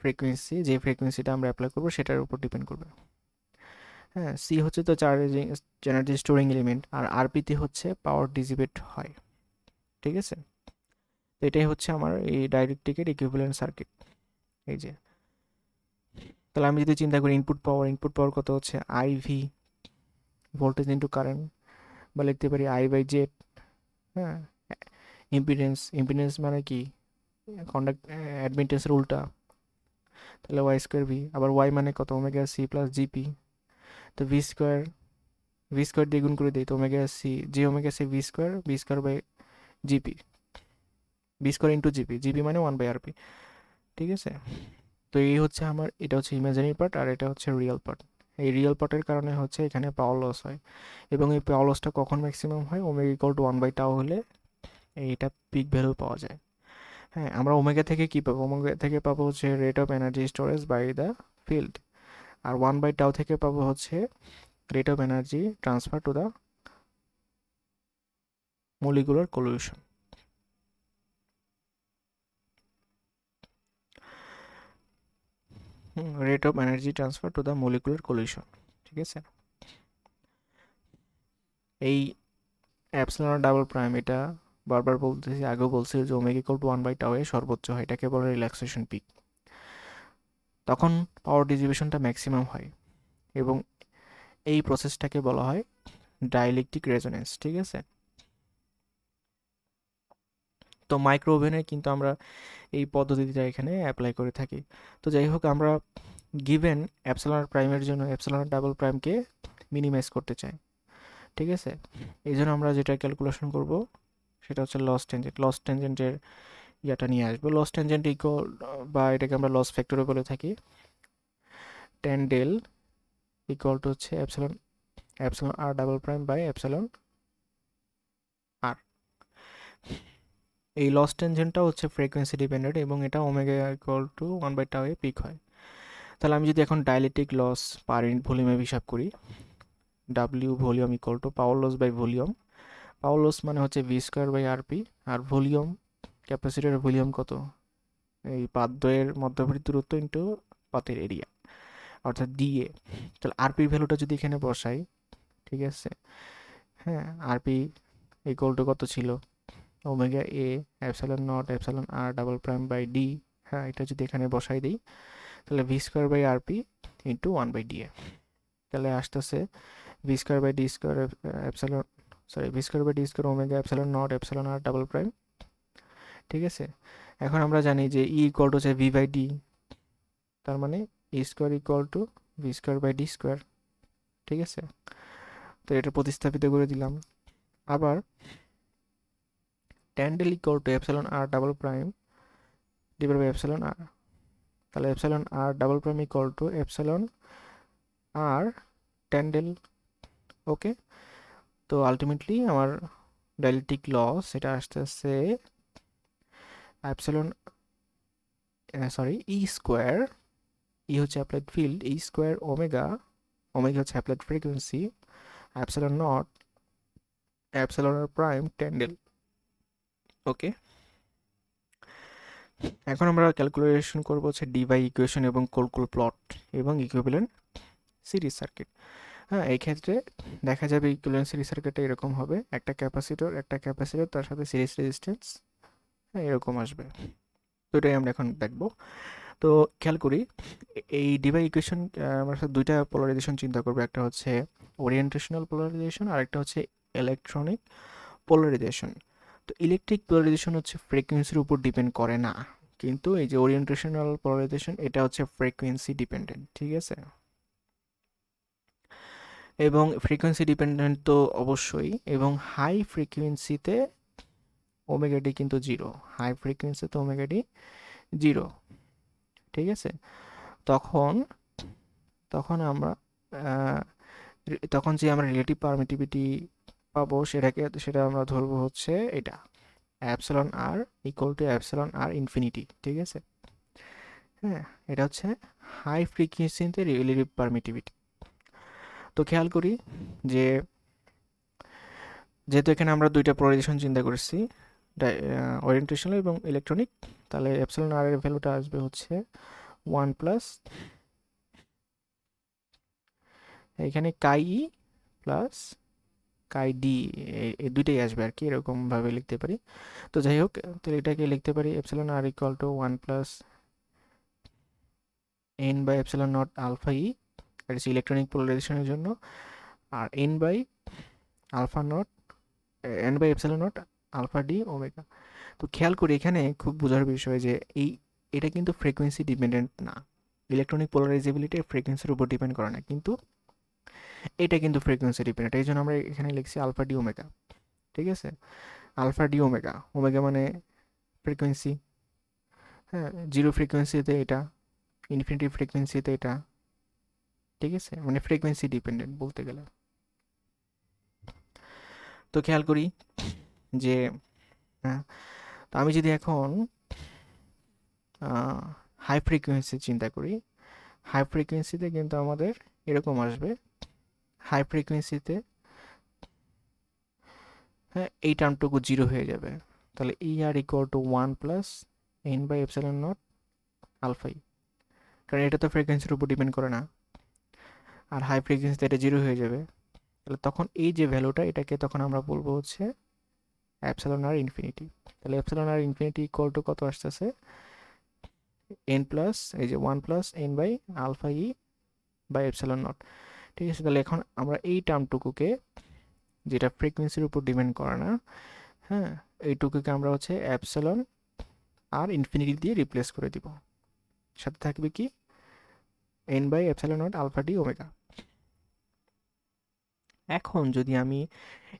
ফ্রিকোয়েন্সি, যে ফ্রিকোয়েন্সিটা আমরা অ্যাপ্লাই করবো সেটার উপর ডিপেন্ড করবে। হ্যাঁ, সি হচ্ছে তো চার্জিং এনার্জি স্টোরিং এলিমেন্ট, আর আরপিতে হচ্ছে পাওয়ার ডিসিপেট হয়। ঠিক আছে, তো এটাই হচ্ছে আমার এই ডাইরেক্ট্রিকের ইকুইভ্যালেন্ট সার্কিট। এই যে, তাহলে আমি যদি চিন্তা করি ইনপুট পাওয়ার কত হচ্ছে আইভি, ভোল্টেজ ইন্টু কারেন্ট, বা লিখতে পারি আই বাই জেড। হ্যাঁ, ইম্পিডেন্স মানে কি? অ্যাডমিটেন্সের উল্টা, তাহলে ওয়াই স্কোয়ার ভি। আবার ওয়াই মানে কত? Omega C plus GP. তো ভি স্কোয়ার দিয়ে গুণ করে দিই, তো omega C, G omega C V square by GP, V square into GP, GP মানে 1/rp। ঠিক আছে, তো এই হচ্ছে আমার, এটা হচ্ছে ইমাজিনারি পার্ট আর এটা হচ্ছে রিয়েল পার্ট। এই রিয়েল পার্টের কারণে হচ্ছে এখানে পাওয়ার লস হয়, এবং এই পাওয়ার লসটা কখন ম্যাক্সিমাম হয়? ওমেগা ইকুয়াল টু 1/টাউ হলে এইটা পিক ভ্যালু পাওয়া যায়। হ্যাঁ, আমরা ওমেগা থেকে কি পাবো? ওমেগা থেকে পাবো হচ্ছে rate of energy storage by the field, আর 1/টাউ থেকে পাবো হচ্ছে rate of energy transfer to the molecular solution. Rate of energy transfer to the molecular solution. ঠিক আছে, এই অ্যাপসিলন ডাবল প্রাইম, এটা বারবার বলতেছি, আগেও বলছি যে ওমেগা ইকুয়াল টু 1/টাউ এ সর্বোচ্চ হয়, এটাকে বলে রিল্যাক্সেশন পিক। তখন পাওয়ার ডিস্ট্রিবিউশনটা ম্যাক্সিমাম হয়, এবং এই প্রসেসটাকে বলা হয় ডাইলেকট্রিক রেজোনেন্স। ঠিক আছে, তো মাইক্রো ওভেনে কিন্তু আমরা এই পদ্ধতিটা এখানে অ্যাপ্লাই করে থাকি। তো যাই হোক, আমরা গিভেন অ্যাপসিলন প্রাইমের জন্য অ্যাপসিলন ডাবল প্রাইমকে মিনিমাইজ করতে চাই। ঠিক আছে, এই জন্য আমরা যেটা ক্যালকুলেশন করব সেটা হচ্ছে লস টেনজেন্টের ইয়াটা নিয়ে আসবো। লস টেনজেন্ট ইকুয়াল, বা এটাকে আমরা লস ফ্যাক্টরে বলে থাকি, টেন ডেল ইকুয়াল টু হচ্ছে epsilon R double prime by epsilon r. এই লস টেনজেন্টটা হচ্ছে ফ্রিকোয়েন্সি ডিপেন্ডেন্ট, এবং এটা ওমেগা ইকুয়াল টু 1/টাউ এ পিক হয়। তাহলে আমি যদি এখন ডাইলেকট্রিক লস পার ইউনিট ভলিউমে হিসাব করি, W volume equal to power loss by volume. Power loss মানে হচ্ছে ভি স্কোয়ার বাই আরপি, আর ভলিউম, ক্যাপাসিটরের ভলিউম কত? এই পাতদ্বয়ের মধ্যবর্তী দূরত্ব ইন্টু পাতের এরিয়া, অর্থাৎ ডিএ। তাহলে আরপির ভ্যালুটা যদি এখানে বসাই, ঠিক আছে, হ্যাঁ, আরপি ইকুয়াল টু কত ছিল? Omega A epsilon not epsilon R double prime by D. হ্যাঁ, এটা যদি এখানে বসাই দিই তাহলে V square by RP into 1/ডিএ। তাহলে আসতেছে V square by D square epsilon, sorry V square by D square omega epsilon not epsilon r double prime. ঠিক আছে, এখন আমরা জানি যে ই ইকুয়াল টু হচ্ছে ভি বাই ডি, তার মানে E square equal to V square by D square. ঠিক আছে, তো এটা প্রতিস্থাপিত করে দিলাম। আবার tan del equal to epsilon r double prime divide by epsilon r, তাহলে epsilon r double prime equal to epsilon r tan del। Okay, তো আলটিমেটলি আমার ডাইলেকট্রিক লস এটা আসতেছে epsilon, sorry E square, E হচ্ছে applied field, E square omega, omega হচ্ছে applied frequency, epsilon not epsilon r prime tan del। Okay, এখন আমরা ক্যালকুলেশন করবো হচ্ছে ডিভাই ইকুয়েশন এবং কোলকুল প্লট এবং ইকুইভ্যালেন্ট সিরিজ সার্কিট। হ্যাঁ, এই ক্ষেত্রে দেখা যাবে ইকুইভ্যালেন্ট সিরিজ সার্কিটটা এরকম হবে, একটা ক্যাপাসিটর তার সাথে সিরিজ রেজিস্ট্যান্স, হ্যাঁ এরকম আসবে। তো এটাই আমরা এখন দেখবো। তো খেয়াল করি এই ডিভাই ইকুয়েশন আমরা দুইটা পোলারাইজেশন চিন্তা করবো, একটা হচ্ছে ওরিয়েন্টেশনাল পোলারাইজেশন আর একটা হচ্ছে ইলেকট্রনিক পোলারাইজেশন। তো ইলেকট্রিক পোলারাইজেশন হচ্ছে ফ্রিকোয়েন্সির উপর ডিপেন্ড করে না, কিন্তু এই যে ওরিয়েন্টেশনাল পোলারাইজেশন এটা হচ্ছে ফ্রিকোয়েন্সি ডিপেন্ডেন্ট। ঠিক আছে, এবং ফ্রিকোয়েন্সি ডিপেন্ডেন্ট তো অবশ্যই, এবং হাই ফ্রিকোয়েন্সিতে ওমেগা ডি কিন্তু জিরো, হাই ফ্রিকোয়েন্সিতে ওমেগা ডি জিরো। ঠিক আছে, তখন তখন আমরা তখন যে আমরা রিলেটিভ পারমিটিভিটি পাবো সেটা আমরা ধরবো হচ্ছে এটা epsilon R equal to epsilon R infinity. ঠিক আছে, হ্যাঁ এটা হচ্ছে হাই ফ্রিকোয়েন্সিতে রিলেটিভ পারমিটিভিটি। তো খেয়াল করি যে যেহেতু এখানে আমরা দুইটা পোলারাইজেশন চিন্তা করেছি, ওরিয়েন্টেশনাল এবং ইলেকট্রনিক, তাহলে এপসিলন আর এর ভ্যালুটা আসবে হচ্ছে 1 প্লাস এখানে কাই ই প্লাস কাই ডি, এই দুইটাই আসবে আর কি, এরকমভাবে লিখতে পারি। তো যাই হোক, তাহলে এটাকে লিখতে পারি epsilon R equal to 1 plus N by epsilon not alpha E, এটা হচ্ছে ইলেকট্রনিক পোলারাইজেশনের জন্য, আর N by alpha not, N by epsilon not alpha D omega. তো খেয়াল করি এখানে খুব বোঝার বিষয় যে এটা কিন্তু ফ্রিকোয়েন্সি ডিপেন্ডেন্ট না, ইলেকট্রনিক পোলারাইজেবিলিটি ফ্রিকোয়েন্সির উপর ডিপেন্ড করে না, কিন্তু এটা কিন্তু ফ্রিকোয়েন্সি ডিপেন্ডেন্ট, এই জন্য আমরা এখানে লিখছি আলফা ডি ওমেগা। ঠিক আছে, আলফা ডি ওমেগা, ওমেগা মানে ফ্রিকোয়েন্সি, হ্যাঁ জিরো ফ্রিকোয়েন্সিতে এটা, ইনফিনিটি ফ্রিকোয়েন্সিতে এটা। ঠিক আছে, মানে ফ্রিকোয়েন্সি ডিপেন্ডেন্ট বলতে গেলে। তো খেয়াল করি যে হ্যাঁ, তো আমি যদি এখন হাই ফ্রিকোয়েন্সি চিন্তা করি, হাই ফ্রিকোয়েন্সিতে কিন্তু আমাদের এরকম আসবে, হাই ফ্রিকোয়েন্সিতে হ্যাঁ এই টার্মটুকু জিরো হয়ে যাবে, তাহলে E R equal to 1 plus N by epsilon not আলফাই, কারণ এটা তো ফ্রিকোয়েন্সির উপর ডিপেন্ড করে না, আর হাই ফ্রিকোয়েন্সিতে এটা জিরো হয়ে যাবে। তাহলে তখন এই যে ভ্যালুটা এটাকে তখন আমরা বলবো হচ্ছে এপসিলন আর ইনফিনিটি। তাহলে epsilon R infinity equal to কত আসতেছে, এন প্লাস এই যে 1 plus N by alpha E by epsilon naught. ঠিক আছে, তাহলে এখন আমরা এই টার্মটুকুকে, যেটা ফ্রিকোয়েন্সির উপর ডিপেন্ড করে না, হ্যাঁ এইটুকুকে আমরা হচ্ছে অ্যাপসিলন আর ইনফিনিটি দিয়ে রিপ্লেস করে দিব, সাথে থাকবে কি N by epsilon not alpha D omega. এখন যদি আমি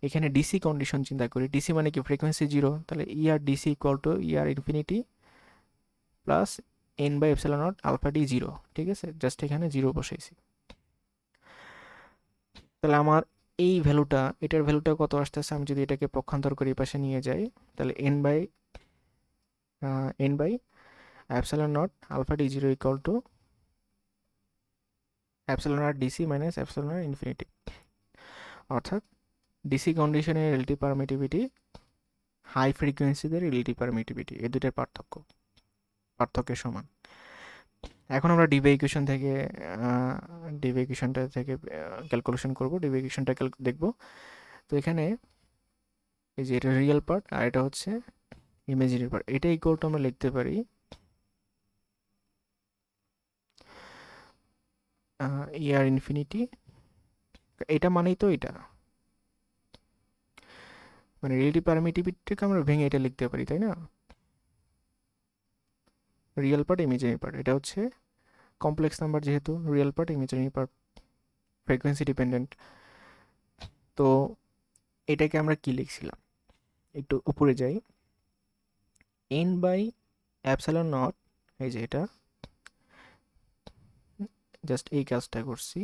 এখানে ডিসি কন্ডিশন চিন্তা করি, ডিসি মানে কি ফ্রিকোয়েন্সি জিরো, তাহলে E r DC equal to E r infinity plus N by epsilon not alpha D zero. ঠিক আছে, জাস্ট এখানে জিরো বসাইছি। তাহলে আমার এই ভ্যালুটা, এটার ভ্যালুটা কত আসতেছে, আমি যদি এটাকে পক্ষান্তর করে এই পাশে নিয়ে যাই, তাহলে N by epsilon not alpha D zero equal to epsilon R DC minus epsilon R infinity, অর্থাৎ ডিসি কন্ডিশনের রিলেটিভ পারমিটিভিটি হাই ফ্রিকোয়েন্সিতে রিলেটিভ পারমিটিভিটি, এই দুটার পার্থক্যের সমান। এখন আমরা ডিভাই ইকুয়েশন থেকে ক্যালকুলেশন করব, ডিভাই ইকুয়েশনটা দেখব। তো এখানে এই যে এটা রিয়েল পার্ট আর এটা হচ্ছে ইমেজিনারি পার্ট, এটা ইকুয়াল টু আমরা লিখতে পারি ই আর ইনফিনিটি এটা মানেই তো এটা, মানে রিলেটিভ পারমিটিভিটিকে আমরা ভেঙে এটা লিখতে পারি, তাই না? রিয়েল পার্ট, ইমেজিনারি পার্ট, এটা হচ্ছে কমপ্লেক্স নাম্বার, যেহেতু real part, imaginary part frequency dependent. তো এটাকে আমরা কি লিখছিলাম, একটু উপরে যাই। এন বাই অ্যাপসাইলন নট, এই যে এটা, জাস্ট এই কাজটা করছি।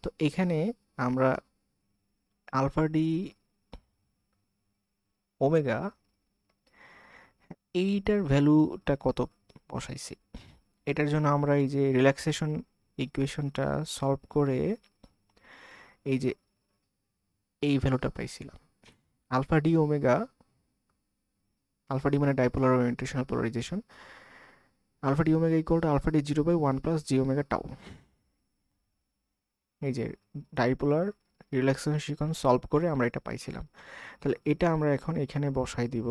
তো এখানে আমরা আলফা ডি ওমেগা এইটার ভ্যালুটা কত বসাইছি, এটার জন্য আমরা এই যে রিল্যাক্সেশন ইকুয়েশনটা সলভ করে এই যে এই ভ্যালুটা পাইছিলাম। Alpha D omega, alpha D মানে dipolar orientational polarization, alpha D omega equal to alpha D zero by one plus G omega tau. এই যে ডাইপোলার রিল্যাক্সেশন ইকুয়েশন সলভ করে আমরা এটা পাইছিলাম। তাহলে এটা আমরা এখন এখানে বসাই দিব,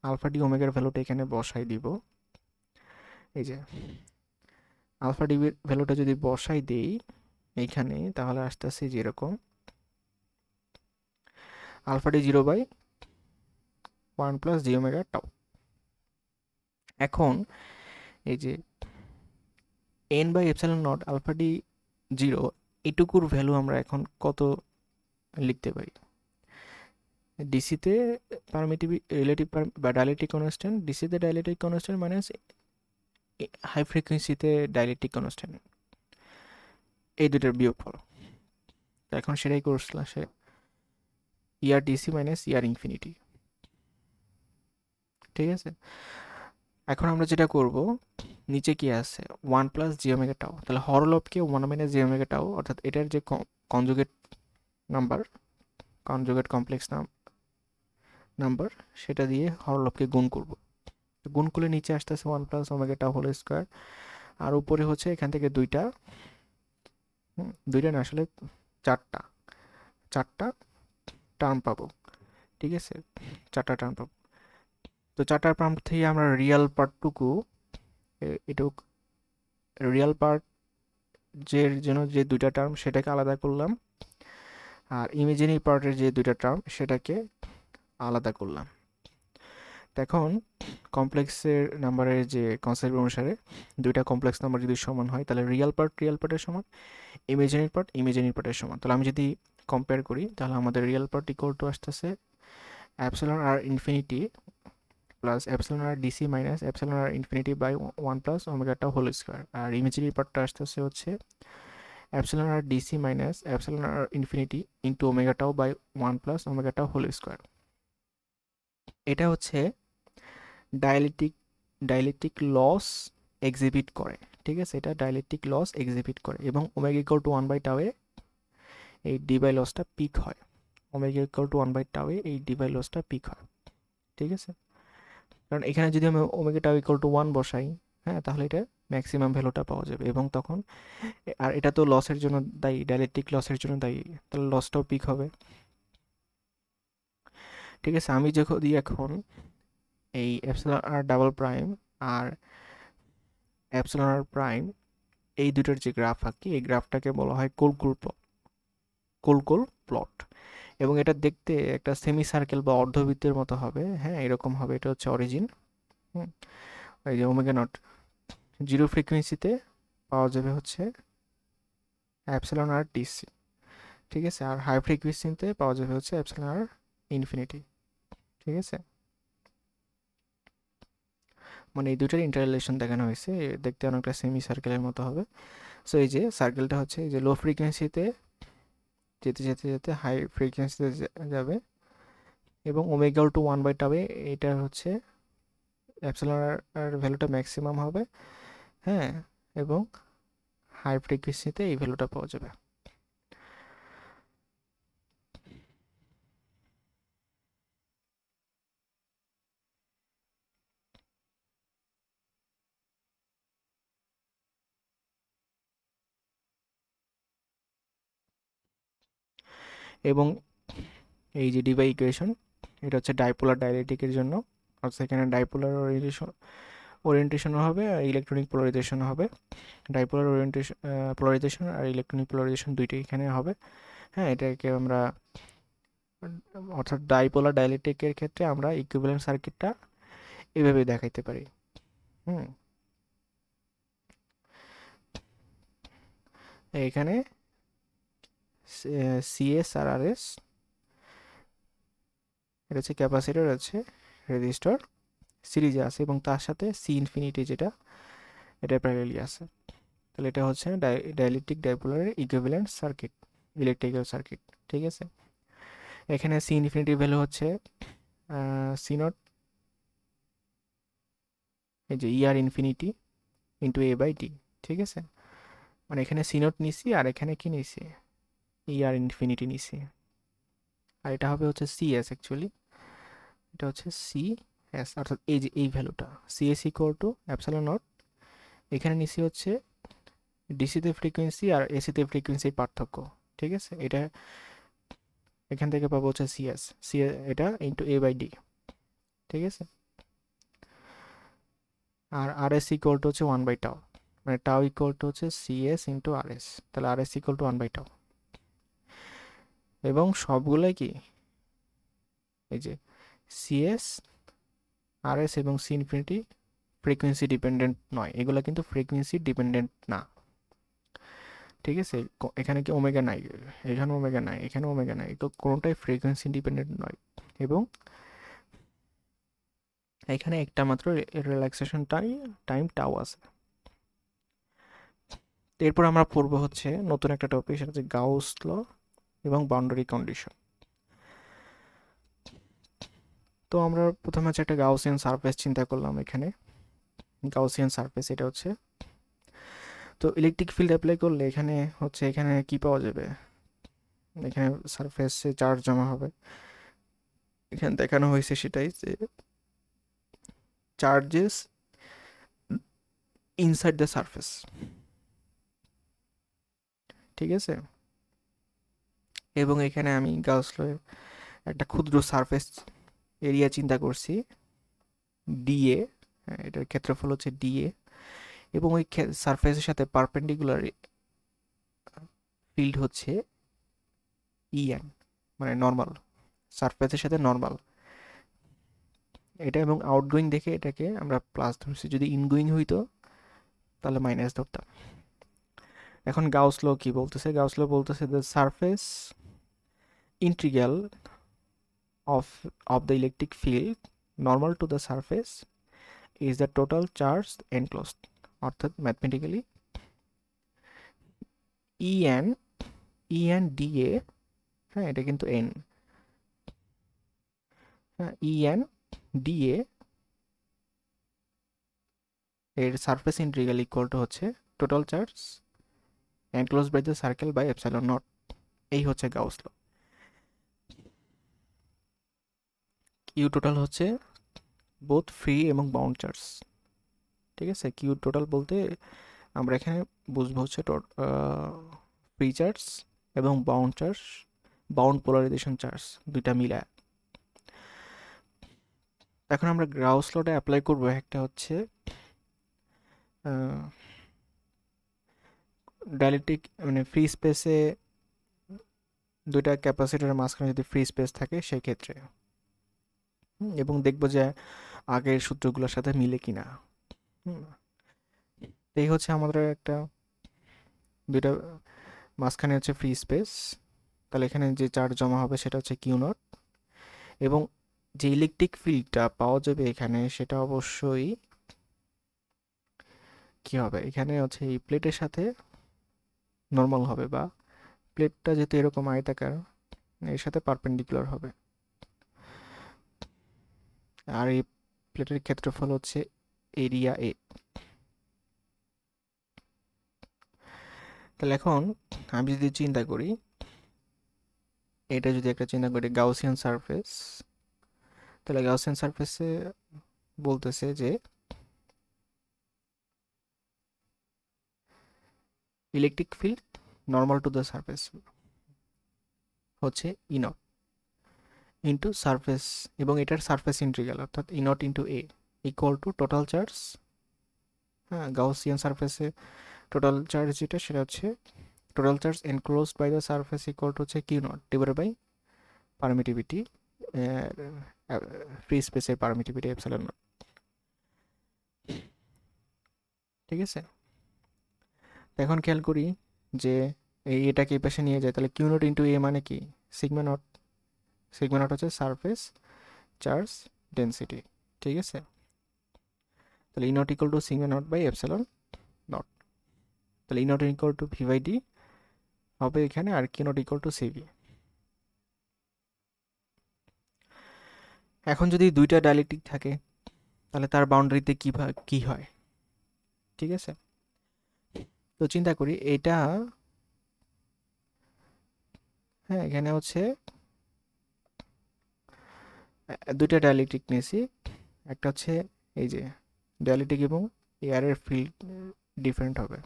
আলফা ডি ওমেগার ভ্যালুটা এখানে বসাই দিব। এই যে আলফা ডি ভ্যালুটা যদি বসাই দেই এইখানে, তাহলে আস্তে আস্তে যেরকম alpha D zero by one plus G omega tau. এখন এই যে N by epsilon not alpha D zero, এটুকুর ভ্যালু আমরা এখন কত লিখতে পারি? ডিসিতে পারমিটিভ রিলেটিভ বা ডাইলেকট্রিক কনস্ট্যান্ট, ডিসিতে ডাইলেকট্রিক কনস্ট্যান্ট মাইনাস হাই ফ্রিকোয়েন্সিতে ডাইলেকট্রিক কনস্ট্যান্ট, এই দুটোর বিয়োগফল। এখন সেটাই করছিলাম, সে E r DC minus E r infinity. ঠিক আছে, এখন আমরা যেটা করব, নিচে কি আছে, ওয়ান প্লাস জি ওমেগা টাও, তাহলে হরলবকে ওয়ান মাইনাস জি ওমেগা টাও, অর্থাৎ এটার যে conjugate number, conjugate complex number, সেটা দিয়ে হরলবকে গুণ করব। গুণ করলে নিচে আসতেছে ওয়ান প্লাস ওমেগা টাও হোল স্কোয়ার, আর উপরে হচ্ছে এখান থেকে দুইটা, দুইটা না আসলে চারটা, চারটা টার্ম পাবো। ঠিক আছে, চারটা টার্ম পাবো। তো চারটার টার্ম থেকে আমরা রিয়েল পার্টটুকু, এটুক রিয়েল পার্ট যে জন্য যে দুইটা টার্ম সেটাকে আলাদা করলাম, আর ইমেজিনারি পার্টের যে দুইটা টার্ম সেটাকে আলাদা করলাম। এখন কমপ্লেক্সের নাম্বারের যে কনসেপ্ট অনুসারে দুইটা কমপ্লেক্স নাম্বার যদি সমান হয়, তাহলে রিয়েল পার্টের সমান, ইমেজিনারি পার্টের সমান। তাহলে আমি যদি কম্পেয়ার করি, তাহলে আমাদের রিয়েল পার্ট ইকুয়াল টু আসতেছে epsilon R infinity plus epsilon r DC minus epsilon R infinity by one plus omega tau whole square, আর ইমেজিনারি পার্টটা আসতেছে হচ্ছে epsilon r DC minus epsilon R infinity into omega tau by one plus omega tau whole square. এটা হচ্ছে ডায়ালেকট্রিক ডায়ালেকট্রিক লস এক্সিবিট করে। ঠিক আছে, এটা ডায়ালেকট্রিক লস এক্সিবিট করে, এবং omega equal to one by টাওয়ে এই ডি বাই লসটা পিক হয়। Omega equal to one by টাওয়ে এই ডি বাই লসটা পিক হয়। ঠিক আছে, কারণ এখানে যদি আমি ওমেগা টাও ইকুয়াল টু ওয়ান বসাই, হ্যাঁ, তাহলে এটা ম্যাক্সিমাম ভ্যালুটা পাওয়া যাবে, এবং তখন আর এটা তো লসের জন্য দায়ী, ডাইলেকট্রিক লসের জন্য দায়ী, তাহলে লসটাও পিক হবে। ঠিক আছে, আমি যদি এখন এই এপসিলন আর ডাবল প্রাইম আর এপসিলন আর প্রাইম এই দুটোর যে গ্রাফ আঁকি, এই গ্রাফটাকে বলা হয় কোলকোল প্লট, এবং এটা দেখতে একটা সেমি সার্কেল বা অর্ধবৃত্তের মতো হবে। হ্যাঁ, এরকম হবে। এটা হচ্ছে অরিজিন। হুম, এই যে ওমেগা নট জিরো ফ্রিকোয়েন্সিতে পাওয়া যাবে হচ্ছে অ্যাপসিলন আর ডিসি। ঠিক আছে, আর হাই ফ্রিকোয়েন্সিতে পাওয়া যাবে হচ্ছে অ্যাপসিলন আর ইনফিনিটি। ঠিক আছে, মানে এই দুটোর ইন্টাররিলেশন দেখানো হয়েছে, দেখতে অনেকটা সেমি সার্কেলের মতো হবে। সো এই যে সার্কেলটা হচ্ছে এই যে লো ফ্রিকোয়েন্সিতে যেতে যেতে যেতে হাই ফ্রিকোয়েন্সিতে যাবে, এবং ওমেগা টু ওয়ান বাই টাবে এটা হচ্ছে অ্যাপসিলন আর ভ্যালুটা ম্যাক্সিমাম হবে। হ্যাঁ, এবং হাই ফ্রিকোয়েন্সিতে এই ভ্যালুটা পাওয়া যাবে। এবং এই যে ডিবাই ইকুয়েশন, এটা হচ্ছে ডাইপোলার ডাইলেকট্রিকের জন্য, অর্থাৎ এখানে ডাইপোলার ওরিয়েন্টেশন ওরিয়েন্টেশনও হবে আর ইলেকট্রনিক পোলারাইজেশনও হবে। ডাইপোলার ওরিয়েন্টেশন পোলারাইজেশন আর ইলেকট্রনিক পোলারাইজেশন দুইটাই এখানে হবে। হ্যাঁ, এটাকে আমরা অর্থাৎ ডাইপোলার ডাইলেকট্রিকের ক্ষেত্রে আমরা ইকুইভ্যালেন্ট সার্কিটটা এভাবে দেখাইতে পারি। হুম, এখানে সিএস আর আরএস, এটা হচ্ছে ক্যাপাসিটর, আছে রেজিস্টর সিরিজে আছে এবং তার সাথে সি ইনফিনিটি যেটা এটা প্যারালালি আছে। তাহলে এটা হচ্ছে ডাইলেকট্রিক ডাইপোলারের ইকুইভ্যালেন্ট সার্কিট, ইলেকট্রিক্যাল সার্কিট। ঠিক আছে, এখানে সি ইনফিনিটি ভ্যালু হচ্ছে সি নট, এই যে E r infinity into A by T. ঠিক আছে, মানে এখানে সি নট নিছি আর এখানে কি নিছি, ইআর ইনফিনিটি নিছি। আর এটা হবে হচ্ছে সিএস, অ্যাকচুয়ালি এটা হচ্ছে সিএস, অর্থাৎ এই যে এই ভ্যালুটা CS equal to epsilon not. এখানে নিছি হচ্ছে ডিসিতে ফ্রিকোয়েন্সি আর এসিতে ফ্রিকোয়েন্সির পার্থক্য। ঠিক আছে, এটা এখান থেকে পাবো হচ্ছে সিএস, সি এটা ইন্টু এ বাই ডি। ঠিক আছে, আর আর এস ইকুয়াল টু হচ্ছে 1/টাও, মানে টাও ইকুয়াল টু হচ্ছে সিএস ইন্টু আর এস, তাহলে আর এস ইকুয়াল টু 1/টাও। এবং সবগুলোই কি এই যে সিএস আর এস এবং সি ইনফিনিটি ফ্রিকোয়েন্সি ডিপেন্ডেন্ট নয়, এগুলো কিন্তু ফ্রিকোয়েন্সি ডিপেন্ডেন্ট না। ঠিক আছে, এখানে কি ওমেগা নাই, এখানে ওমেগা নাই, এখানে ওমেগা নাই, তো কোনোটাই ফ্রিকোয়েন্সি ডিপেন্ডেন্ট নয়। এবং এখানে একটা মাত্র রিল্যাক্সেশন টাইম টাও আছে। এরপর আমরা পড়বো হচ্ছে নতুন একটা টপিক, সেটা হচ্ছে গাউস ল এবং বাউন্ডারি কন্ডিশন। তো আমরা প্রথমে হচ্ছে একটা গাউসিয়ান সারফেস চিন্তা করলাম। এখানে গাউসিয়ান সারফেস এটা হচ্ছে, তো ইলেকট্রিক ফিল্ড অ্যাপ্লাই করলে এখানে হচ্ছে এখানে কি পাওয়া যাবে, এখানে সারফেসে চার্জ জমা হবে। এখানে দেখানো হয়েছে সেটাই যে চার্জেস ইনসাইড দ্য সারফেস। ঠিক আছে, এবং এখানে আমি গাউস লয়ের একটা ক্ষুদ্র সারফেস এরিয়া চিন্তা করছি ডিএ, এটার ক্ষেত্রফল হচ্ছে ডিএ, এবং ওই সারফেসের সাথে পারপেন্ডিকুলার ফিল্ড হচ্ছে ইএন, মানে নর্মাল, সারফেসের সাথে নর্মাল এটা। এবং আউটগোয়িং দেখে এটাকে আমরা প্লাস ধরছি, যদি ইনগোয়িং হইতো তাহলে মাইনাস ধরতাম। এখন গাউস ল কি বলতেছে, গাউস ল বলতেছে the surface integral of the electric field normal to the surface is the total charge enclosed, অর্থাৎ ম্যাথমেটিক্যালি EN DA, হ্যাঁ এটা কিন্তু N, হ্যাঁ EN DA এর সারফেস ইন্টিগ্রাল ইকুয়াল টু হচ্ছে total charge enclose by the circle by epsilon naught. এই হচ্ছে গাউস ল। কিউ টোটাল হচ্ছে বোথ ফ্রি এবং বাউন্ড চার্জ। ঠিক আছে, কিউ টোটাল বলতে আমরা এখানে বুঝবো হচ্ছে ফ্রি চার্জ এবং bound charge, bound polarization charge দুইটা মিলায়। এখন আমরা গাউস লটা অ্যাপ্লাই করব, একটা হচ্ছে ডাইলেকট্রিক, মানে ফ্রি স্পেসে দুইটা ক্যাপাসিটরের মাঝখানে যদি ফ্রি স্পেস থাকে সেই ক্ষেত্রে, এবং দেখবো যে আগের সূত্রগুলোর সাথে মিলে কিনা। এই হচ্ছে আমাদের একটা দুইটা মাঝখানে হচ্ছে ফ্রি স্পেস, তাহলে এখানে যে চার্জ জমা হবে সেটা হচ্ছে কিউ নট, এবং যে ইলেকট্রিক ফিল্ডটা পাওয়া যাবে এখানে সেটা অবশ্যই কি হবে, এখানে হচ্ছে এই প্লেটের সাথে নর্মাল হবে, বা প্লেটটা যেহেতু এরকম আয়তাকার এর সাথে পারপেন্ডিকুলার হবে। আর এই প্লেটের ক্ষেত্রফল হচ্ছে এরিয়া এ। তাহলে এখন আমি যদি চিন্তা করি, এটা যদি একটা চিন্তা করি গাউসিয়ান সারফেস, তাহলে গাউসিয়ান সারফেসে বলতেছে যে electric field normal to the surface হচ্ছে ই নট ইন্টু সারফেস, এবং এটার সারফেস ইন্টিগ্রাল অর্থাৎ E not into A equal to total charge হ্যাঁ, গাউসিয়ান সারফেসে টোটাল চার্জ যেটা সেটা হচ্ছে total charge enclosed by the surface equal to হচ্ছে Q not divided by permittivity, free স্পেসের পারমিটিভিটি এপসাইলন নট। ঠিক আছে, এখন খেয়াল করি যে এটাকে এই পাশে নিয়ে যায়, তাহলে কিউ নট ইন্টু এ মানে কি সিগমা নট। সিগমা নট হচ্ছে সারফেস চার্জ ডেন্সিটি। ঠিক আছে, তাহলে E not equal to sigma not by epsilon not. তাহলে E not equal to V by D হবে এখানে, আর Q not equal to CV. এখন যদি দুইটা ডাইলেকট্রিক থাকে তাহলে তার বাউন্ডারিতে কি হয়? ঠিক আছে, তো চিন্তা করি এটা, হ্যাঁ এখানে হচ্ছে দুইটা ডাইলেকট্রিক নিয়েছি, একটা হচ্ছে এই যে ডাইলেকট্রিক এবং এয়ারের ফিল্ড ডিফারেন্ট হবে।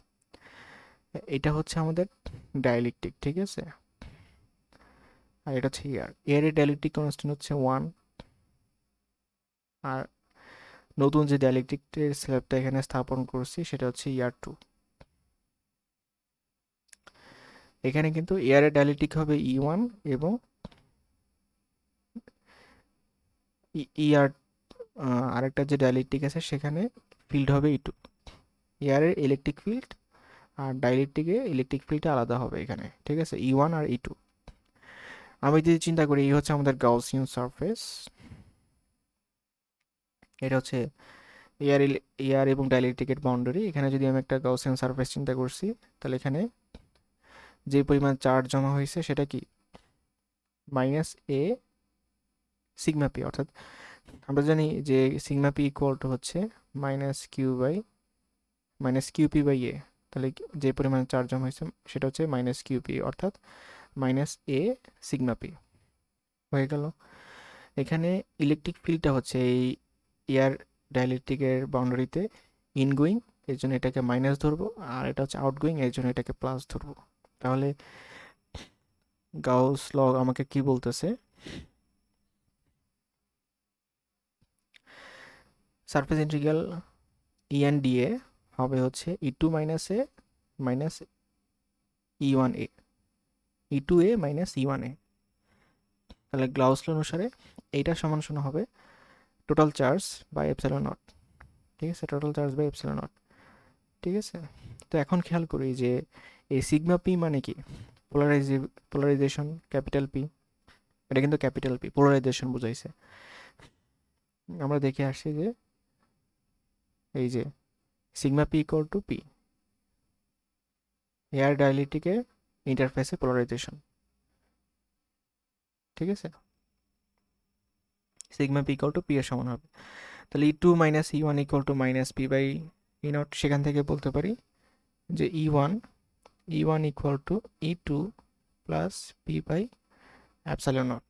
এটা হচ্ছে আমাদের ডাইলেকট্রিক, ঠিক আছে, আর এটা হচ্ছে এয়ারের ডাইলেকট্রিক কনস্ট্যান্ট হচ্ছে 1, আর নতুন যে ডাইলেকট্রিকের স্ল্যাবটা এখানে স্থাপন করছি সেটা হচ্ছে ER2। এখানে কিন্তু এয়ারের ডাইলেকট্রিক হবে E1 এবং ER আরেকটা যে ডাইলেকট্রিক আছে সেখানে ফিল্ড হবে E2। এয়ারের ইলেকট্রিক ফিল্ড আর ডাইলেকট্রিকে ইলেকট্রিক ফিল্ডটা আলাদা হবে এখানে, ঠিক আছে, E1 আর E2। আমি যদি চিন্তা করি এই হচ্ছে আমাদের গাউসিয়ান সারফেস, এটা হচ্ছে এয়ার এয়ার এবং ডাইলেকট্রিকের বাউন্ডারি। এখানে যদি আমি একটা গাউসিয়ান সারফেস চিন্তা করছি, তাহলে এখানে যে পরিমাণ চার্জ জমা হয়েছে সেটা কি মাইনাস এ সিগমা পি, অর্থাৎ আমরা জানি যে সিগমা পি ইকুয়াল টু হচ্ছে মাইনাস কিউপি বাই এ। তাহলে যে পরিমাণ চার্জ জমা হয়েছে সেটা হচ্ছে মাইনাস কিউপি, অর্থাৎ মাইনাস এ সিগমা পি হয়ে গেল। এখানে ইলেকট্রিক ফিল্ডটা হচ্ছে এই এয়ার ডাইলেকট্রিকের বাউন্ডারিতে ইনগোয়িং, এর জন্য এটাকে মাইনাস ধরবো, আর এটা হচ্ছে আউটগোয়িং, এর জন্য এটাকে প্লাস ধরবো। তাহলে গাউস ল আমাকে কি বলতেছে, সারফেস ইন্টিগ্রাল ইএন ডিএ হবে হচ্ছে E2 minus A minus E1 A, E2 A minus E1 A. তাহলে গাউস ল অনুসারে এইটা সমান সমান হবে total charge by epsilon not. ঠিক আছে, total charge by epsilon not. ঠিক আছে, তো এখন খেয়াল করি যে এই সিগমা পি মানে কি, পোলারাইজেশন ক্যাপিটাল পি, এটা কিন্তু ক্যাপিটাল পি, পোলারাইজেশন বুঝাইছে। আমরা দেখে আসছি যে এই যে sigma P equal to P, air ডাইলেকট্রিকে ইন্টারফেসে পোলারাইজেশন। ঠিক আছে, sigma P equal to P এর সমান হবে। তাহলে E2 minus E1 equal to minus P by E not, সেখান থেকে বলতে পারি যে E1 equal to E2 plus P by epsilon not.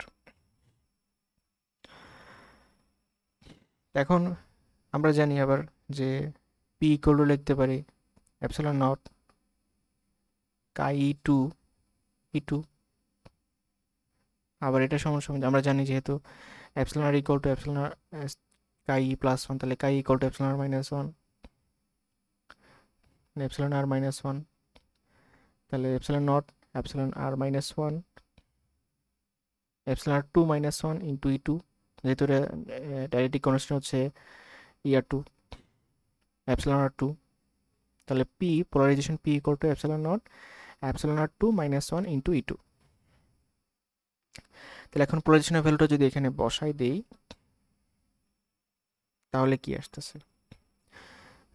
এখন আমরা জানি আবার যে পি ইকুয়াল টু লিখতে পারি অ্যাপসাইলন নট কাই E2, আবার এটা সমান সমান আমরা জানি যেহেতু epsilon R equal to epsilon r chi plus 1, তাহলে chi equal to epsilon r minus 1, epsilon r minus 1, তাহলে epsilon not epsilon r minus 1 epsilon R 2 minus 1 into E2, যেহেতু ডাইলেকট্রিক কনস্ট্যান্ট হচ্ছে ER2 এপসিলন আর 2, তাহলে P polarization P equal to epsilon not epsilon R 2 minus 1 into E2। তাহলে এখন পোলারাইজেশনের ভ্যালুটা যদি এখানে বসাই দেই তাহলে কি আসতেছে,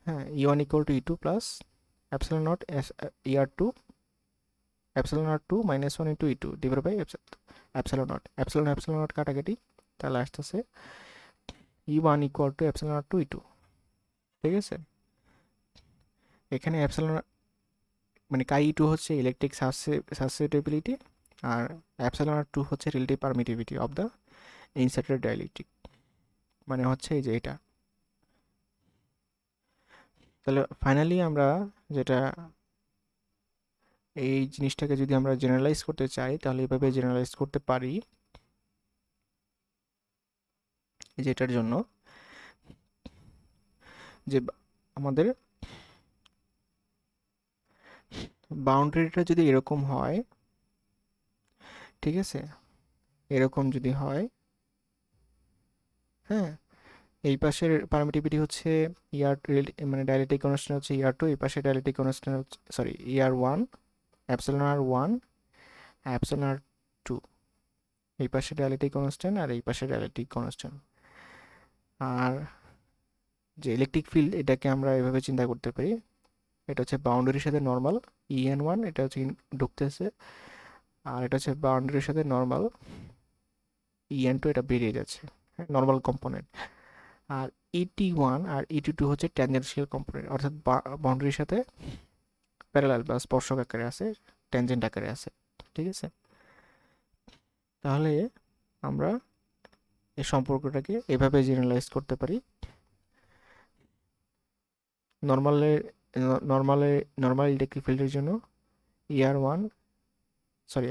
হ্যাঁ E1 equal to E2 plus epsilon naught ER2 epsilon R 2 minus 1 into E2 divide by epsilon not, epsilon naught কাটাকাটি, তাহলে আসতেছে E1 equal to epsilon R 2 E2। ঠিক আছে, এখানে এপসিলন মানে কাই E2 হচ্ছে ইলেকট্রিক সাসেপ্টিবিলিটি, আর এপসিলন আর 2 হচ্ছে relative permittivity of the inserted dielectric, মানে হচ্ছে এই যে এটা। তাহলে ফাইনালি আমরা যেটা এই জিনিসটাকে যদি আমরা জেনারেলাইজ করতে চাই তাহলে এইভাবে জেনারেলাইজ করতে পারি, যেটার জন্য যে আমাদের বাউন্ডারিটা যদি এরকম হয়, ঠিক আছে, এরকম যদি হয়, হ্যাঁ, এই পাশের পারমিটিভিটি হচ্ছে ইয়ার, মানে ডাইলেকট্রিক কনস্ট্যান্ট হচ্ছে ইয়ার 2, এই পাশে ডাইলেকট্রিক কনস্ট্যান্ট হচ্ছে, সরি, ইয়ার 1, এপসিলন আর 1, এপসিলন আর 2, এই পাশে ডাইলেকট্রিক কনস্ট্যান্ট আর এই পাশে ডাইলেকট্রিক কনস্ট্যান্ট। আর যে ইলেকট্রিক ফিল্ড, এটাকে আমরা এভাবে চিন্তা করতে পারি, এটা হচ্ছে বাউন্ডারির সাথে নর্মাল EN1, এটা হচ্ছে ঢুকতেছে, আর এটা হচ্ছে বাউন্ডারির সাথে নর্মাল EN2, এটা বেরিয়ে যাচ্ছে, নর্মাল কম্পোনেন্ট। আর ET1 আর ET2 হচ্ছে ট্যানজেনশিয়াল কম্পোনেন্ট, অর্থাৎ বাউন্ডারির সাথে প্যারালাল বা স্পর্শক আকারে আছে, ট্যানজেন্ট আকারে আছে, ঠিক আছে। তাহলে আমরা এই সম্পর্কটাকে এভাবে জেনারেলাইজ করতে পারি। নর্মাল ইলেকট্রিক ফিল্ডের জন্য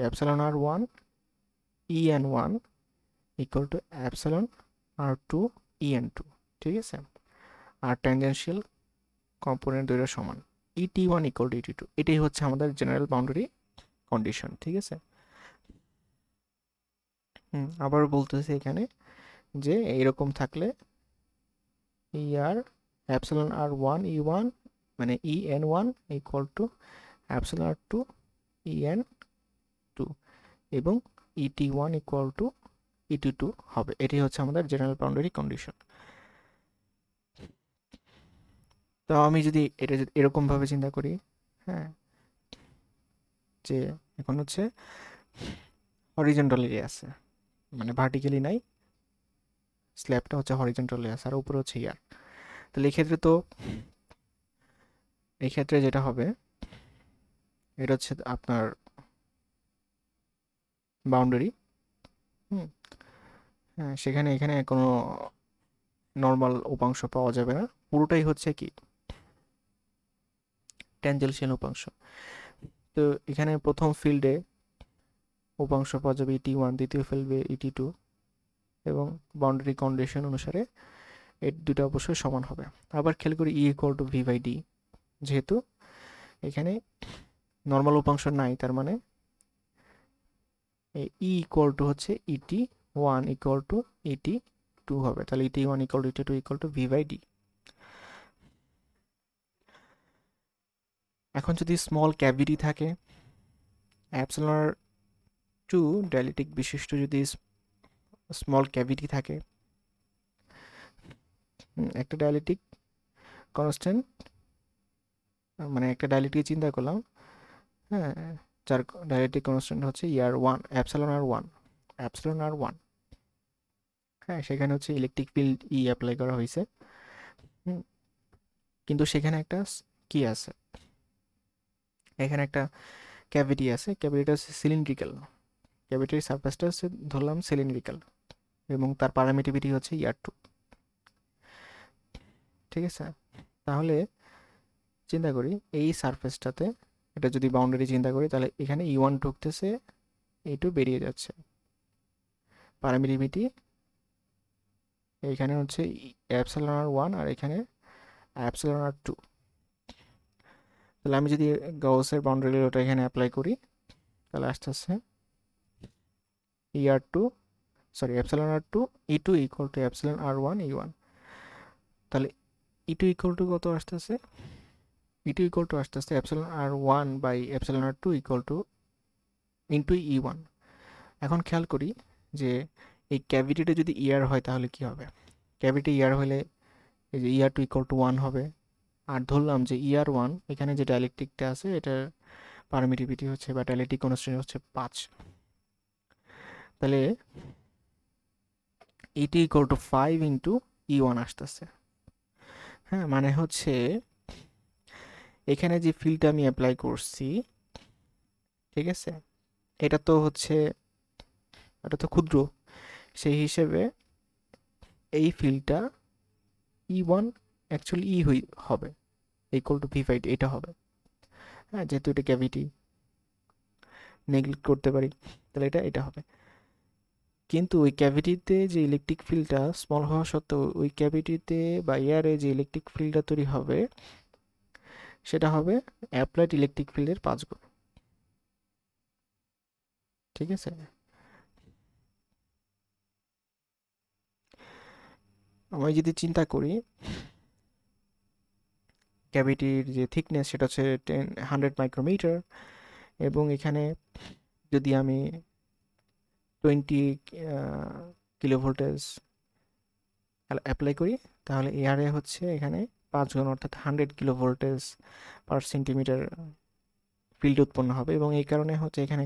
এপসিলন আর1 EN1 ইকুয়াল টু এপসিলন আর2 EN2, ঠিক আছে। আর ট্যানজেনশিয়াল কম্পোনেন্ট দুইটা সমান, ET1 ইকুয়াল টু ET2, এটাই হচ্ছে আমাদের জেনারেল বাউন্ডারি কন্ডিশন, ঠিক আছে। আবার বলতেছি এখানে যে এইরকম থাকলে ER এপসিলন আর1 E1 মানে EN1 ইকুয়াল টু এপসিলন আর2 EN2 এবং ET1 ইকুয়াল টু ET2 হবে। এটি হচ্ছে আমাদের জেনারেল বাউন্ডারি কন্ডিশন। তো আমি যদি এটা যদি এরকমভাবে চিন্তা করি, হ্যাঁ, যে এখন হচ্ছে হরিজন্টালি আছে, মানে ভার্টিক্যালি নাই, স্ল্যাবটা হচ্ছে হরিজন্টালি আছে আর উপরে হচ্ছে ইয়ার, তাহলে এই ক্ষেত্রে যেটা হবে, এটা হচ্ছে আপনার বাউন্ডারি। হ্যাঁ, সেখানে এখানে কোনো নর্মাল উপাংশ পাওয়া যাবে না, পুরোটাই হচ্ছে কি ট্যানজেনশিয়াল উপাংশ। তো এখানে প্রথম ফিল্ডে উপাংশ পাওয়া যাবে ET1, দ্বিতীয় ফিল্ডে ET2, এবং বাউন্ডারি কন্ডিশন অনুসারে এই দুটো অবশ্যই সমান হবে। আবার খেয়াল করি E ইকুয়াল টু V/D, যেহেতু এখানে নর্মাল উপাংশ নাই, তার মানে E ইকুয়াল টু হচ্ছে ET1 ইকুয়াল টু ET2 হবে, তাহলে ET1 equal to ET2 equal to V/D। এখন যদি স্মল ক্যাভিটি থাকে, এপসিলন2 ডাইলেকট্রিক বিশিষ্ট যদি স্মল ক্যাভিটি থাকে, একটা ডাইলেকট্রিক কনস্ট্যান্ট, মানে একটা ডাইলেকট্রিক চিন্তা করলাম, হ্যাঁ, যার ডাইলেকট্রিক কনস্ট্যান্ট হচ্ছে এপসিলন আর1, হ্যাঁ, সেখানে হচ্ছে ইলেকট্রিক ফিল্ড অ্যাপ্লাই করা হয়েছে, কিন্তু সেখানে একটা কি আছে, এখানে একটা ক্যাভিটি আছে, ক্যাভিটিটা হচ্ছে সিলিন্ড্রিক্যাল, ক্যাভিটির সারফেসটা হচ্ছে ধরলাম সিলিন্ড্রিক্যাল, এবং তার পারমিটিভিটি হচ্ছে ER2, ঠিক আছে। তাহলে চিন্তা করি এই সারফেসটাতে, এটা যদি বাউন্ডারি চিন্তা করি, তাহলে এখানে E1 ঢুকতেছে, E2 বেরিয়ে যাচ্ছে, পারমিটিভিটি এইখানে হচ্ছে এপসিলন আর1 আর এখানে এপসিলন আর2। তাহলে আমি যদি গাউসের বাউন্ডারি ওটা এখানে অ্যাপ্লাই করি, তাহলে আস্তে আস্তে এপসিলন আর2 E2 ইকুয়াল টু এপসিলন আর1 E1, তাহলে E2 ইকুয়াল টু কত আসতেছে, E2 ইকুয়াল টু আসতে আসতে এপসিলন আর1 বাই এপসিলন আর2 ইকুয়াল টু ইন্টু E1। এখন খেয়াল করি যে এই ক্যাভিটিটা যদি ইয়ার হয় তাহলে কি হবে, ক্যাভিটি ইয়ার হলে এই যে ER2 ইকুয়াল টু 1 হবে, আর ধরলাম যে ER1 এখানে যে ডাইলেকট্রিকটা আছে এটার পারমিটিভিটি হচ্ছে বা ডাইলেকট্রিক কনস্ট্যান্ট হচ্ছে 5, তাহলে ET equal to 5 into E1 আসতেছে, হ্যাঁ, মানে হচ্ছে এখানে যে ফিল্ডটা আমি অ্যাপ্লাই করছি, ঠিক আছে, এটা তো হচ্ছে, এটা তো ক্ষুদ্র, সেই হিসেবে এই ফিল্ডটা E1 অ্যাকচুয়ালি হবে ইকুয়াল টু V/D, এটা হবে, হ্যাঁ, যেহেতু এটা ক্যাভিটি নেগলেক্ট করতে পারি, তাহলে এটা হবে। কিন্তু ওই ক্যাভিটিতে যে ইলেকট্রিক ফিল্ডটা স্মল হওয়া সত্ত্বেও ওই ক্যাভিটিতে বা এয়ারে যে ইলেকট্রিক ফিল্ডটা তৈরি হবে সেটা হবে অ্যাপ্লাইড ইলেকট্রিক ফিল্ডের 5 গুণ। ঠিক আছে, আমি যদি চিন্তা করি ক্যাভিটির যে থিকনেস সেটা হচ্ছে 100 মাইক্রোমিটার, এবং এখানে যদি আমি 20 কিলো ভোল্টেজ অ্যাপ্লাই করি, তাহলে এয়ারে হচ্ছে এখানে 5 গুণ অর্থাৎ 100 কিলো ভোল্টেজ পার সেন্টিমিটার ফিল্ড উৎপন্ন হবে, এবং এই কারণে হচ্ছে এখানে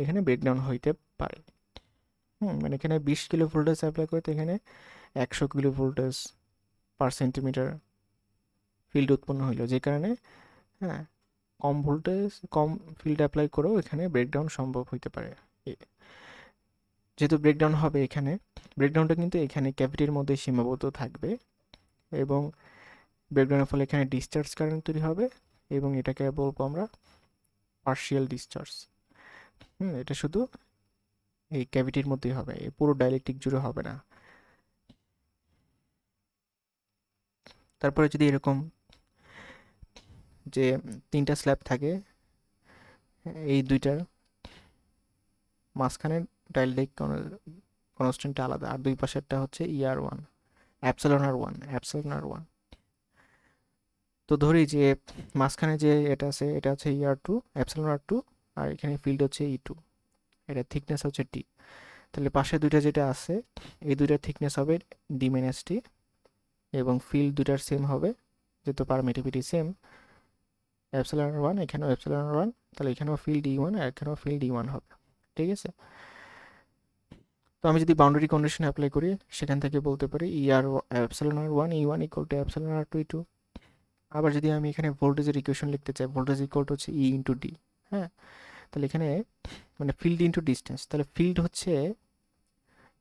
এখানে ব্রেকডাউন হইতে পারে। মানে এখানে 20 কিলো ভোল্টেজ অ্যাপ্লাই করতে এখানে 100 কিলো ভোল্টেজ পার সেন্টিমিটার ফিল্ড উৎপন্ন হইলো, যে কারণে হ্যাঁ কম ভোল্টেজ কম ফিল্ড অ্যাপ্লাই করেও এখানে ব্রেকডাউন সম্ভব হইতে পারে। যেহেতু ব্রেকডাউন হবে এখানে, ব্রেকডাউনটা কিন্তু এখানে ক্যাভিটির মধ্যে সীমাবদ্ধ থাকবে, এবং ব্রেকডাউনের ফলে এখানে ডিসচার্জ কারেন্ট তৈরি হবে, এবং এটাকে বলবো আমরা পার্শিয়াল ডিসচার্জ। এটা শুধু এই ক্যাভিটির মধ্যেই হবে, এই পুরো ডাইলেকট্রিক জুড়ে হবে না। তারপরে যদি এরকম যে 3টা স্ল্যাব থাকে, এই দুইটার মাঝখানে ডাইলেকট্রিক কনস্ট্যান্টটা আলাদা, আর দুই পাশেরটা হচ্ছে ER1 অ্যাপসিলন আর ওয়ান। তো ধরি যে মাঝখানে যে এটা আছে এটা হচ্ছে ER2 অ্যাপসিলন আর2, আর এখানে ফিল্ড হচ্ছে E2, এটা থিকনেস হচ্ছে T। তাহলে পাশে দুইটা যেটা আছে এই দুইটার থিকনেস হবে D-T, এবং ফিল্ড দুইটার সেম হবে, যেহেতু permittivity same epsilon r one, এখানেও অ্যাপসিলন আর ওয়ান, তাহলে এখানেও ফিল্ড E1 আর এখানেও ফিল্ড E1 হবে। ঠিক আছে, তো আমি যদি বাউন্ডারি কন্ডিশন অ্যাপ্লাই করি সেখান থেকে বলতে পারি epsilon r one E1 equal to epsilon আর2 E2। আবার যদি আমি এখানে ভোল্টেজের ইকুয়েশন লিখতে চাই, ভোল্টেজ ইকুয়াল টু হচ্ছে E ইন্টু ডি। হ্যাঁ, তাহলে এখানে মানে ফিল্ড ইন্টু ডিস্টেন্স, তাহলে ফিল্ড হচ্ছে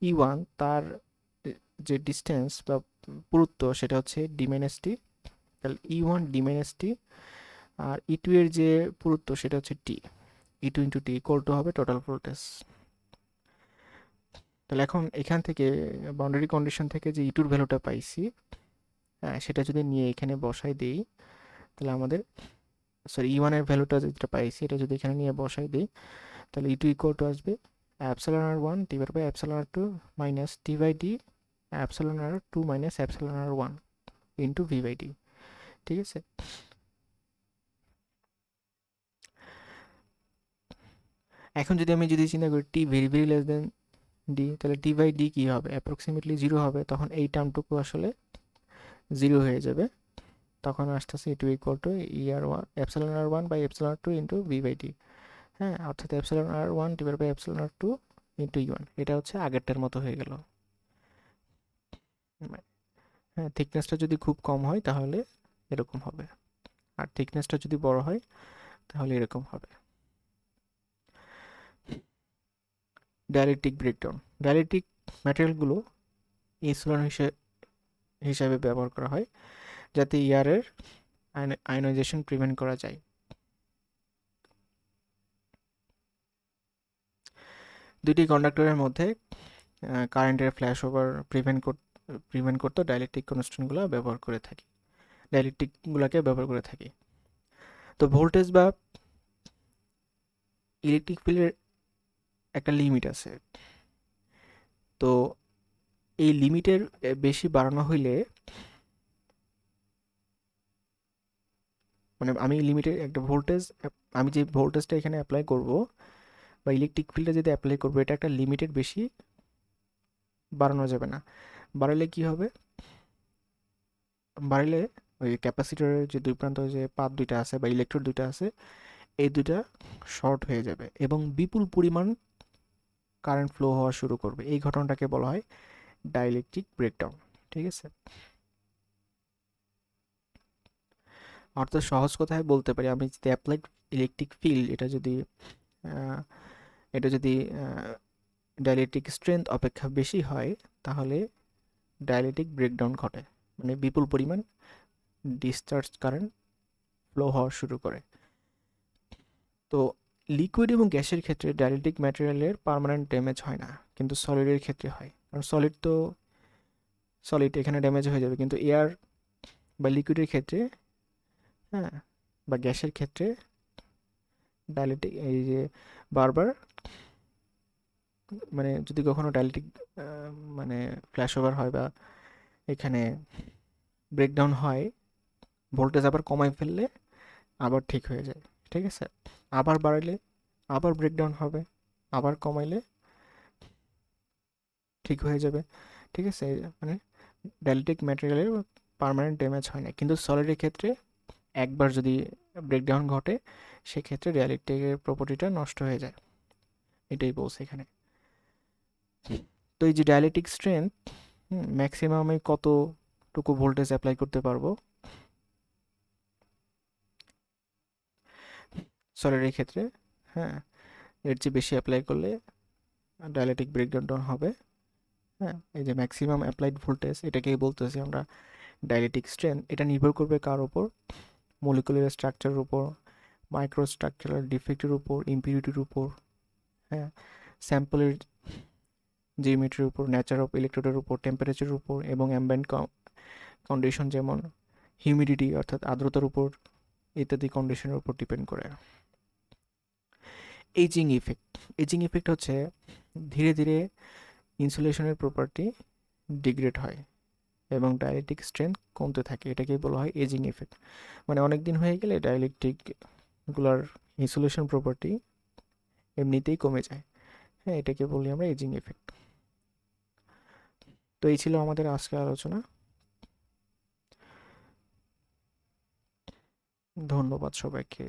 E1, তার যে ডিস্টেন্স বা পুরুত্ব সেটা হচ্ছে D-T, তাহলে E1 D-T, আর E2 এর যে পুরুত্ব সেটা হচ্ছে T, E2 into T equal two হবে টোটাল ভোল্টেজ। তাহলে এখন এখান থেকে বাউন্ডারি কন্ডিশন থেকে যে E2 এর ভ্যালুটা পাইছি, সেটা যদি নিয়ে এখানে বসাই দিই, তাহলে আমাদের E1 এর ভ্যালুটা যেটা পাইছি এটা যদি এখানে নিয়ে বসাই দিই, তাহলে E2 ইকুয়াল টু আসবে অ্যাপসিলন আর1 ডিভাইড বাই অ্যাপসিলন আর2 minus T by D epsilon আর2 মাইনাস অ্যাপসিলন আর1 ইন্টু ভি বাই ডি। ঠিক আছে, এখন যদি আমি চিন্তা করি T very very less than D, তাহলে টি বাই ডি কী হবে, অ্যাপ্রক্সিমেটলি 0 হবে, তখন এই টার্মটুকু আসলে 0 হয়ে যাবে, তখন আসতেছে E2 ইকুয়াল টু অ্যাপসিলন আর1 বাই অ্যাপসিলন আর2 ইন্টু ভি বাই ডি। হ্যাঁ, অর্থাৎ অ্যাপসিলন আর1 ডিভাইড বাই অ্যাপসিলন আর2 ইন্টু E1। এটা হচ্ছে আগেরটার মতো হয়ে গেল। হ্যাঁ, থিকনেসটা যদি খুব কম হয় তাহলে এরকম হবে, আর থিকনেসটা যদি বড় হয় তাহলে এরকম হবে। ডাইলেকট্রিক ব্রেকডাউন, ডাইলেকট্রিক ম্যাটেরিয়ালগুলো ইনসুলেটর হিসাবে ব্যবহার করা হয় যাতে এয়ারের আয়নাইজেশন প্রিভেন্ট করা যায়। দুটি কন্ডাক্টরের মধ্যে কারেন্টের ফ্ল্যাশ ওভার প্রিভেন্ট করতে ডাইলেকট্রিক কনস্ট্যান্টগুলো ব্যবহার করে থাকি, ডাইলেকট্রিকগুলোকে ব্যবহার করে থাকি। তো ভোল্টেজ বা ইলেকট্রিক ফিল্ডের একটা লিমিট আছে, তো এই লিমিটের বেশি বাড়ানো হইলে, মানে আমি লিমিটের একটা ভোল্টেজ, আমি যে ভোল্টেজটা এখানে অ্যাপ্লাই করব বা ইলেকট্রিক ফিল্ডে যদি অ্যাপ্লাই করবো, এটা একটা লিমিটের বেশি বাড়ানো যাবে না। বাড়ালে কি হবে, বাড়ালে ওই ক্যাপাসিটরের যে দুই প্রান্ত যে পাত দুইটা আছে বা ইলেকট্রোড দুইটা আছে, এই দুইটা শর্ট হয়ে যাবে এবং বিপুল পরিমাণ কারেন্ট ফ্লো হওয়া শুরু করবে। এই ঘটনাটাকে বলা হয় ডাইলেকট্রিক ব্রেকডাউন। ঠিক আছে, অর্থাৎ সহজ কথায় বলতে পারি, আমি যদি অ্যাপ্লাইড ইলেকট্রিক ফিল্ড এটা যদি ডাইলেকট্রিক স্ট্রেংথ অপেক্ষা বেশি হয়, তাহলে ডাইলেকট্রিক ব্রেকডাউন ঘটে, মানে বিপুল পরিমাণ ডিসচার্জ কারেন্ট ফ্লো হওয়া শুরু করে। তো লিকুইড এবং গ্যাসের ক্ষেত্রে ডাইলেকট্রিক ম্যাটেরিয়ালের পার্মানেন্ট ড্যামেজ হয় না, কিন্তু সলিডের ক্ষেত্রে হয়, কারণ সলিড এখানে ড্যামেজ হয়ে যাবে, কিন্তু এয়ার বা লিকুইডের ক্ষেত্রে হ্যাঁ, বা গ্যাসের ক্ষেত্রে ডাইলেকট্রিক এই যে বারবার মানে যদি কখনো ডাইলেকট্রিক মানে ফ্ল্যাশ ওভার হয় বা এখানে ব্রেকডাউন হয়, ভোল্টেজ আবার কমায় ফেললে আবার ঠিক হয়ে যায়। ঠিক আছে, আবার বাড়াইলে আবার ব্রেকডাউন হবে, আবার কমাইলে ঠিক হয়ে যাবে। ঠিক আছে, মানে ডাইলেকট্রিক ম্যাটেরিয়ালের পার্মানেন্ট ড্যামেজ হয় না, কিন্তু সলিডের ক্ষেত্রে একবার যদি ব্রেকডাউন ঘটে সেক্ষেত্রে ডাইলেকট্রিকের প্রপার্টিটা নষ্ট হয়ে যায়, এটাই বলছে এখানে। তো এই যে ডাইলেকট্রিক স্ট্রেংথ, ম্যাক্সিমাম আমি কতটুকু ভোল্টেজ অ্যাপ্লাই করতে পারবো সলিডের ক্ষেত্রে? হ্যাঁ, এর চেয়ে বেশি অ্যাপ্লাই করলে ডাইলেকট্রিক ব্রেকডাউন হবে। হ্যাঁ, এই যে ম্যাক্সিমাম অ্যাপ্লাইড ভোল্টেজ, এটাকেই বলতেছি আমরা ডাইলেকট্রিক স্ট্রেংথ। এটা নির্ভর করবে কার উপর? মলিকুলার স্ট্রাকচারের উপর, মাইক্রো স্ট্রাকচারাল ডিফেক্টের উপর, ইম্পিউরিটির উপর, হ্যাঁ, স্যাম্পলের জিওমেট্রির উপর, নেচার অফ ইলেকট্রোডের উপর, টেম্পারেচারের উপর এবং অ্যাম্বিয়েন্ট কন্ডিশন যেমন হিউমিডিটি অর্থাৎ আর্দ্রতার উপর ইত্যাদি কন্ডিশনের উপর ডিপেন্ড করে। এজিং ইফেক্ট, এজিং ইফেক্ট হচ্ছে ধীরে ধীরে ইনসুলেশনের প্রপার্টি ডিগ্রেড হয় এবং ডাইলেকট্রিক স্ট্রেংথ কমতে থাকে, এটাকেই বলা হয় এজিং ইফেক্ট। মানে অনেক দিন হয়ে গেলে ডাইলেকট্রিকগুলোর ইনসুলেশন প্রপার্টি এমনিতেই কমে যায়। হ্যাঁ, এটাকে বলি আমরা এজিং ইফেক্ট। তো এই ছিল আমাদের আজকের আলোচনা। ধন্যবাদ সবাইকে।